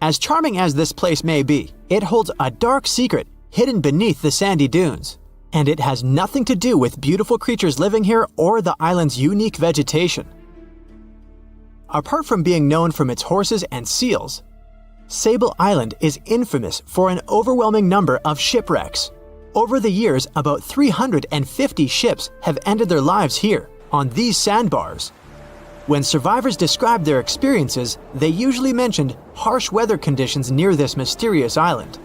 As charming as this place may be, it holds a dark secret hidden beneath the sandy dunes, and it has nothing to do with beautiful creatures living here or the island's unique vegetation. Apart from being known from its horses and seals, Sable Island is infamous for an overwhelming number of shipwrecks. Over the years, about 350 ships have ended their lives here, on these sandbars. When survivors described their experiences, they usually mentioned harsh weather conditions near this mysterious island.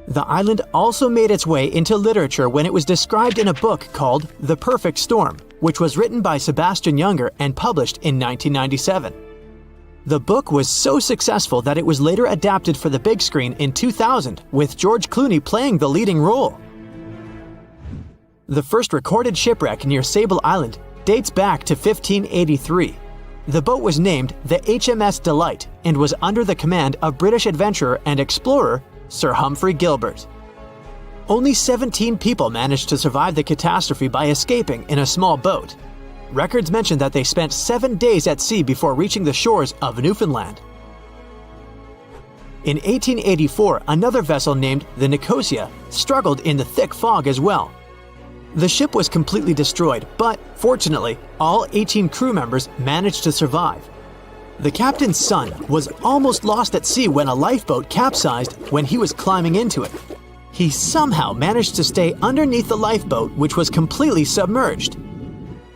The island also made its way into literature when it was described in a book called The Perfect Storm, which was written by Sebastian Junger and published in 1997. The book was so successful that it was later adapted for the big screen in 2000, with George Clooney playing the leading role. The first recorded shipwreck near Sable Island dates back to 1583. The boat was named the HMS Delight and was under the command of British adventurer and explorer Sir Humphrey Gilbert. Only 17 people managed to survive the catastrophe by escaping in a small boat. Records mention that they spent 7 days at sea before reaching the shores of Newfoundland. In 1884, another vessel named the Nicosia struggled in the thick fog as well. The ship was completely destroyed, but fortunately, all 18 crew members managed to survive. The captain's son was almost lost at sea when a lifeboat capsized when he was climbing into it. He somehow managed to stay underneath the lifeboat, which was completely submerged.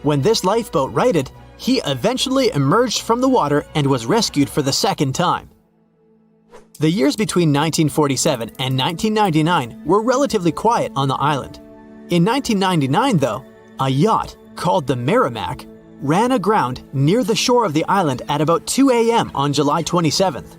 When this lifeboat righted, he eventually emerged from the water and was rescued for the second time. The years between 1947 and 1999 were relatively quiet on the island. In 1999, though, a yacht called the Merrimack ran aground near the shore of the island at about 2 a.m. on July 27th.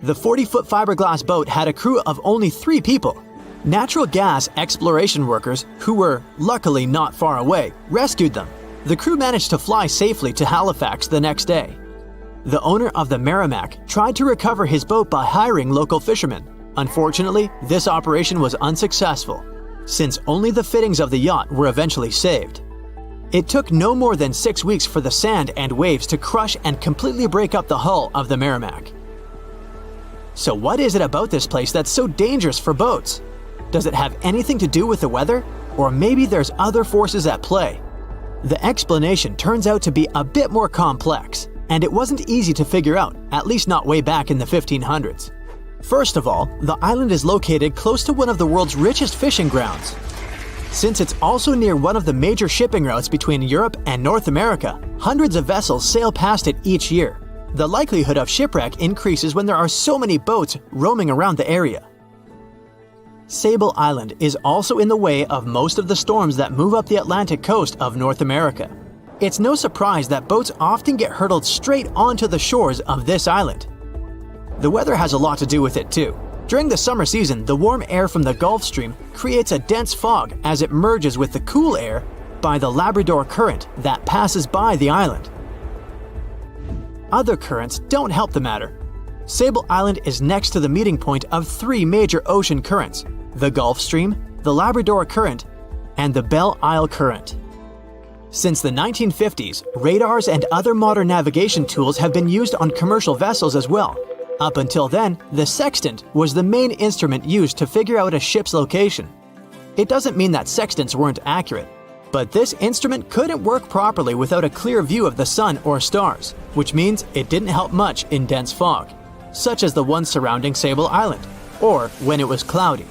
The 40-foot fiberglass boat had a crew of only 3 people. Natural gas exploration workers, who were luckily not far away, rescued them. The crew managed to fly safely to Halifax the next day. The owner of the Merrimack tried to recover his boat by hiring local fishermen. Unfortunately, this operation was unsuccessful, since only the fittings of the yacht were eventually saved. It took no more than 6 weeks for the sand and waves to crush and completely break up the hull of the Merrimack. So what is it about this place that's so dangerous for boats? Does it have anything to do with the weather? Or maybe there's other forces at play? The explanation turns out to be a bit more complex, and it wasn't easy to figure out, at least not way back in the 1500s. First of all, the island is located close to one of the world's richest fishing grounds. Since it's also near one of the major shipping routes between Europe and North America, hundreds of vessels sail past it each year. The likelihood of shipwreck increases when there are so many boats roaming around the area. Sable Island is also in the way of most of the storms that move up the Atlantic coast of North America. It's no surprise that boats often get hurtled straight onto the shores of this island. The weather has a lot to do with it too. During the summer season, the warm air from the Gulf Stream creates a dense fog as it merges with the cool air by the Labrador Current that passes by the island. Other currents don't help the matter. Sable Island is next to the meeting point of three major ocean currents: the Gulf Stream, the Labrador Current, and the Belle Isle Current. Since the 1950s, radars and other modern navigation tools have been used on commercial vessels as well. Up until then, the sextant was the main instrument used to figure out a ship's location. It doesn't mean that sextants weren't accurate, but this instrument couldn't work properly without a clear view of the sun or stars, which means it didn't help much in dense fog, such as the one surrounding Sable Island, or when it was cloudy.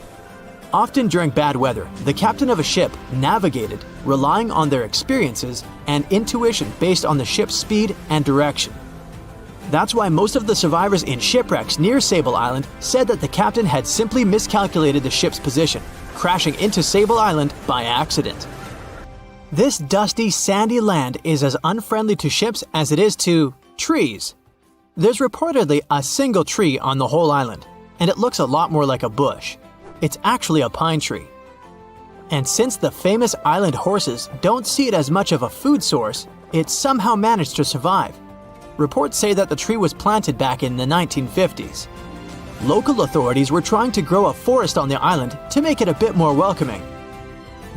Often during bad weather, the captain of a ship navigated, relying on their experiences and intuition based on the ship's speed and direction. That's why most of the survivors in shipwrecks near Sable Island said that the captain had simply miscalculated the ship's position, crashing into Sable Island by accident. This dusty, sandy land is as unfriendly to ships as it is to trees. There's reportedly a single tree on the whole island, and it looks a lot more like a bush. It's actually a pine tree. And since the famous island horses don't see it as much of a food source, it somehow managed to survive. Reports say that the tree was planted back in the 1950s. Local authorities were trying to grow a forest on the island to make it a bit more welcoming.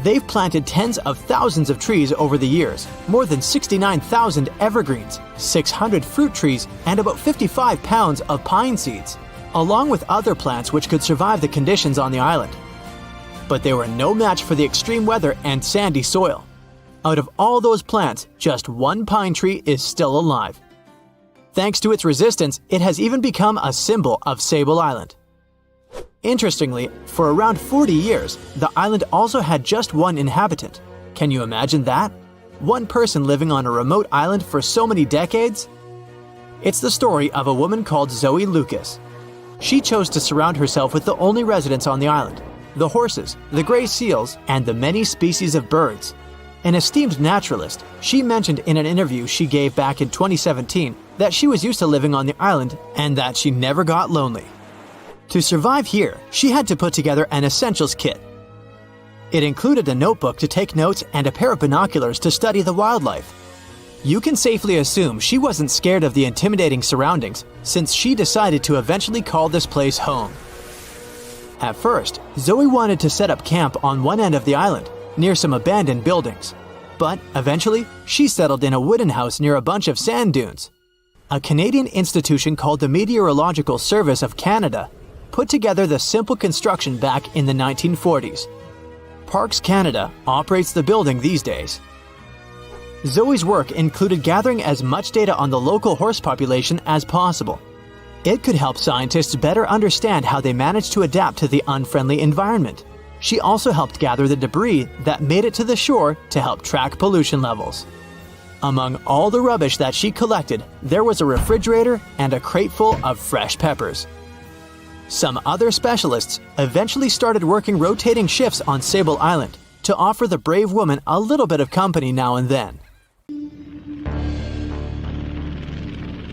They've planted tens of thousands of trees over the years, more than 69,000 evergreens, 600 fruit trees, and about 55 pounds of pine seeds, along with other plants which could survive the conditions on the island. But they were no match for the extreme weather and sandy soil. Out of all those plants, just one pine tree is still alive. Thanks to its resistance, it has even become a symbol of Sable Island. Interestingly, for around 40 years, the island also had just one inhabitant. Can you imagine that? One person living on a remote island for so many decades? It's the story of a woman called Zoe Lucas. She chose to surround herself with the only residents on the island: the horses, the gray seals, and the many species of birds. An esteemed naturalist, she mentioned in an interview she gave back in 2017 that she was used to living on the island and that she never got lonely. To survive here, she had to put together an essentials kit. It included a notebook to take notes and a pair of binoculars to study the wildlife. You can safely assume she wasn't scared of the intimidating surroundings, since she decided to eventually call this place home. At first, Zoe wanted to set up camp on one end of the island, near some abandoned buildings. But eventually, she settled in a wooden house near a bunch of sand dunes. A Canadian institution called the Meteorological Service of Canada put together the simple construction back in the 1940s. Parks Canada operates the building these days. Zoe's work included gathering as much data on the local horse population as possible. It could help scientists better understand how they managed to adapt to the unfriendly environment. She also helped gather the debris that made it to the shore to help track pollution levels. Among all the rubbish that she collected, there was a refrigerator and a crate full of fresh peppers. Some other specialists eventually started working rotating shifts on Sable Island to offer the brave woman a little bit of company now and then.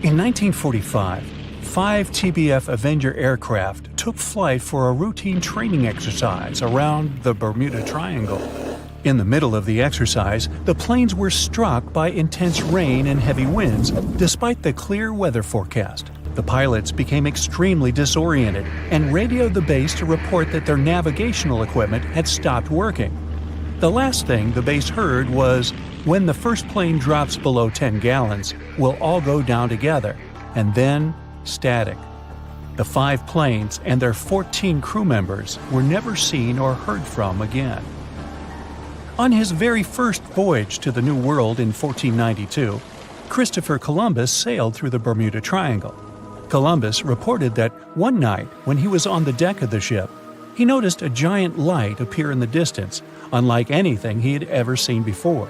In 1945, 5 TBF Avenger aircraft took flight for a routine training exercise around the Bermuda Triangle. In the middle of the exercise, the planes were struck by intense rain and heavy winds, despite the clear weather forecast. The pilots became extremely disoriented and radioed the base to report that their navigational equipment had stopped working. The last thing the base heard was, "When the first plane drops below 10 gallons, we'll all go down together," and then static. The 5 planes and their 14 crew members were never seen or heard from again. On his very first voyage to the New World in 1492, Christopher Columbus sailed through the Bermuda Triangle. Columbus reported that one night when he was on the deck of the ship, he noticed a giant light appear in the distance, unlike anything he had ever seen before.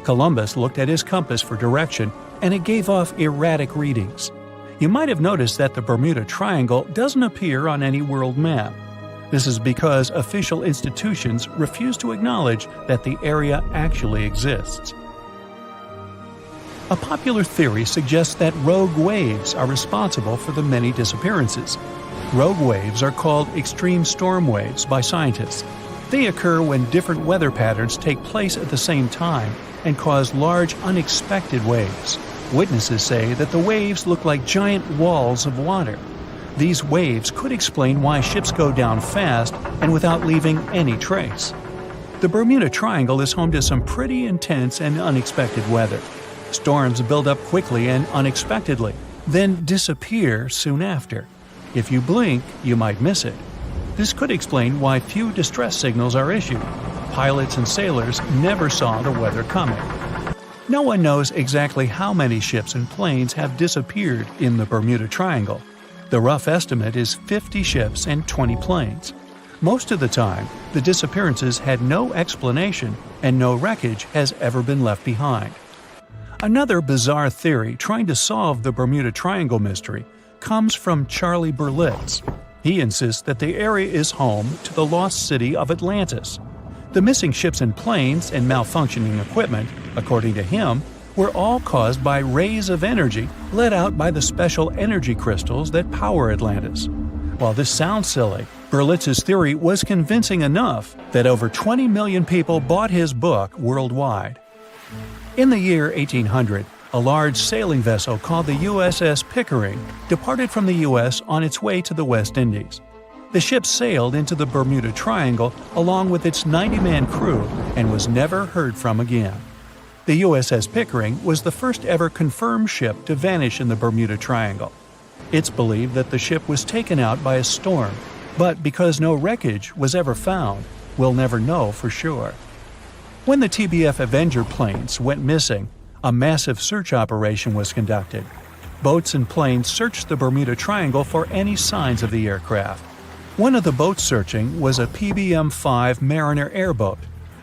Columbus looked at his compass for direction, and it gave off erratic readings. You might have noticed that the Bermuda Triangle doesn't appear on any world map. This is because official institutions refuse to acknowledge that the area actually exists. A popular theory suggests that rogue waves are responsible for the many disappearances. Rogue waves are called extreme storm waves by scientists. They occur when different weather patterns take place at the same time and cause large unexpected waves. Witnesses say that the waves look like giant walls of water. These waves could explain why ships go down fast and without leaving any trace. The Bermuda Triangle is home to some pretty intense and unexpected weather. Storms build up quickly and unexpectedly, then disappear soon after. If you blink, you might miss it. This could explain why few distress signals are issued. Pilots and sailors never saw the weather coming. No one knows exactly how many ships and planes have disappeared in the Bermuda Triangle. The rough estimate is 50 ships and 20 planes. Most of the time, the disappearances had no explanation and no wreckage has ever been left behind. Another bizarre theory trying to solve the Bermuda Triangle mystery comes from Charlie Berlitz. He insists that the area is home to the lost city of Atlantis. The missing ships and planes and malfunctioning equipment, according to him, were all caused by rays of energy let out by the special energy crystals that power Atlantis. While this sounds silly, Berlitz's theory was convincing enough that over 20 million people bought his book worldwide. In the year 1800, a large sailing vessel called the USS Pickering departed from the U.S. on its way to the West Indies. The ship sailed into the Bermuda Triangle along with its 90-man crew and was never heard from again. The USS Pickering was the first ever confirmed ship to vanish in the Bermuda Triangle. It's believed that the ship was taken out by a storm, but because no wreckage was ever found, we'll never know for sure. When the TBF Avenger planes went missing, a massive search operation was conducted. Boats and planes searched the Bermuda Triangle for any signs of the aircraft. One of the boats searching was a PBM-5 Mariner airboat.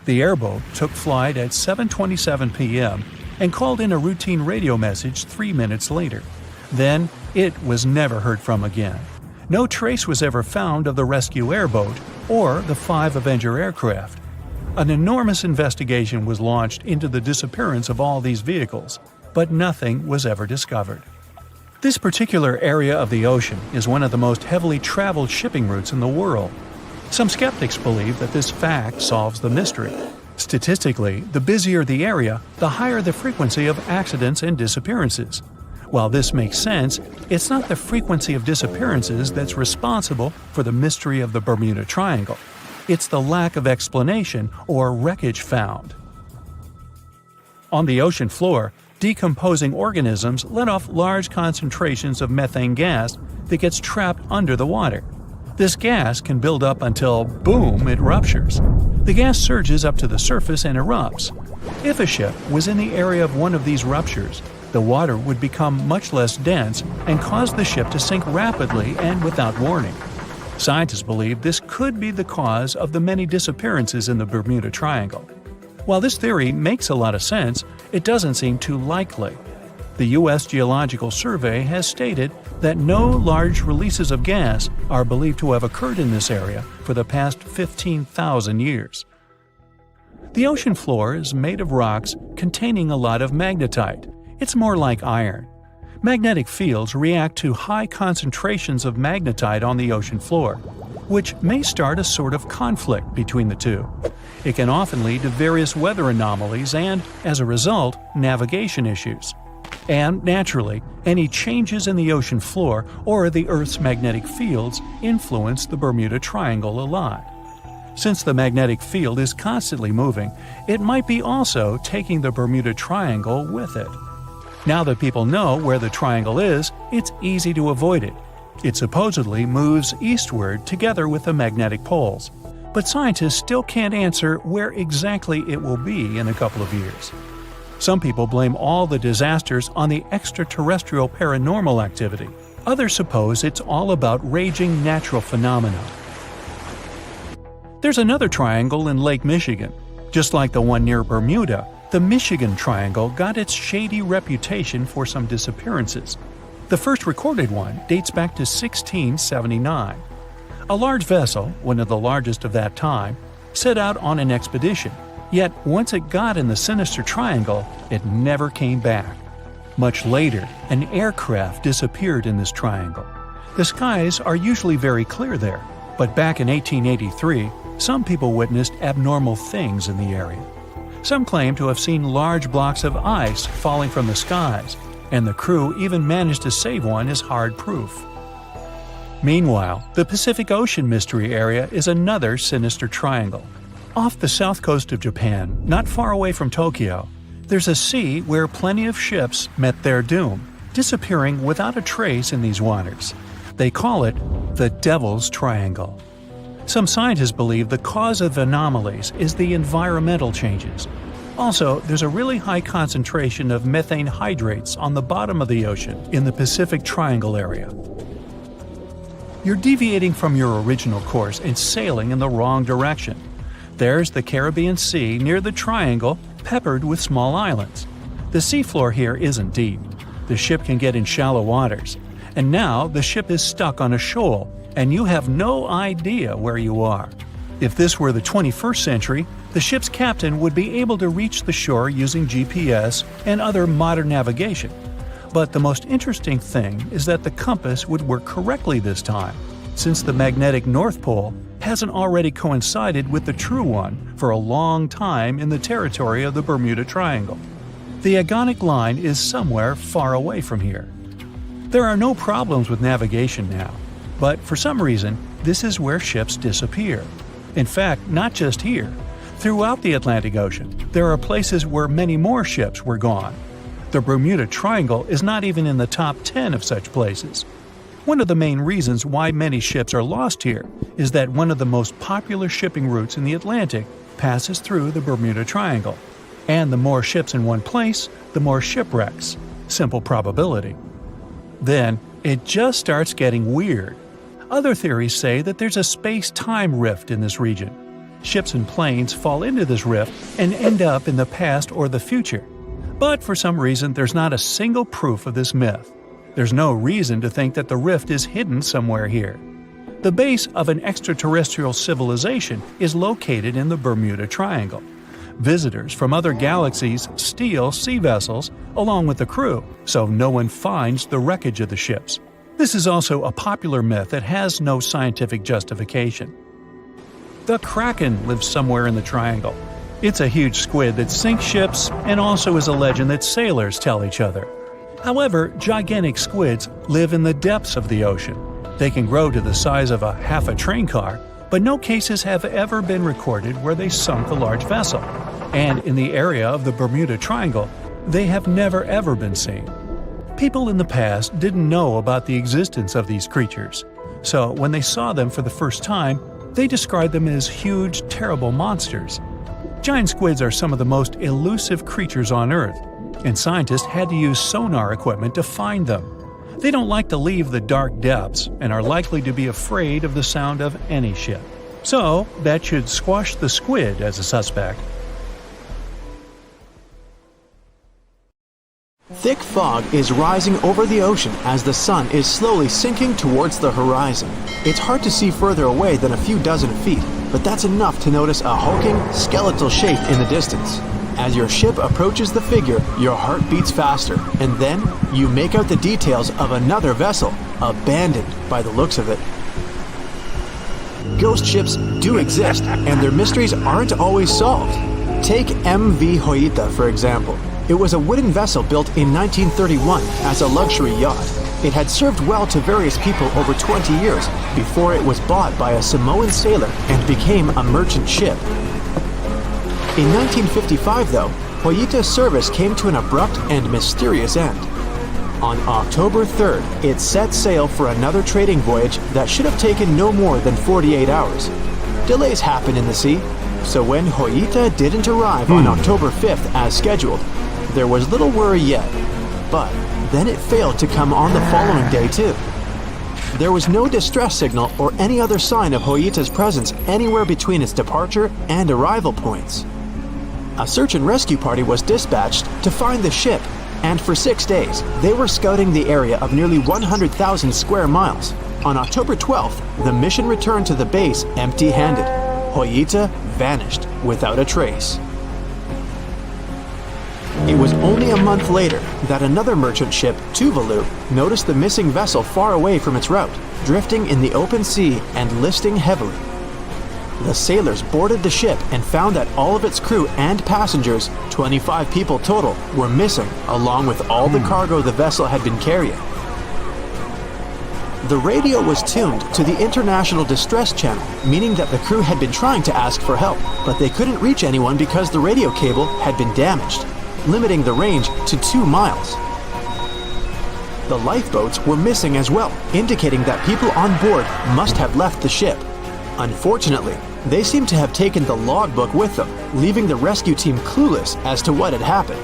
The airboat took flight at 7:27 p.m. and called in a routine radio message 3 minutes later. Then, it was never heard from again. No trace was ever found of the rescue airboat or the 5 Avenger aircraft. An enormous investigation was launched into the disappearance of all these vehicles, but nothing was ever discovered. This particular area of the ocean is one of the most heavily traveled shipping routes in the world. Some skeptics believe that this fact solves the mystery. Statistically, the busier the area, the higher the frequency of accidents and disappearances. While this makes sense, it's not the frequency of disappearances that's responsible for the mystery of the Bermuda Triangle. It's the lack of explanation or wreckage found. On the ocean floor, decomposing organisms let off large concentrations of methane gas that gets trapped under the water. This gas can build up until, boom, it ruptures. The gas surges up to the surface and erupts. If a ship was in the area of one of these ruptures, the water would become much less dense and cause the ship to sink rapidly and without warning. Scientists believe this could be the cause of the many disappearances in the Bermuda Triangle. While this theory makes a lot of sense, it doesn't seem too likely. The U.S. Geological Survey has stated that no large releases of gas are believed to have occurred in this area for the past 15,000 years. The ocean floor is made of rocks containing a lot of magnetite. It's more like iron. Magnetic fields react to high concentrations of magnetite on the ocean floor, which may start a sort of conflict between the two. It can often lead to various weather anomalies and, as a result, navigation issues. And, naturally, any changes in the ocean floor or the Earth's magnetic fields influence the Bermuda Triangle a lot. Since the magnetic field is constantly moving, it might be also taking the Bermuda Triangle with it. Now that people know where the triangle is, it's easy to avoid it. It supposedly moves eastward together with the magnetic poles, but scientists still can't answer where exactly it will be in a couple of years. Some people blame all the disasters on the extraterrestrial paranormal activity. Others suppose it's all about raging natural phenomena. There's another triangle in Lake Michigan. Just like the one near Bermuda, the Michigan Triangle got its shady reputation for some disappearances. The first recorded one dates back to 1679. A large vessel, one of the largest of that time, set out on an expedition. Yet once it got in the sinister triangle, it never came back. Much later, an aircraft disappeared in this triangle. The skies are usually very clear there, but back in 1883, some people witnessed abnormal things in the area. Some claim to have seen large blocks of ice falling from the skies, and the crew even managed to save one as hard proof. Meanwhile, the Pacific Ocean Mystery Area is another sinister triangle. Off the south coast of Japan, not far away from Tokyo, there's a sea where plenty of ships met their doom, disappearing without a trace in these waters. They call it the Devil's Triangle. Some scientists believe the cause of anomalies is the environmental changes. Also, there's a really high concentration of methane hydrates on the bottom of the ocean in the Pacific Triangle area. You're deviating from your original course and sailing in the wrong direction. There's the Caribbean Sea near the triangle, peppered with small islands. The seafloor here isn't deep. The ship can get in shallow waters. And now the ship is stuck on a shoal, and you have no idea where you are. If this were the 21st century, the ship's captain would be able to reach the shore using GPS and other modern navigation. But the most interesting thing is that the compass would work correctly this time, since the magnetic North Pole hasn't already coincided with the true one for a long time in the territory of the Bermuda Triangle. The agonic line is somewhere far away from here. There are no problems with navigation now, but for some reason, this is where ships disappear. In fact, not just here. Throughout the Atlantic Ocean, there are places where many more ships were gone. The Bermuda Triangle is not even in the top 10 of such places. One of the main reasons why many ships are lost here is that one of the most popular shipping routes in the Atlantic passes through the Bermuda Triangle. And the more ships in one place, the more shipwrecks. Simple probability. Then, it just starts getting weird. Other theories say that there's a space-time rift in this region. Ships and planes fall into this rift and end up in the past or the future. But for some reason, there's not a single proof of this myth. There's no reason to think that the rift is hidden somewhere here. The base of an extraterrestrial civilization is located in the Bermuda Triangle. Visitors from other galaxies steal sea vessels along with the crew, so no one finds the wreckage of the ships. This is also a popular myth that has no scientific justification. The Kraken lives somewhere in the triangle. It's a huge squid that sinks ships and also is a legend that sailors tell each other. However, gigantic squids live in the depths of the ocean. They can grow to the size of half a train car, but no cases have ever been recorded where they sunk a large vessel. And in the area of the Bermuda Triangle, they have never ever been seen. People in the past didn't know about the existence of these creatures, so when they saw them for the first time, they described them as huge, terrible monsters. Giant squids are some of the most elusive creatures on Earth, and scientists had to use sonar equipment to find them. They don't like to leave the dark depths and are likely to be afraid of the sound of any ship. So, that should squash the squid as a suspect. Thick fog is rising over the ocean as the sun is slowly sinking towards the horizon. It's hard to see further away than a few dozen feet, but that's enough to notice a hulking, skeletal shape in the distance. As your ship approaches the figure, your heart beats faster, and then you make out the details of another vessel, abandoned by the looks of it. Ghost ships do exist, and their mysteries aren't always solved. Take MV Hoita, for example. It was a wooden vessel built in 1931 as a luxury yacht. It had served well to various people over 20 years before it was bought by a Samoan sailor and became a merchant ship. In 1955, though, Hoita's service came to an abrupt and mysterious end. On October 3rd, it set sail for another trading voyage that should have taken no more than 48 hours. Delays happen in the sea, so when Hoita didn't arrive on October 5th as scheduled, there was little worry yet. But then it failed to come on the following day too. There was no distress signal or any other sign of Hoita's presence anywhere between its departure and arrival points. A search and rescue party was dispatched to find the ship, and for 6 days, they were scouting the area of nearly 100,000 square miles. On October 12th, the mission returned to the base empty-handed. Hoita vanished without a trace. It was only a month later that another merchant ship, Tuvalu, noticed the missing vessel far away from its route, drifting in the open sea and listing heavily. The sailors boarded the ship and found that all of its crew and passengers, 25 people total, were missing, along with all the cargo the vessel had been carrying. The radio was tuned to the International Distress Channel, meaning that the crew had been trying to ask for help, but they couldn't reach anyone because the radio cable had been damaged, limiting the range to 2 miles. The lifeboats were missing as well, indicating that people on board must have left the ship. Unfortunately, they seem to have taken the logbook with them, leaving the rescue team clueless as to what had happened.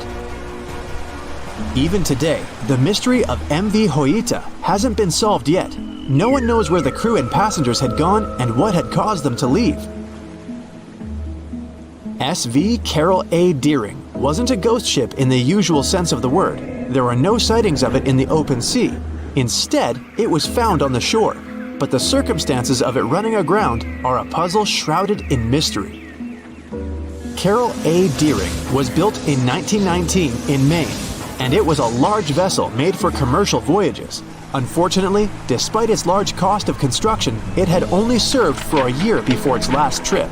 Even today, the mystery of MV Hoita hasn't been solved yet. No one knows where the crew and passengers had gone and what had caused them to leave. SV Carol A. Deering wasn't a ghost ship in the usual sense of the word. There were no sightings of it in the open sea. Instead, it was found on the shore. But the circumstances of it running aground are a puzzle shrouded in mystery. Carol A. Deering was built in 1919 in Maine, and it was a large vessel made for commercial voyages. Unfortunately, despite its large cost of construction, it had only served for a year before its last trip.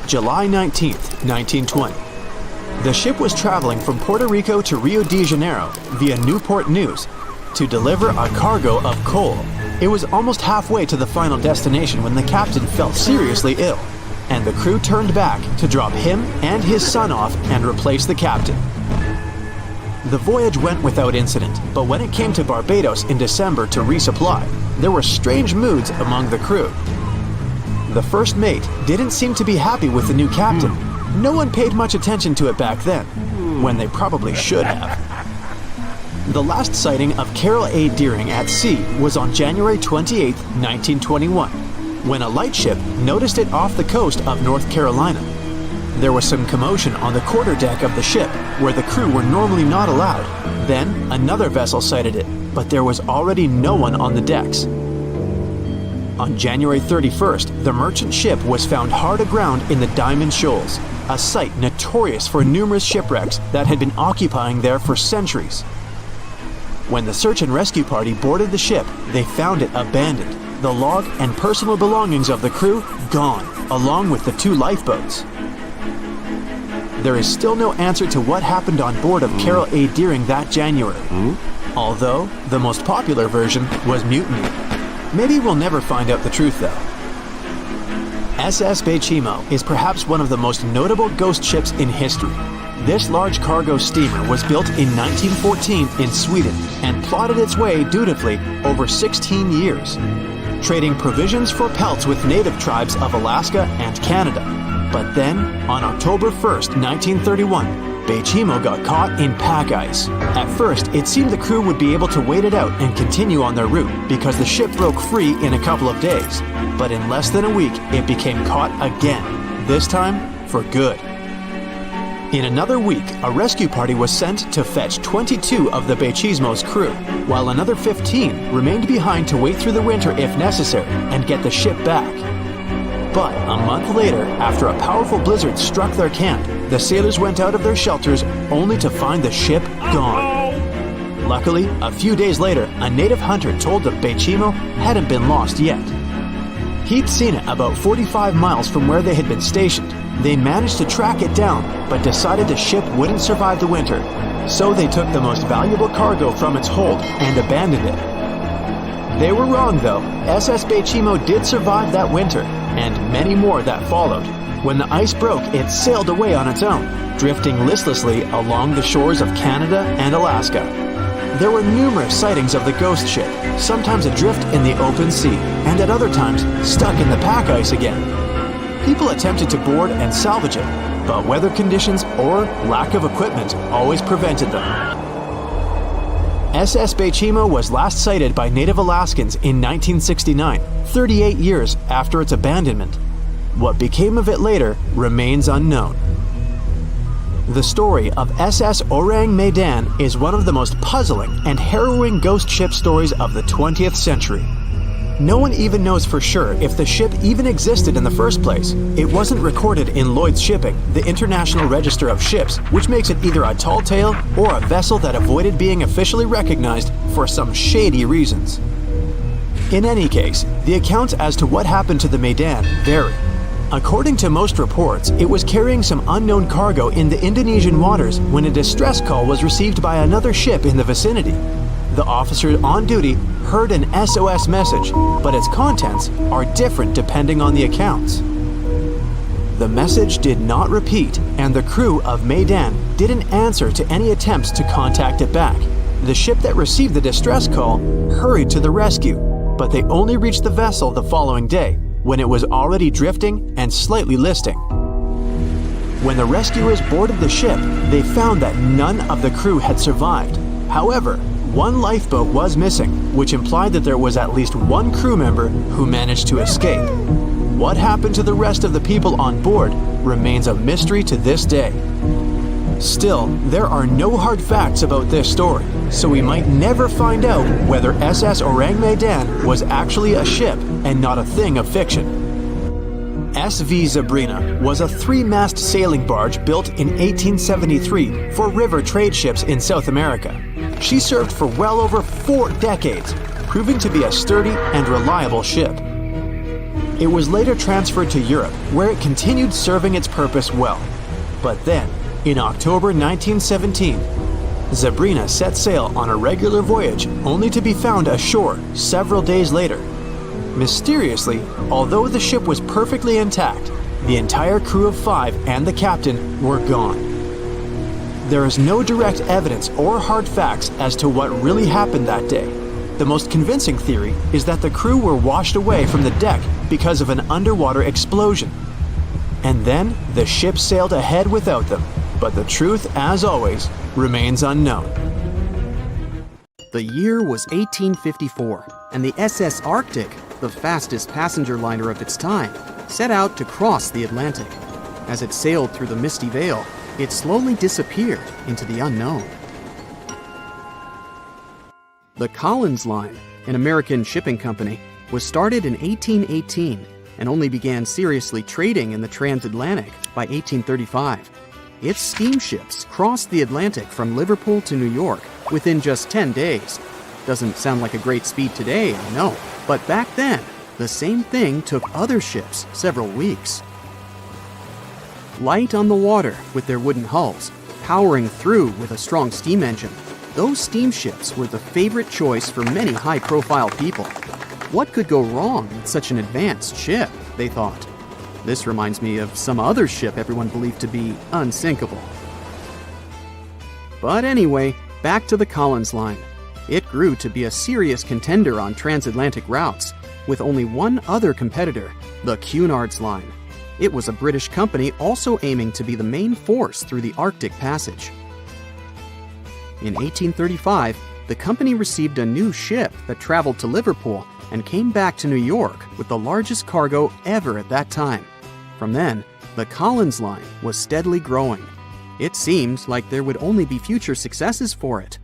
July 19, 1920. The ship was traveling from Puerto Rico to Rio de Janeiro via Newport News to deliver a cargo of coal. It was almost halfway to the final destination when the captain fell seriously ill, and the crew turned back to drop him and his son off and replace the captain. The voyage went without incident, but when it came to Barbados in December to resupply, there were strange moods among the crew. The first mate didn't seem to be happy with the new captain. No one paid much attention to it back then, when they probably should have. The last sighting of Carol A. Deering at sea was on January 28, 1921, when a lightship noticed it off the coast of North Carolina. There was some commotion on the quarterdeck of the ship, where the crew were normally not allowed. Then, another vessel sighted it, but there was already no one on the decks. On January 31st, the merchant ship was found hard aground in the Diamond Shoals, a site notorious for numerous shipwrecks that had been occupying there for centuries. When the search and rescue party boarded the ship, they found it abandoned, the log and personal belongings of the crew gone, along with the 2 lifeboats. There is still no answer to what happened on board of Carol A. Deering that January, although the most popular version was mutiny. Maybe we'll never find out the truth though. SS Bechimo is perhaps one of the most notable ghost ships in history. This large cargo steamer was built in 1914 in Sweden and plodded its way dutifully over 16 years, trading provisions for pelts with native tribes of Alaska and Canada. But then, on October 1st, 1931, Bechimo got caught in pack ice. At first, it seemed the crew would be able to wait it out and continue on their route because the ship broke free in a couple of days. But in less than a week, it became caught again, this time for good. In another week, a rescue party was sent to fetch 22 of the Bechimo's crew, while another 15 remained behind to wait through the winter if necessary and get the ship back. But a month later, after a powerful blizzard struck their camp, the sailors went out of their shelters only to find the ship gone. Luckily, a few days later, a native hunter told them Bechimo hadn't been lost yet. He'd seen it about 45 miles from where they had been stationed. They managed to track it down, but decided the ship wouldn't survive the winter. So they took the most valuable cargo from its hold and abandoned it. They were wrong though. SS Bechimo did survive that winter, and many more that followed. When the ice broke, it sailed away on its own, drifting listlessly along the shores of Canada and Alaska. There were numerous sightings of the ghost ship, sometimes adrift in the open sea, and at other times stuck in the pack ice again. People attempted to board and salvage it, but weather conditions or lack of equipment always prevented them. SS Bechimo was last sighted by native Alaskans in 1969, 38 years after its abandonment. What became of it later remains unknown. The story of SS Orang Medan is one of the most puzzling and harrowing ghost ship stories of the 20th century. No one even knows for sure if the ship even existed in the first place. It wasn't recorded in Lloyd's Shipping, the International Register of Ships, which makes it either a tall tale or a vessel that avoided being officially recognized for some shady reasons. In any case, the accounts as to what happened to the Medan vary. According to most reports, it was carrying some unknown cargo in the Indonesian waters when a distress call was received by another ship in the vicinity. The officer on duty heard an SOS message, but its contents are different depending on the accounts. The message did not repeat, and the crew of Medan didn't answer to any attempts to contact it back. The ship that received the distress call hurried to the rescue, but they only reached the vessel the following day, when it was already drifting and slightly listing. When the rescuers boarded the ship, they found that none of the crew had survived. However, one lifeboat was missing, which implied that there was at least one crew member who managed to escape. What happened to the rest of the people on board remains a mystery to this day. Still, there are no hard facts about this story, so we might never find out whether SS Orang Medan was actually a ship and not a thing of fiction. SV Sabrina was a 3-mast sailing barge built in 1873 for river trade ships in South America. She served for well over 4 decades, proving to be a sturdy and reliable ship. It was later transferred to Europe, where it continued serving its purpose well. But then, in October 1917, Sabrina set sail on a regular voyage only to be found ashore several days later. Mysteriously, although the ship was perfectly intact, the entire crew of 5 and the captain were gone. There is no direct evidence or hard facts as to what really happened that day. The most convincing theory is that the crew were washed away from the deck because of an underwater explosion. And then the ship sailed ahead without them. But the truth, as always, remains unknown. The year was 1854, and the SS Arctic, the fastest passenger liner of its time, set out to cross the Atlantic. As it sailed through the misty veil, it slowly disappeared into the unknown. The Collins Line, an American shipping company, was started in 1818 and only began seriously trading in the transatlantic by 1835. Its steamships crossed the Atlantic from Liverpool to New York within just 10 days. Doesn't sound like a great speed today, I know, but back then, the same thing took other ships several weeks. Light on the water with their wooden hulls, powering through with a strong steam engine, those steamships were the favorite choice for many high-profile people. What could go wrong with such an advanced ship, they thought. This reminds me of some other ship everyone believed to be unsinkable. But anyway, back to the Collins Line. It grew to be a serious contender on transatlantic routes, with only one other competitor, the Cunard's Line. It was a British company also aiming to be the main force through the Arctic Passage. In 1835, the company received a new ship that traveled to Liverpool and came back to New York with the largest cargo ever at that time. From then, the Collins Line was steadily growing. It seemed like there would only be future successes for it.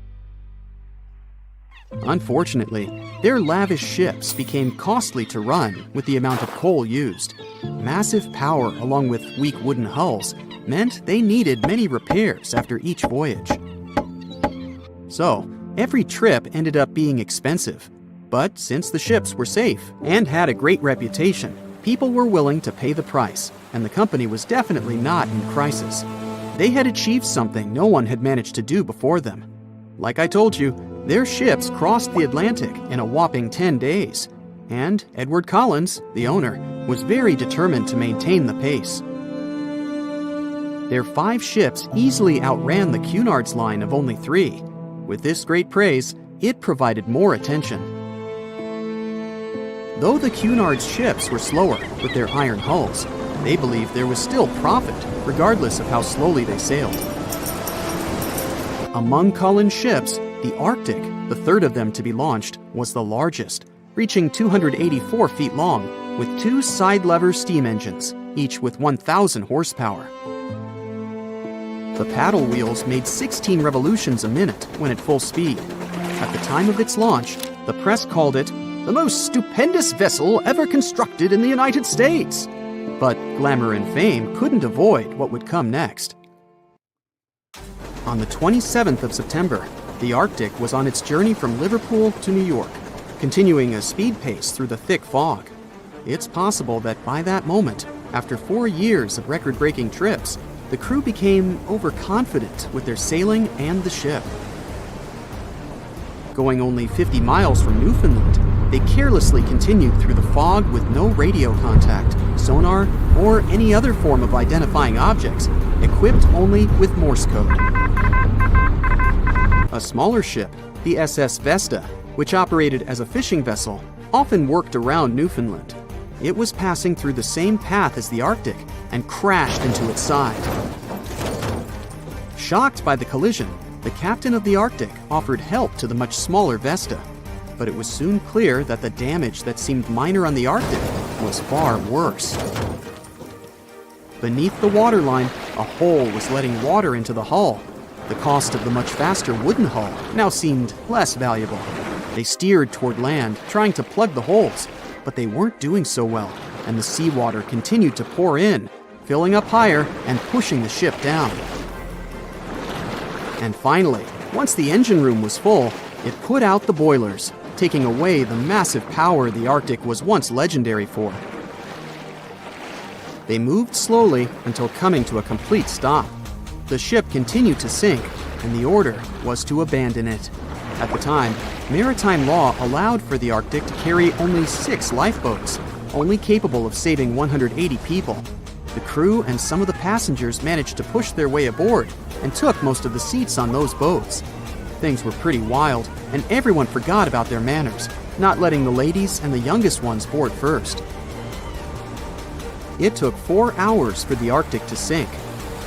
Unfortunately, their lavish ships became costly to run with the amount of coal used. Massive power along with weak wooden hulls meant they needed many repairs after each voyage. So, every trip ended up being expensive. But since the ships were safe and had a great reputation, people were willing to pay the price, and the company was definitely not in crisis. They had achieved something no one had managed to do before them. Like I told you, their ships crossed the Atlantic in a whopping 10 days, and Edward Collins, the owner, was very determined to maintain the pace. Their 5 ships easily outran the Cunard's Line of only 3. With this great praise, it provided more attention. Though the Cunard's ships were slower with their iron hulls, they believed there was still profit, regardless of how slowly they sailed. Among Collins' ships, the Arctic, the third of them to be launched, was the largest, reaching 284 feet long, with 2 side-lever steam engines, each with 1,000 horsepower. The paddle wheels made 16 revolutions a minute when at full speed. At the time of its launch, the press called it the most stupendous vessel ever constructed in the United States. But glamour and fame couldn't avoid what would come next. On the 27th of September, the Arctic was on its journey from Liverpool to New York, continuing a speed pace through the thick fog. It's possible that by that moment, after 4 years of record-breaking trips, the crew became overconfident with their sailing and the ship. Going only 50 miles from Newfoundland, they carelessly continued through the fog with no radio contact, sonar, or any other form of identifying objects, equipped only with Morse code. A smaller ship, the SS Vesta, which operated as a fishing vessel, often worked around Newfoundland. It was passing through the same path as the Arctic and crashed into its side. Shocked by the collision, the captain of the Arctic offered help to the much smaller Vesta, but it was soon clear that the damage that seemed minor on the Arctic was far worse. Beneath the waterline, a hole was letting water into the hull. The cost of the much faster wooden hull now seemed less valuable. They steered toward land, trying to plug the holes, but they weren't doing so well, and the seawater continued to pour in, filling up higher and pushing the ship down. And finally, once the engine room was full, it put out the boilers, taking away the massive power the Arctic was once legendary for. They moved slowly until coming to a complete stop. The ship continued to sink, and the order was to abandon it. At the time, maritime law allowed for the Arctic to carry only 6 lifeboats, only capable of saving 180 people. The crew and some of the passengers managed to push their way aboard and took most of the seats on those boats. Things were pretty wild, and everyone forgot about their manners, not letting the ladies and the youngest ones board first. It took 4 hours for the Arctic to sink.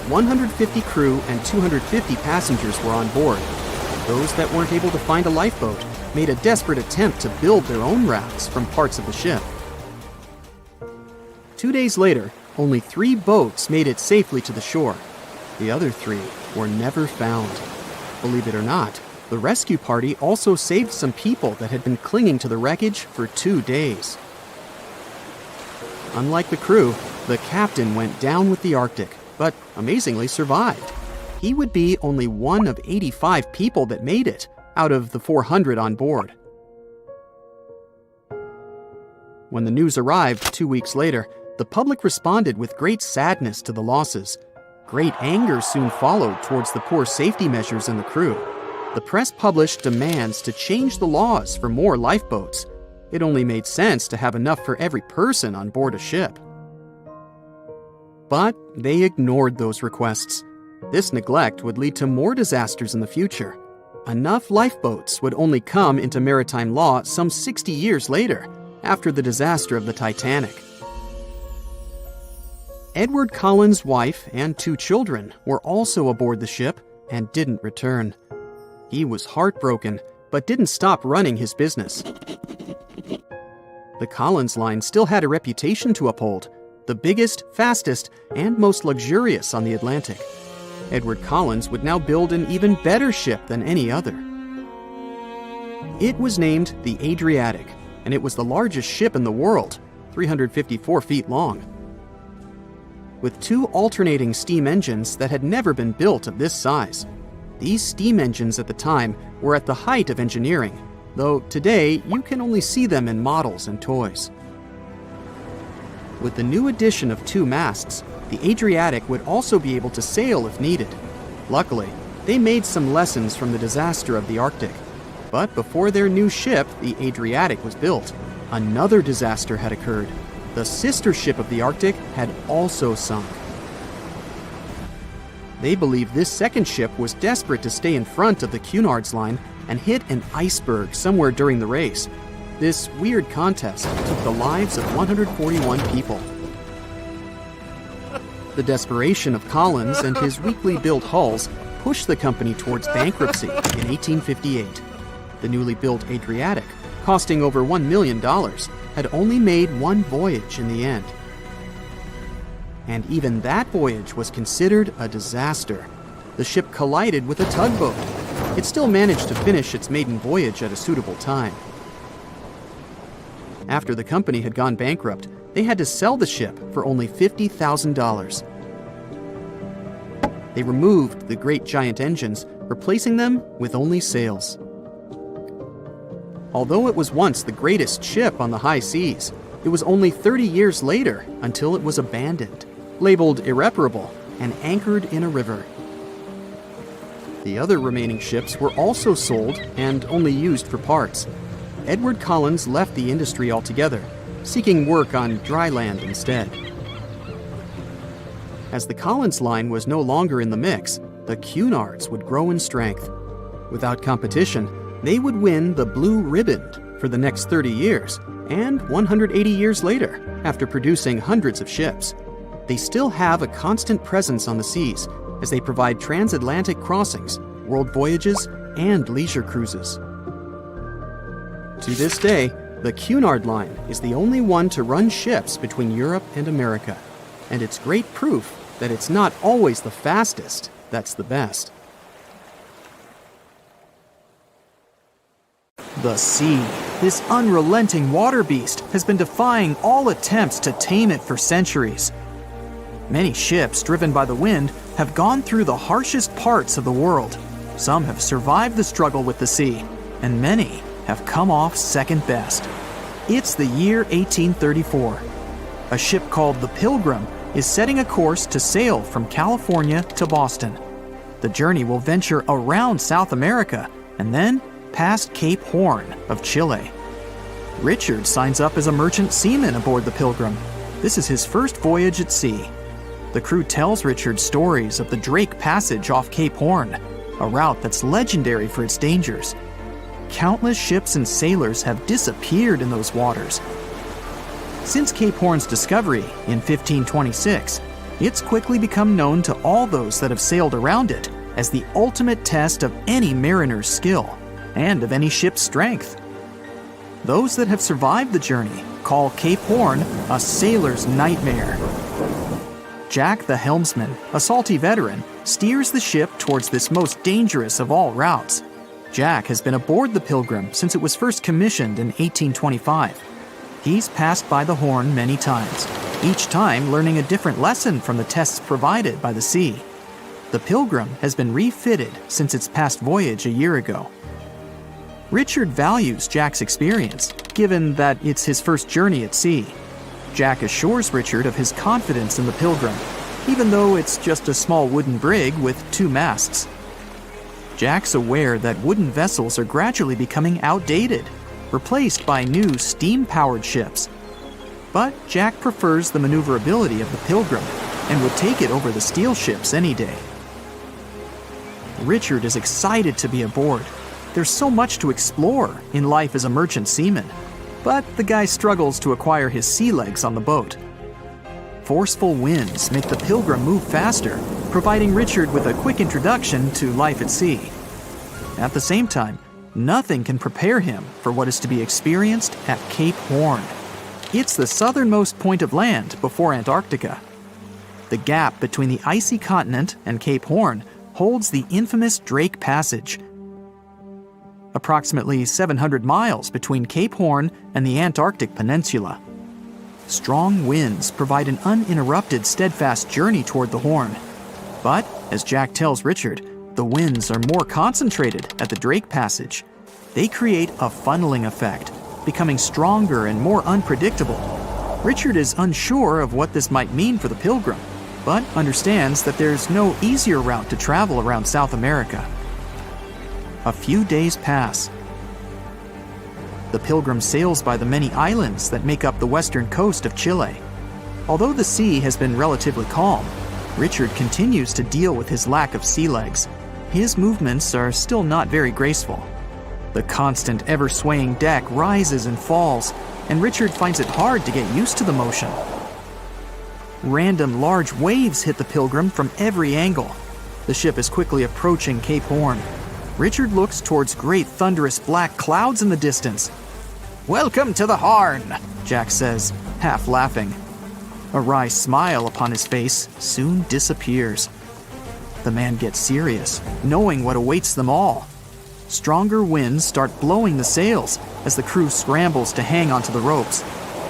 150 crew and 250 passengers were on board. Those that weren't able to find a lifeboat made a desperate attempt to build their own rafts from parts of the ship. 2 days later, only 3 boats made it safely to the shore. The other 3 were never found. Believe it or not, the rescue party also saved some people that had been clinging to the wreckage for 2 days. Unlike the crew, the captain went down with the Arctic, but amazingly survived. He would be only one of 85 people that made it, out of the 400 on board. When the news arrived 2 weeks later, the public responded with great sadness to the losses. Great anger soon followed towards the poor safety measures in the crew. The press published demands to change the laws for more lifeboats. It only made sense to have enough for every person on board a ship. But they ignored those requests. This neglect would lead to more disasters in the future. Enough lifeboats would only come into maritime law some 60 years later, after the disaster of the Titanic. Edward Collins' wife and 2 children were also aboard the ship and didn't return. He was heartbroken, but didn't stop running his business. The Collins line still had a reputation to uphold, the biggest, fastest, and most luxurious on the Atlantic. Edward Collins would now build an even better ship than any other. It was named the Adriatic, and it was the largest ship in the world, 354 feet long. With 2 alternating steam engines that had never been built of this size. These steam engines at the time were at the height of engineering, though today you can only see them in models and toys. With the new addition of 2 masts, the Adriatic would also be able to sail if needed. Luckily, they made some lessons from the disaster of the Arctic. But before their new ship, the Adriatic, was built, another disaster had occurred. The sister ship of the Arctic had also sunk. They believe this second ship was desperate to stay in front of the Cunard's line and hit an iceberg somewhere during the race. This weird contest took the lives of 141 people. The desperation of Collins and his weakly built hulls pushed the company towards bankruptcy in 1858. The newly built Adriatic, costing over $1 million, had only made 1 voyage in the end. And even that voyage was considered a disaster. The ship collided with a tugboat. It still managed to finish its maiden voyage at a suitable time. After the company had gone bankrupt, they had to sell the ship for only $50,000. They removed the great giant engines, replacing them with only sails. Although it was once the greatest ship on the high seas, it was only 30 years later until it was abandoned, labeled irreparable, and anchored in a river. The other remaining ships were also sold and only used for parts. Edward Collins left the industry altogether, seeking work on dry land instead. As the Collins line was no longer in the mix, the Cunards would grow in strength. Without competition, they would win the Blue Riband for the next 30 years, and 180 years later, after producing hundreds of ships. They still have a constant presence on the seas as they provide transatlantic crossings, world voyages, and leisure cruises. To this day, the Cunard line is the only one to run ships between Europe and America, and it's great proof that it's not always the fastest that's the best. The sea, this unrelenting water beast, has been defying all attempts to tame it for centuries. Many ships driven by the wind have gone through the harshest parts of the world. Some have survived the struggle with the sea, and many have come off second best. It's the year 1834. A ship called the Pilgrim is setting a course to sail from California to Boston. The journey will venture around South America and then past Cape Horn of Chile. Richard signs up as a merchant seaman aboard the Pilgrim. This is his first voyage at sea. The crew tells Richard stories of the Drake Passage off Cape Horn, a route that's legendary for its dangers. Countless ships and sailors have disappeared in those waters. Since Cape Horn's discovery in 1526, it's quickly become known to all those that have sailed around it as the ultimate test of any mariner's skill and of any ship's strength. Those that have survived the journey call Cape Horn a sailor's nightmare. Jack the helmsman, a salty veteran, steers the ship towards this most dangerous of all routes. Jack has been aboard the Pilgrim since it was first commissioned in 1825. He's passed by the Horn many times, each time learning a different lesson from the tests provided by the sea. The Pilgrim has been refitted since its past voyage a year ago. Richard values Jack's experience, given that it's his first journey at sea. Jack assures Richard of his confidence in the Pilgrim, even though it's just a small wooden brig with 2 masts. Jack's aware that wooden vessels are gradually becoming outdated, replaced by new steam-powered ships. But Jack prefers the maneuverability of the Pilgrim and would take it over the steel ships any day. Richard is excited to be aboard. There's so much to explore in life as a merchant seaman, but the guy struggles to acquire his sea legs on the boat. Forceful winds make the Pilgrim move faster, providing Richard with a quick introduction to life at sea. At the same time, nothing can prepare him for what is to be experienced at Cape Horn. It's the southernmost point of land before Antarctica. The gap between the icy continent and Cape Horn holds the infamous Drake Passage, approximately 700 miles between Cape Horn and the Antarctic Peninsula. Strong winds provide an uninterrupted, steadfast journey toward the Horn. But, as Jack tells Richard, the winds are more concentrated at the Drake Passage. They create a funneling effect, becoming stronger and more unpredictable. Richard is unsure of what this might mean for the Pilgrim, but understands that there's no easier route to travel around South America. A few days pass. The Pilgrim sails by the many islands that make up the western coast of Chile. Although the sea has been relatively calm, Richard continues to deal with his lack of sea legs. His movements are still not very graceful. The constant, ever-swaying deck rises and falls, and Richard finds it hard to get used to the motion. Random large waves hit the Pilgrim from every angle. The ship is quickly approaching Cape Horn. Richard looks towards great thunderous black clouds in the distance. "Welcome to the Horn," Jack says, half laughing. A wry smile upon his face soon disappears. The man gets serious, knowing what awaits them all. Stronger winds start blowing the sails, as the crew scrambles to hang onto the ropes.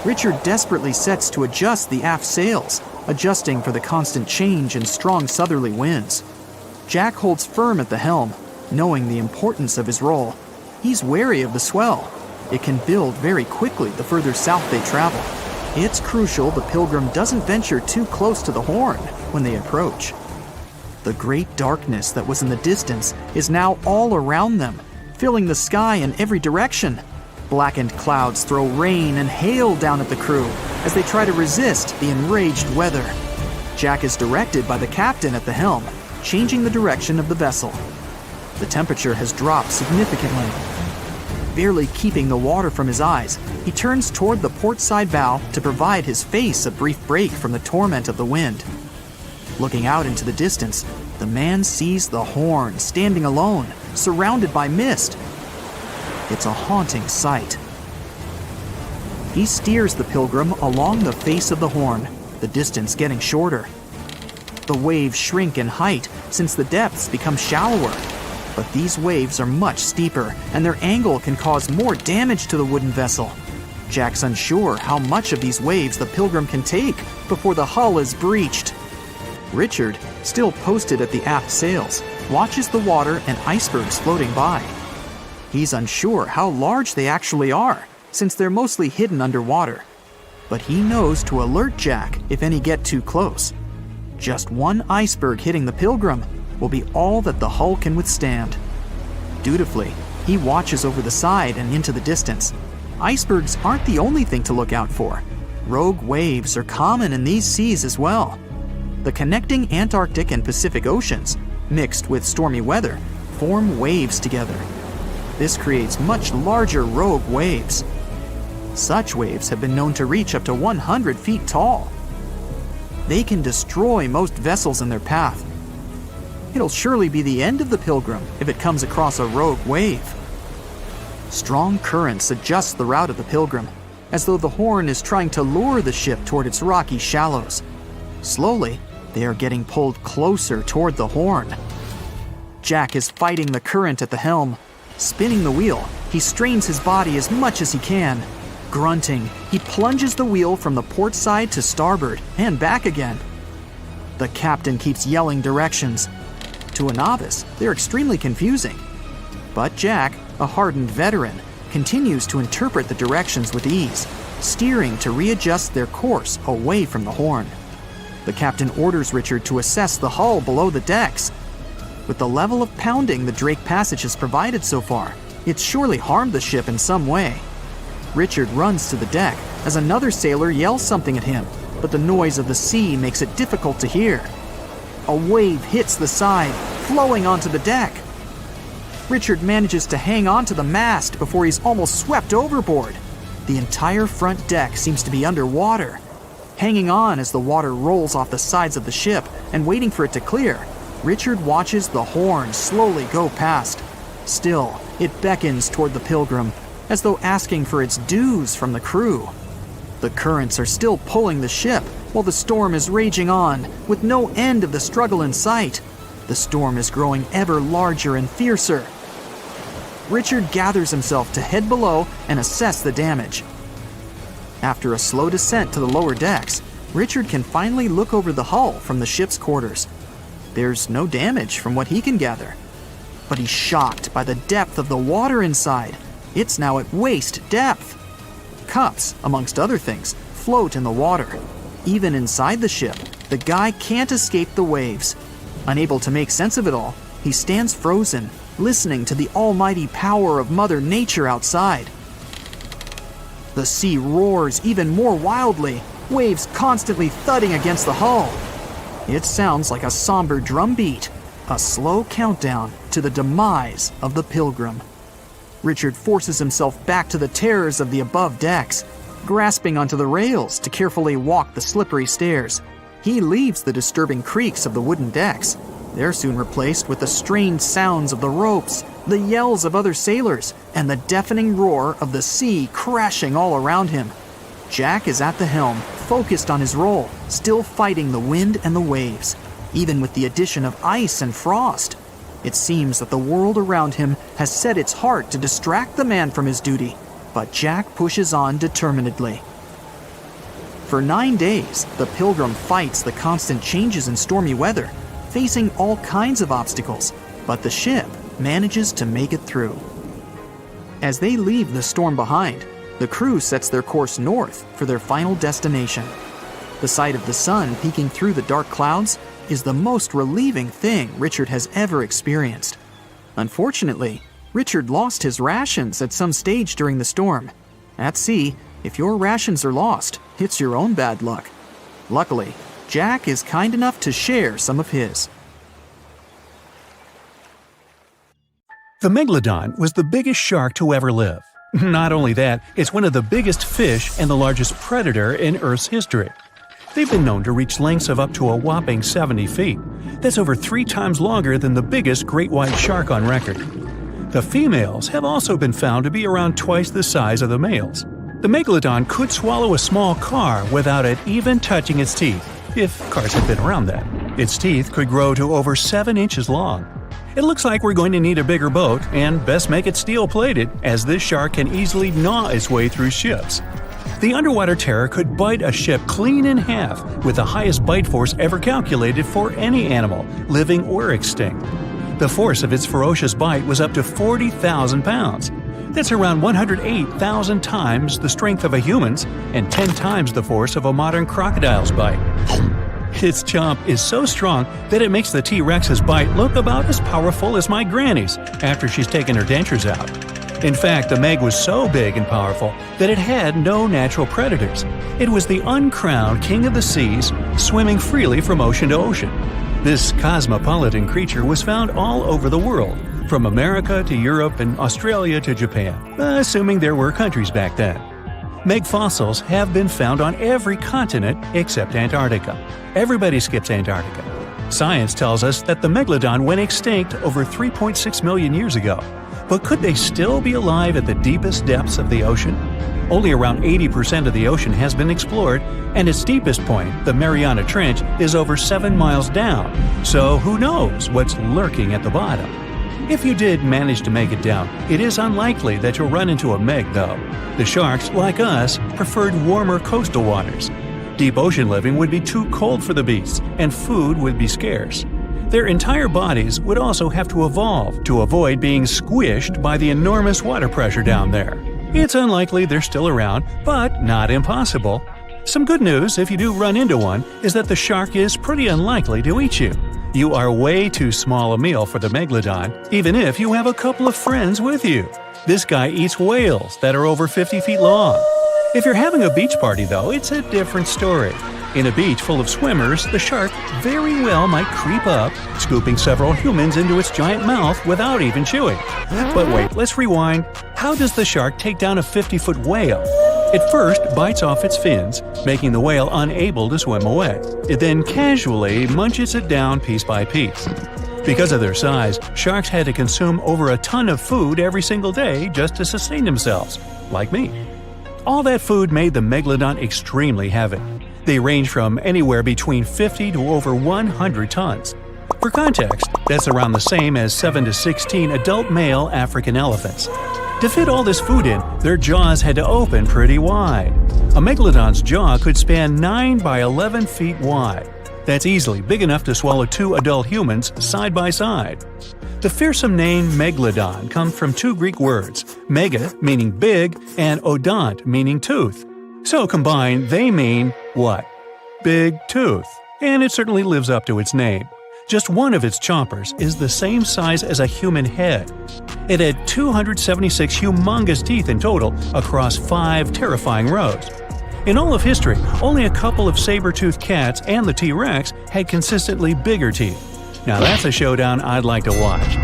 Richard desperately sets to adjust the aft sails, adjusting for the constant change in strong southerly winds. Jack holds firm at the helm, knowing the importance of his role. He's wary of the swell. It can build very quickly the further south they travel. It's crucial the Pilgrim doesn't venture too close to the Horn when they approach. The great darkness that was in the distance is now all around them, filling the sky in every direction. Blackened clouds throw rain and hail down at the crew as they try to resist the enraged weather. Jack is directed by the captain at the helm, changing the direction of the vessel. The temperature has dropped significantly. Barely keeping the water from his eyes, he turns toward the port side bow to provide his face a brief break from the torment of the wind. Looking out into the distance, the man sees the Horn standing alone, surrounded by mist. It's a haunting sight. He steers the Pilgrim along the face of the Horn, the distance getting shorter. The waves shrink in height since the depths become shallower, but these waves are much steeper and their angle can cause more damage to the wooden vessel. Jack's unsure how much of these waves the Pilgrim can take before the hull is breached. Richard, still posted at the aft sails, watches the water and icebergs floating by. He's unsure how large they actually are, since they're mostly hidden underwater. But he knows to alert Jack if any get too close. Just one iceberg hitting the Pilgrim will be all that the hull can withstand. Dutifully, he watches over the side and into the distance. Icebergs aren't the only thing to look out for. Rogue waves are common in these seas as well. The connecting Antarctic and Pacific Oceans, mixed with stormy weather, form waves together. This creates much larger rogue waves. Such waves have been known to reach up to 100 feet tall. They can destroy most vessels in their path. It'll surely be the end of the Pilgrim if it comes across a rogue wave. Strong currents adjust the route of the Pilgrim, as though the Horn is trying to lure the ship toward its rocky shallows. Slowly, they are getting pulled closer toward the Horn. Jack is fighting the current at the helm. Spinning the wheel, he strains his body as much as he can. Grunting, he plunges the wheel from the port side to starboard and back again. The captain keeps yelling directions. To a novice, they're extremely confusing. But Jack, a hardened veteran, continues to interpret the directions with ease, steering to readjust their course away from the Horn. The captain orders Richard to assess the hull below the decks. With the level of pounding the Drake Passage has provided so far, it's surely harmed the ship in some way. Richard runs to the deck as another sailor yells something at him, but the noise of the sea makes it difficult to hear. A wave hits the side, flowing onto the deck. Richard manages to hang on to the mast before he's almost swept overboard. The entire front deck seems to be underwater. Hanging on as the water rolls off the sides of the ship and waiting for it to clear, Richard watches the Horn slowly go past. Still, it beckons toward the Pilgrim, as though asking for its dues from the crew. The currents are still pulling the ship, while the storm is raging on, with no end of the struggle in sight. The storm is growing ever larger and fiercer. Richard gathers himself to head below and assess the damage. After a slow descent to the lower decks, Richard can finally look over the hull from the ship's quarters. There's no damage from what he can gather. But he's shocked by the depth of the water inside. It's now at waist depth. Cups, amongst other things, float in the water. Even inside the ship, the guy can't escape the waves. Unable to make sense of it all, he stands frozen, listening to the almighty power of Mother Nature outside. The sea roars even more wildly, waves constantly thudding against the hull. It sounds like a somber drumbeat, a slow countdown to the demise of the Pilgrim. Richard forces himself back to the terrors of the above decks, grasping onto the rails to carefully walk the slippery stairs. He leaves the disturbing creaks of the wooden decks. They're soon replaced with the strained sounds of the ropes, the yells of other sailors, and the deafening roar of the sea crashing all around him. Jack is at the helm, focused on his role, still fighting the wind and the waves, even with the addition of ice and frost. It seems that the world around him has set its heart to distract the man from his duty. but Jack pushes on determinedly. For 9 days, the Pilgrim fights the constant changes in stormy weather, facing all kinds of obstacles, but the ship manages to make it through. As they leave the storm behind, the crew sets their course north for their final destination. The sight of the sun peeking through the dark clouds is the most relieving thing Richard has ever experienced. Unfortunately, Richard lost his rations at some stage during the storm. At sea, if your rations are lost, it's your own bad luck. Luckily, Jack is kind enough to share some of his. The megalodon was the biggest shark to ever live. Not only that, it's one of the biggest fish and the largest predator in Earth's history. They've been known to reach lengths of up to a whopping 70 feet. That's over 3 times longer than the biggest great white shark on record. The females have also been found to be around twice the size of the males. The megalodon could swallow a small car without it even touching its teeth, if cars had been around then. Its teeth could grow to over 7 inches long. It looks like we're going to need a bigger boat, and best make it steel-plated, as this shark can easily gnaw its way through ships. The underwater terror could bite a ship clean in half, with the highest bite force ever calculated for any animal, living or extinct. The force of its ferocious bite was up to 40,000 pounds. That's around 108,000 times the strength of a human's and 10 times the force of a modern crocodile's bite. Its chomp is so strong that it makes the T-Rex's bite look about as powerful as my granny's after she's taken her dentures out. In fact, the Meg was so big and powerful that it had no natural predators. It was the uncrowned king of the seas, swimming freely from ocean to ocean. This cosmopolitan creature was found all over the world, from America to Europe and Australia to Japan, assuming there were countries back then. Meg fossils have been found on every continent except Antarctica. Everybody skips Antarctica. Science tells us that the megalodon went extinct over 3.6 million years ago. But could they still be alive at the deepest depths of the ocean? Only around 80% of the ocean has been explored, and its deepest point, the Mariana Trench, is over 7 miles down. So who knows what's lurking at the bottom? If you did manage to make it down, it is unlikely that you'll run into a Meg, though. The sharks, like us, preferred warmer coastal waters. Deep ocean living would be too cold for the beasts, and food would be scarce. Their entire bodies would also have to evolve to avoid being squished by the enormous water pressure down there. It's unlikely they're still around, but not impossible. Some good news, if you do run into one, is that the shark is pretty unlikely to eat you. You are way too small a meal for the megalodon, even if you have a couple of friends with you. This guy eats whales that are over 50 feet long. If you're having a beach party, though, it's a different story. In a beach full of swimmers, the shark very well might creep up, scooping several humans into its giant mouth without even chewing. But wait, let's rewind. How does the shark take down a 50-foot whale? It first bites off its fins, making the whale unable to swim away. It then casually munches it down piece by piece. Because of their size, sharks had to consume over a ton of food every single day just to sustain themselves, like me. All that food made the megalodon extremely heavy. They range from anywhere between 50 to over 100 tons. For context, that's around the same as 7 to 16 adult male African elephants. To fit all this food in, their jaws had to open pretty wide. A megalodon's jaw could span 9 by 11 feet wide. That's easily big enough to swallow 2 adult humans side by side. The fearsome name megalodon comes from 2 Greek words, mega meaning big and odont meaning tooth. So combined, they mean what? Big tooth. And it certainly lives up to its name. Just one of its chompers is the same size as a human head. It had 276 humongous teeth in total across 5 terrifying rows. In all of history, only a couple of saber-toothed cats and the T-Rex had consistently bigger teeth. Now that's a showdown I'd like to watch.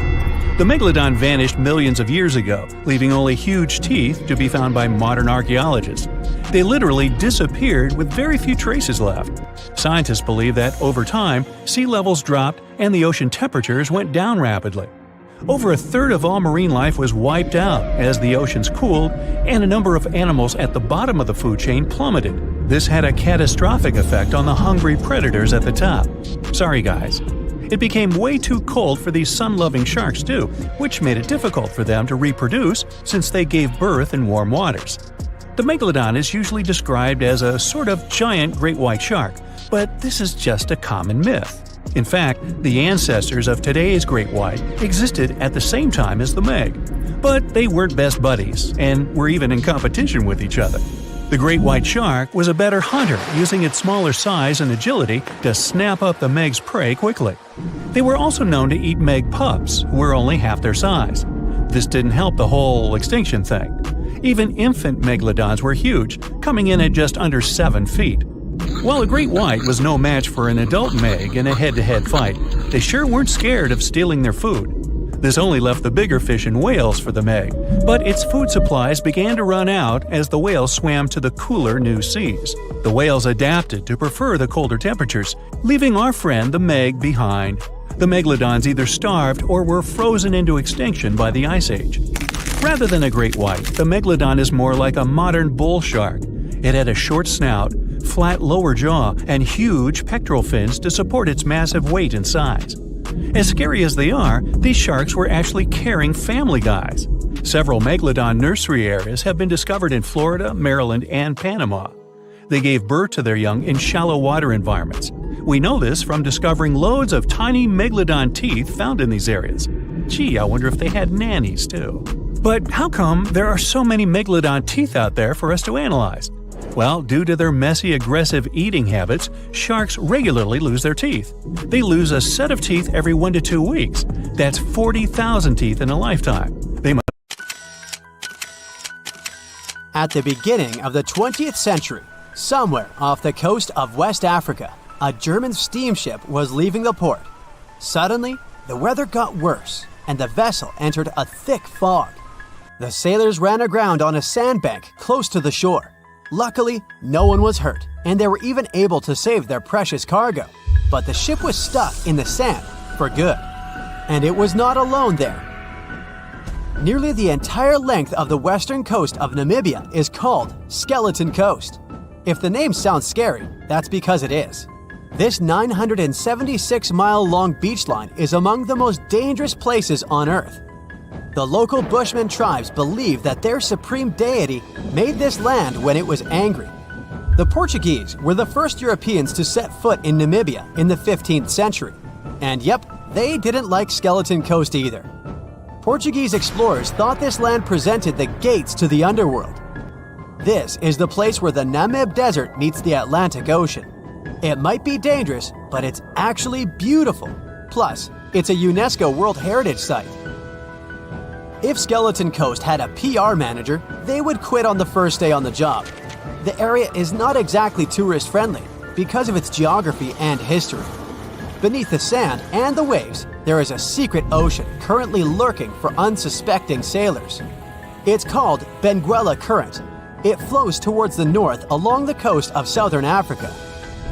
The megalodon vanished millions of years ago, leaving only huge teeth to be found by modern archaeologists. They literally disappeared with very few traces left. Scientists believe that over time, sea levels dropped and the ocean temperatures went down rapidly. Over a third of all marine life was wiped out as the oceans cooled, and a number of animals at the bottom of the food chain plummeted. This had a catastrophic effect on the hungry predators at the top. Sorry guys. It became way too cold for these sun-loving sharks too, which made it difficult for them to reproduce since they gave birth in warm waters. The megalodon is usually described as a sort of giant great white shark, but this is just a common myth. In fact, the ancestors of today's great white existed at the same time as the Meg. But they weren't best buddies, and were even in competition with each other. The great white shark was a better hunter, using its smaller size and agility to snap up the Meg's prey quickly. They were also known to eat Meg pups, who were only half their size. This didn't help the whole extinction thing. Even infant megalodons were huge, coming in at just under 7 feet. While a great white was no match for an adult Meg in a head-to-head fight, they sure weren't scared of stealing their food. This only left the bigger fish and whales for the Meg, but its food supplies began to run out as the whales swam to the cooler new seas. The whales adapted to prefer the colder temperatures, leaving our friend the Meg behind. The megalodons either starved or were frozen into extinction by the Ice Age. Rather than a great white, the megalodon is more like a modern bull shark. It had a short snout, flat lower jaw, and huge pectoral fins to support its massive weight and size. As scary as they are, these sharks were actually caring family guys. Several megalodon nursery areas have been discovered in Florida, Maryland, and Panama. They gave birth to their young in shallow water environments. We know this from discovering loads of tiny megalodon teeth found in these areas. Gee, I wonder if they had nannies too. But how come there are so many megalodon teeth out there for us to analyze? Well, due to their messy, aggressive eating habits, sharks regularly lose their teeth. They lose a set of teeth every 1 to 2 weeks. That's 40,000 teeth in a lifetime. At the beginning of the 20th century, somewhere off the coast of West Africa, a German steamship was leaving the port. Suddenly, the weather got worse, and the vessel entered a thick fog. The sailors ran aground on a sandbank close to the shore. Luckily, no one was hurt, and they were even able to save their precious cargo. But the ship was stuck in the sand for good. And it was not alone there. Nearly the entire length of the western coast of Namibia is called Skeleton Coast. If the name sounds scary, that's because it is. This 976-mile-long beach line is among the most dangerous places on Earth. The local Bushman tribes believe that their supreme deity made this land when it was angry. The Portuguese were the first Europeans to set foot in Namibia in the 15th century. And yep, they didn't like Skeleton Coast either. Portuguese explorers thought this land presented the gates to the underworld. This is the place where the Namib Desert meets the Atlantic Ocean. It might be dangerous, but it's actually beautiful. Plus, it's a UNESCO World Heritage Site. If Skeleton Coast had a PR manager, they would quit on the first day on the job. The area is not exactly tourist-friendly because of its geography and history. Beneath the sand and the waves, there is a secret ocean currently lurking for unsuspecting sailors. It's called Benguela Current. It flows towards the north along the coast of southern Africa.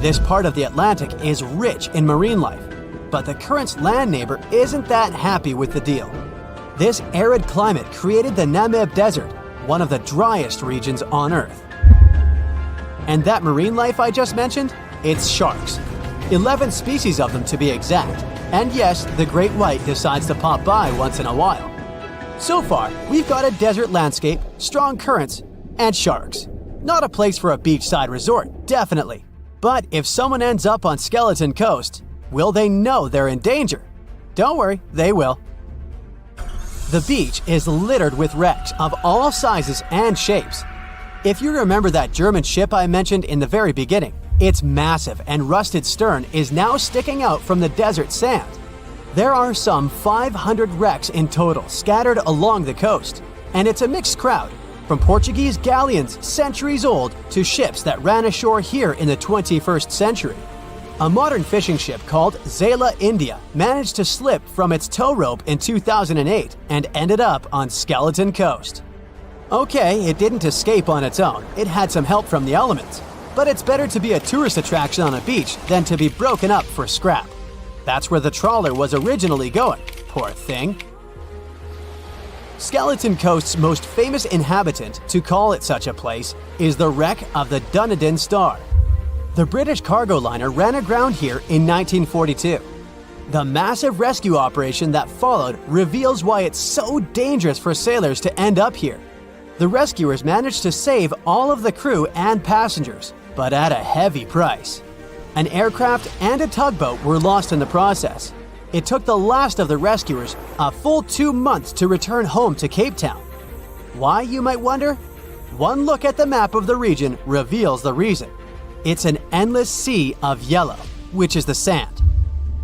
This part of the Atlantic is rich in marine life, but the current's land neighbor isn't that happy with the deal. This arid climate created the Namib Desert, one of the driest regions on Earth. And that marine life I just mentioned? It's sharks. 11 species of them to be exact. And yes, the great white decides to pop by once in a while. So far, we've got a desert landscape, strong currents, and sharks. Not a place for a beachside resort, definitely. But if someone ends up on Skeleton Coast, will they know they're in danger? Don't worry, they will. The beach is littered with wrecks of all sizes and shapes. If you remember that German ship I mentioned in the very beginning, its massive and rusted stern is now sticking out from the desert sand. There are some 500 wrecks in total scattered along the coast, and it's a mixed crowd, from Portuguese galleons centuries old to ships that ran ashore here in the 21st century. A modern fishing ship called Zela India managed to slip from its tow rope in 2008 and ended up on Skeleton Coast. Okay, it didn't escape on its own. It had some help from the elements. But it's better to be a tourist attraction on a beach than to be broken up for scrap. That's where the trawler was originally going, poor thing. Skeleton Coast's most famous inhabitant, to call it such a place, is the wreck of the Dunedin Star. The British cargo liner ran aground here in 1942. The massive rescue operation that followed reveals why it's so dangerous for sailors to end up here. The rescuers managed to save all of the crew and passengers, but at a heavy price. An aircraft and a tugboat were lost in the process. It took the last of the rescuers a full 2 months to return home to Cape Town. Why, you might wonder? One look at the map of the region reveals the reason. It's an endless sea of yellow, which is the sand.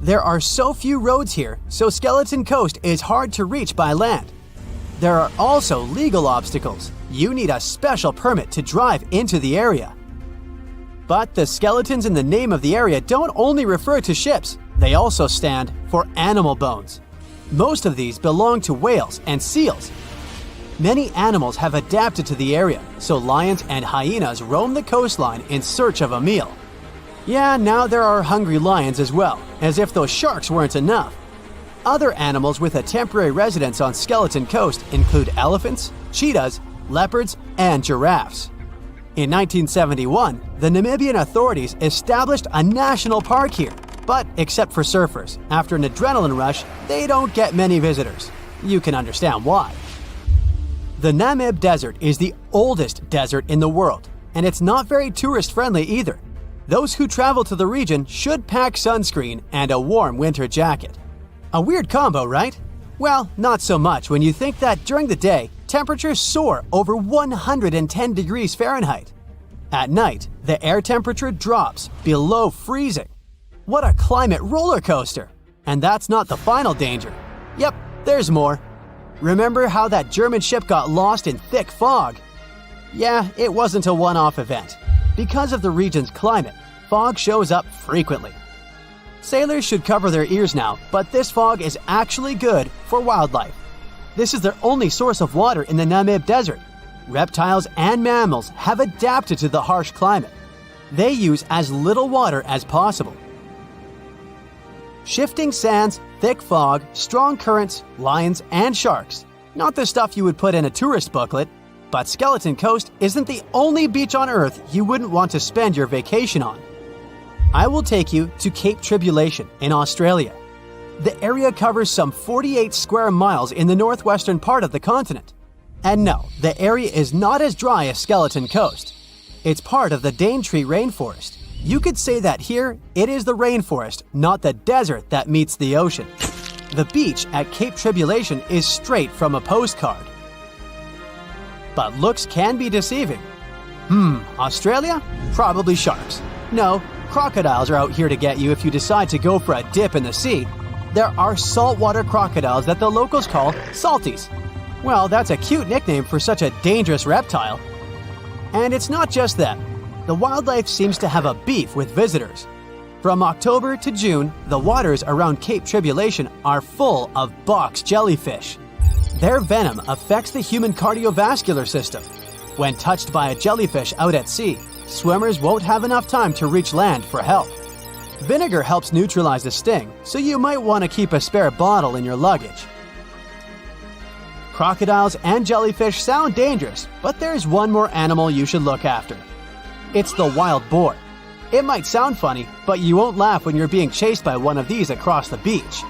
There are so few roads here, so Skeleton Coast is hard to reach by land. There are also legal obstacles. You need a special permit to drive into the area. But the skeletons in the name of the area don't only refer to ships, they also stand for animal bones. Most of these belong to whales and seals. Many animals have adapted to the area, so lions and hyenas roam the coastline in search of a meal. Yeah, now there are hungry lions as well, as if those sharks weren't enough. Other animals with a temporary residence on Skeleton Coast include elephants, cheetahs, leopards, and giraffes. In 1971, the Namibian authorities established a national park here, but except for surfers, after an adrenaline rush, they don't get many visitors. You can understand why. The Namib Desert is the oldest desert in the world, and it's not very tourist-friendly either. Those who travel to the region should pack sunscreen and a warm winter jacket. A weird combo, right? Well, not so much when you think that during the day, temperatures soar over 110 degrees Fahrenheit. At night, the air temperature drops below freezing. What a climate roller coaster! And that's not the final danger. Yep, there's more. Remember how that German ship got lost in thick fog? Yeah, it wasn't a one-off event. Because of the region's climate, fog shows up frequently. Sailors should cover their ears now, but this fog is actually good for wildlife. This is their only source of water in the Namib Desert. Reptiles and mammals have adapted to the harsh climate. They use as little water as possible. Shifting sands, thick fog, strong currents, lions, and sharks. Not the stuff you would put in a tourist booklet, but Skeleton Coast isn't the only beach on Earth you wouldn't want to spend your vacation on. I will take you to Cape Tribulation in Australia. The area covers some 48 square miles in the northwestern part of the continent. And no, the area is not as dry as Skeleton Coast. It's part of the Daintree rainforest. You could say that here, it is the rainforest, not the desert that meets the ocean. The beach at Cape Tribulation is straight from a postcard. But looks can be deceiving. Australia? Probably sharks. No, crocodiles are out here to get you if you decide to go for a dip in the sea. There are saltwater crocodiles that the locals call salties. Well, that's a cute nickname for such a dangerous reptile. And it's not just them. The wildlife seems to have a beef with visitors. From October to June, the waters around Cape Tribulation are full of box jellyfish. Their venom affects the human cardiovascular system. When touched by a jellyfish out at sea, swimmers won't have enough time to reach land for help. Vinegar helps neutralize the sting, so you might want to keep a spare bottle in your luggage. Crocodiles and jellyfish sound dangerous, but there's one more animal you should look after. It's the wild boar. It might sound funny, but you won't laugh when you're being chased by one of these across the beach.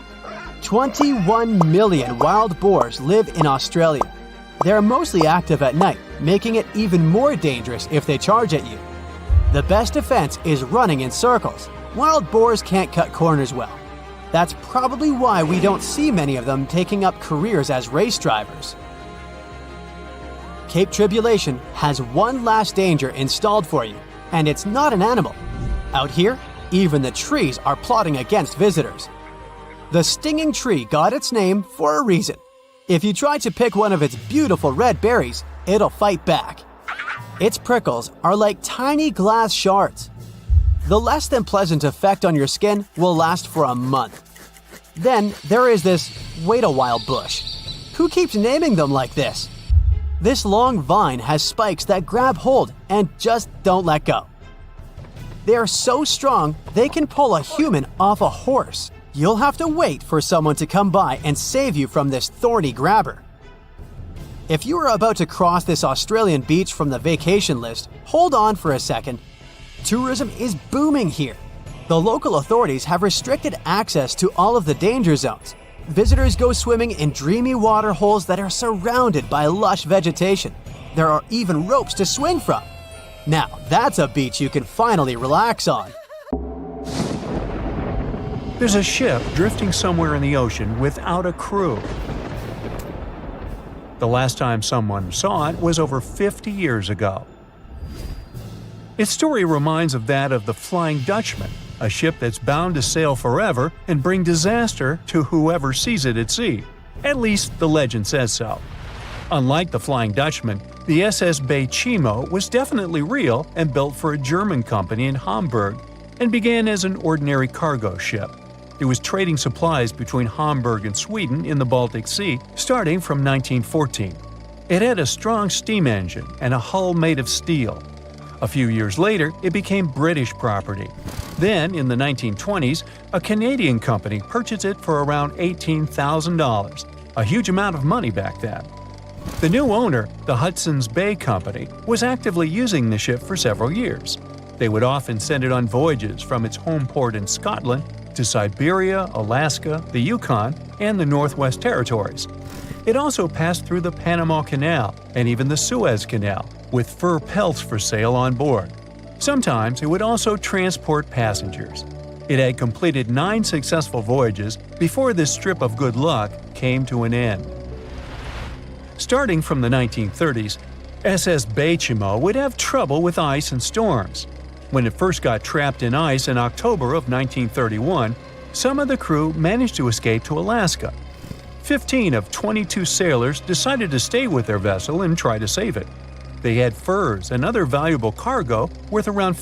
21 million wild boars live in Australia. They're mostly active at night, making it even more dangerous if they charge at you. The best defense is running in circles. Wild boars can't cut corners well. That's probably why we don't see many of them taking up careers as race drivers. Cape Tribulation has one last danger installed for you, and it's not an animal. Out here, even the trees are plotting against visitors. The stinging tree got its name for a reason. If you try to pick one of its beautiful red berries, it'll fight back. Its prickles are like tiny glass shards. The less than pleasant effect on your skin will last for a month. Then there is this wait a while bush. Who keeps naming them like this? This long vine has spikes that grab hold and just don't let go. They are so strong, they can pull a human off a horse. You'll have to wait for someone to come by and save you from this thorny grabber. If you are about to cross this Australian beach from the vacation list, hold on for a second. Tourism is booming here. The local authorities have restricted access to all of the danger zones. Visitors go swimming in dreamy water holes that are surrounded by lush vegetation. There are even ropes to swing from. Now, that's a beach you can finally relax on. There's a ship drifting somewhere in the ocean without a crew. The last time someone saw it was over 50 years ago. Its story reminds of that of the Flying Dutchman, a ship that's bound to sail forever and bring disaster to whoever sees it at sea. At least the legend says so. Unlike the Flying Dutchman, the SS Bay Chimo was definitely real and built for a German company in Hamburg and began as an ordinary cargo ship. It was trading supplies between Hamburg and Sweden in the Baltic Sea starting from 1914. It had a strong steam engine and a hull made of steel. A few years later, it became British property. Then, in the 1920s, a Canadian company purchased it for around $18,000, a huge amount of money back then. The new owner, the Hudson's Bay Company, was actively using the ship for several years. They would often send it on voyages from its home port in Scotland to Siberia, Alaska, the Yukon, and the Northwest Territories. It also passed through the Panama Canal and even the Suez Canal, with fur pelts for sale on board. Sometimes it would also transport passengers. It had completed 9 successful voyages before this strip of good luck came to an end. Starting from the 1930s, SS Bay Chimo would have trouble with ice and storms. When it first got trapped in ice in October of 1931, some of the crew managed to escape to Alaska. 15 of 22 sailors decided to stay with their vessel and try to save it. They had furs and other valuable cargo worth around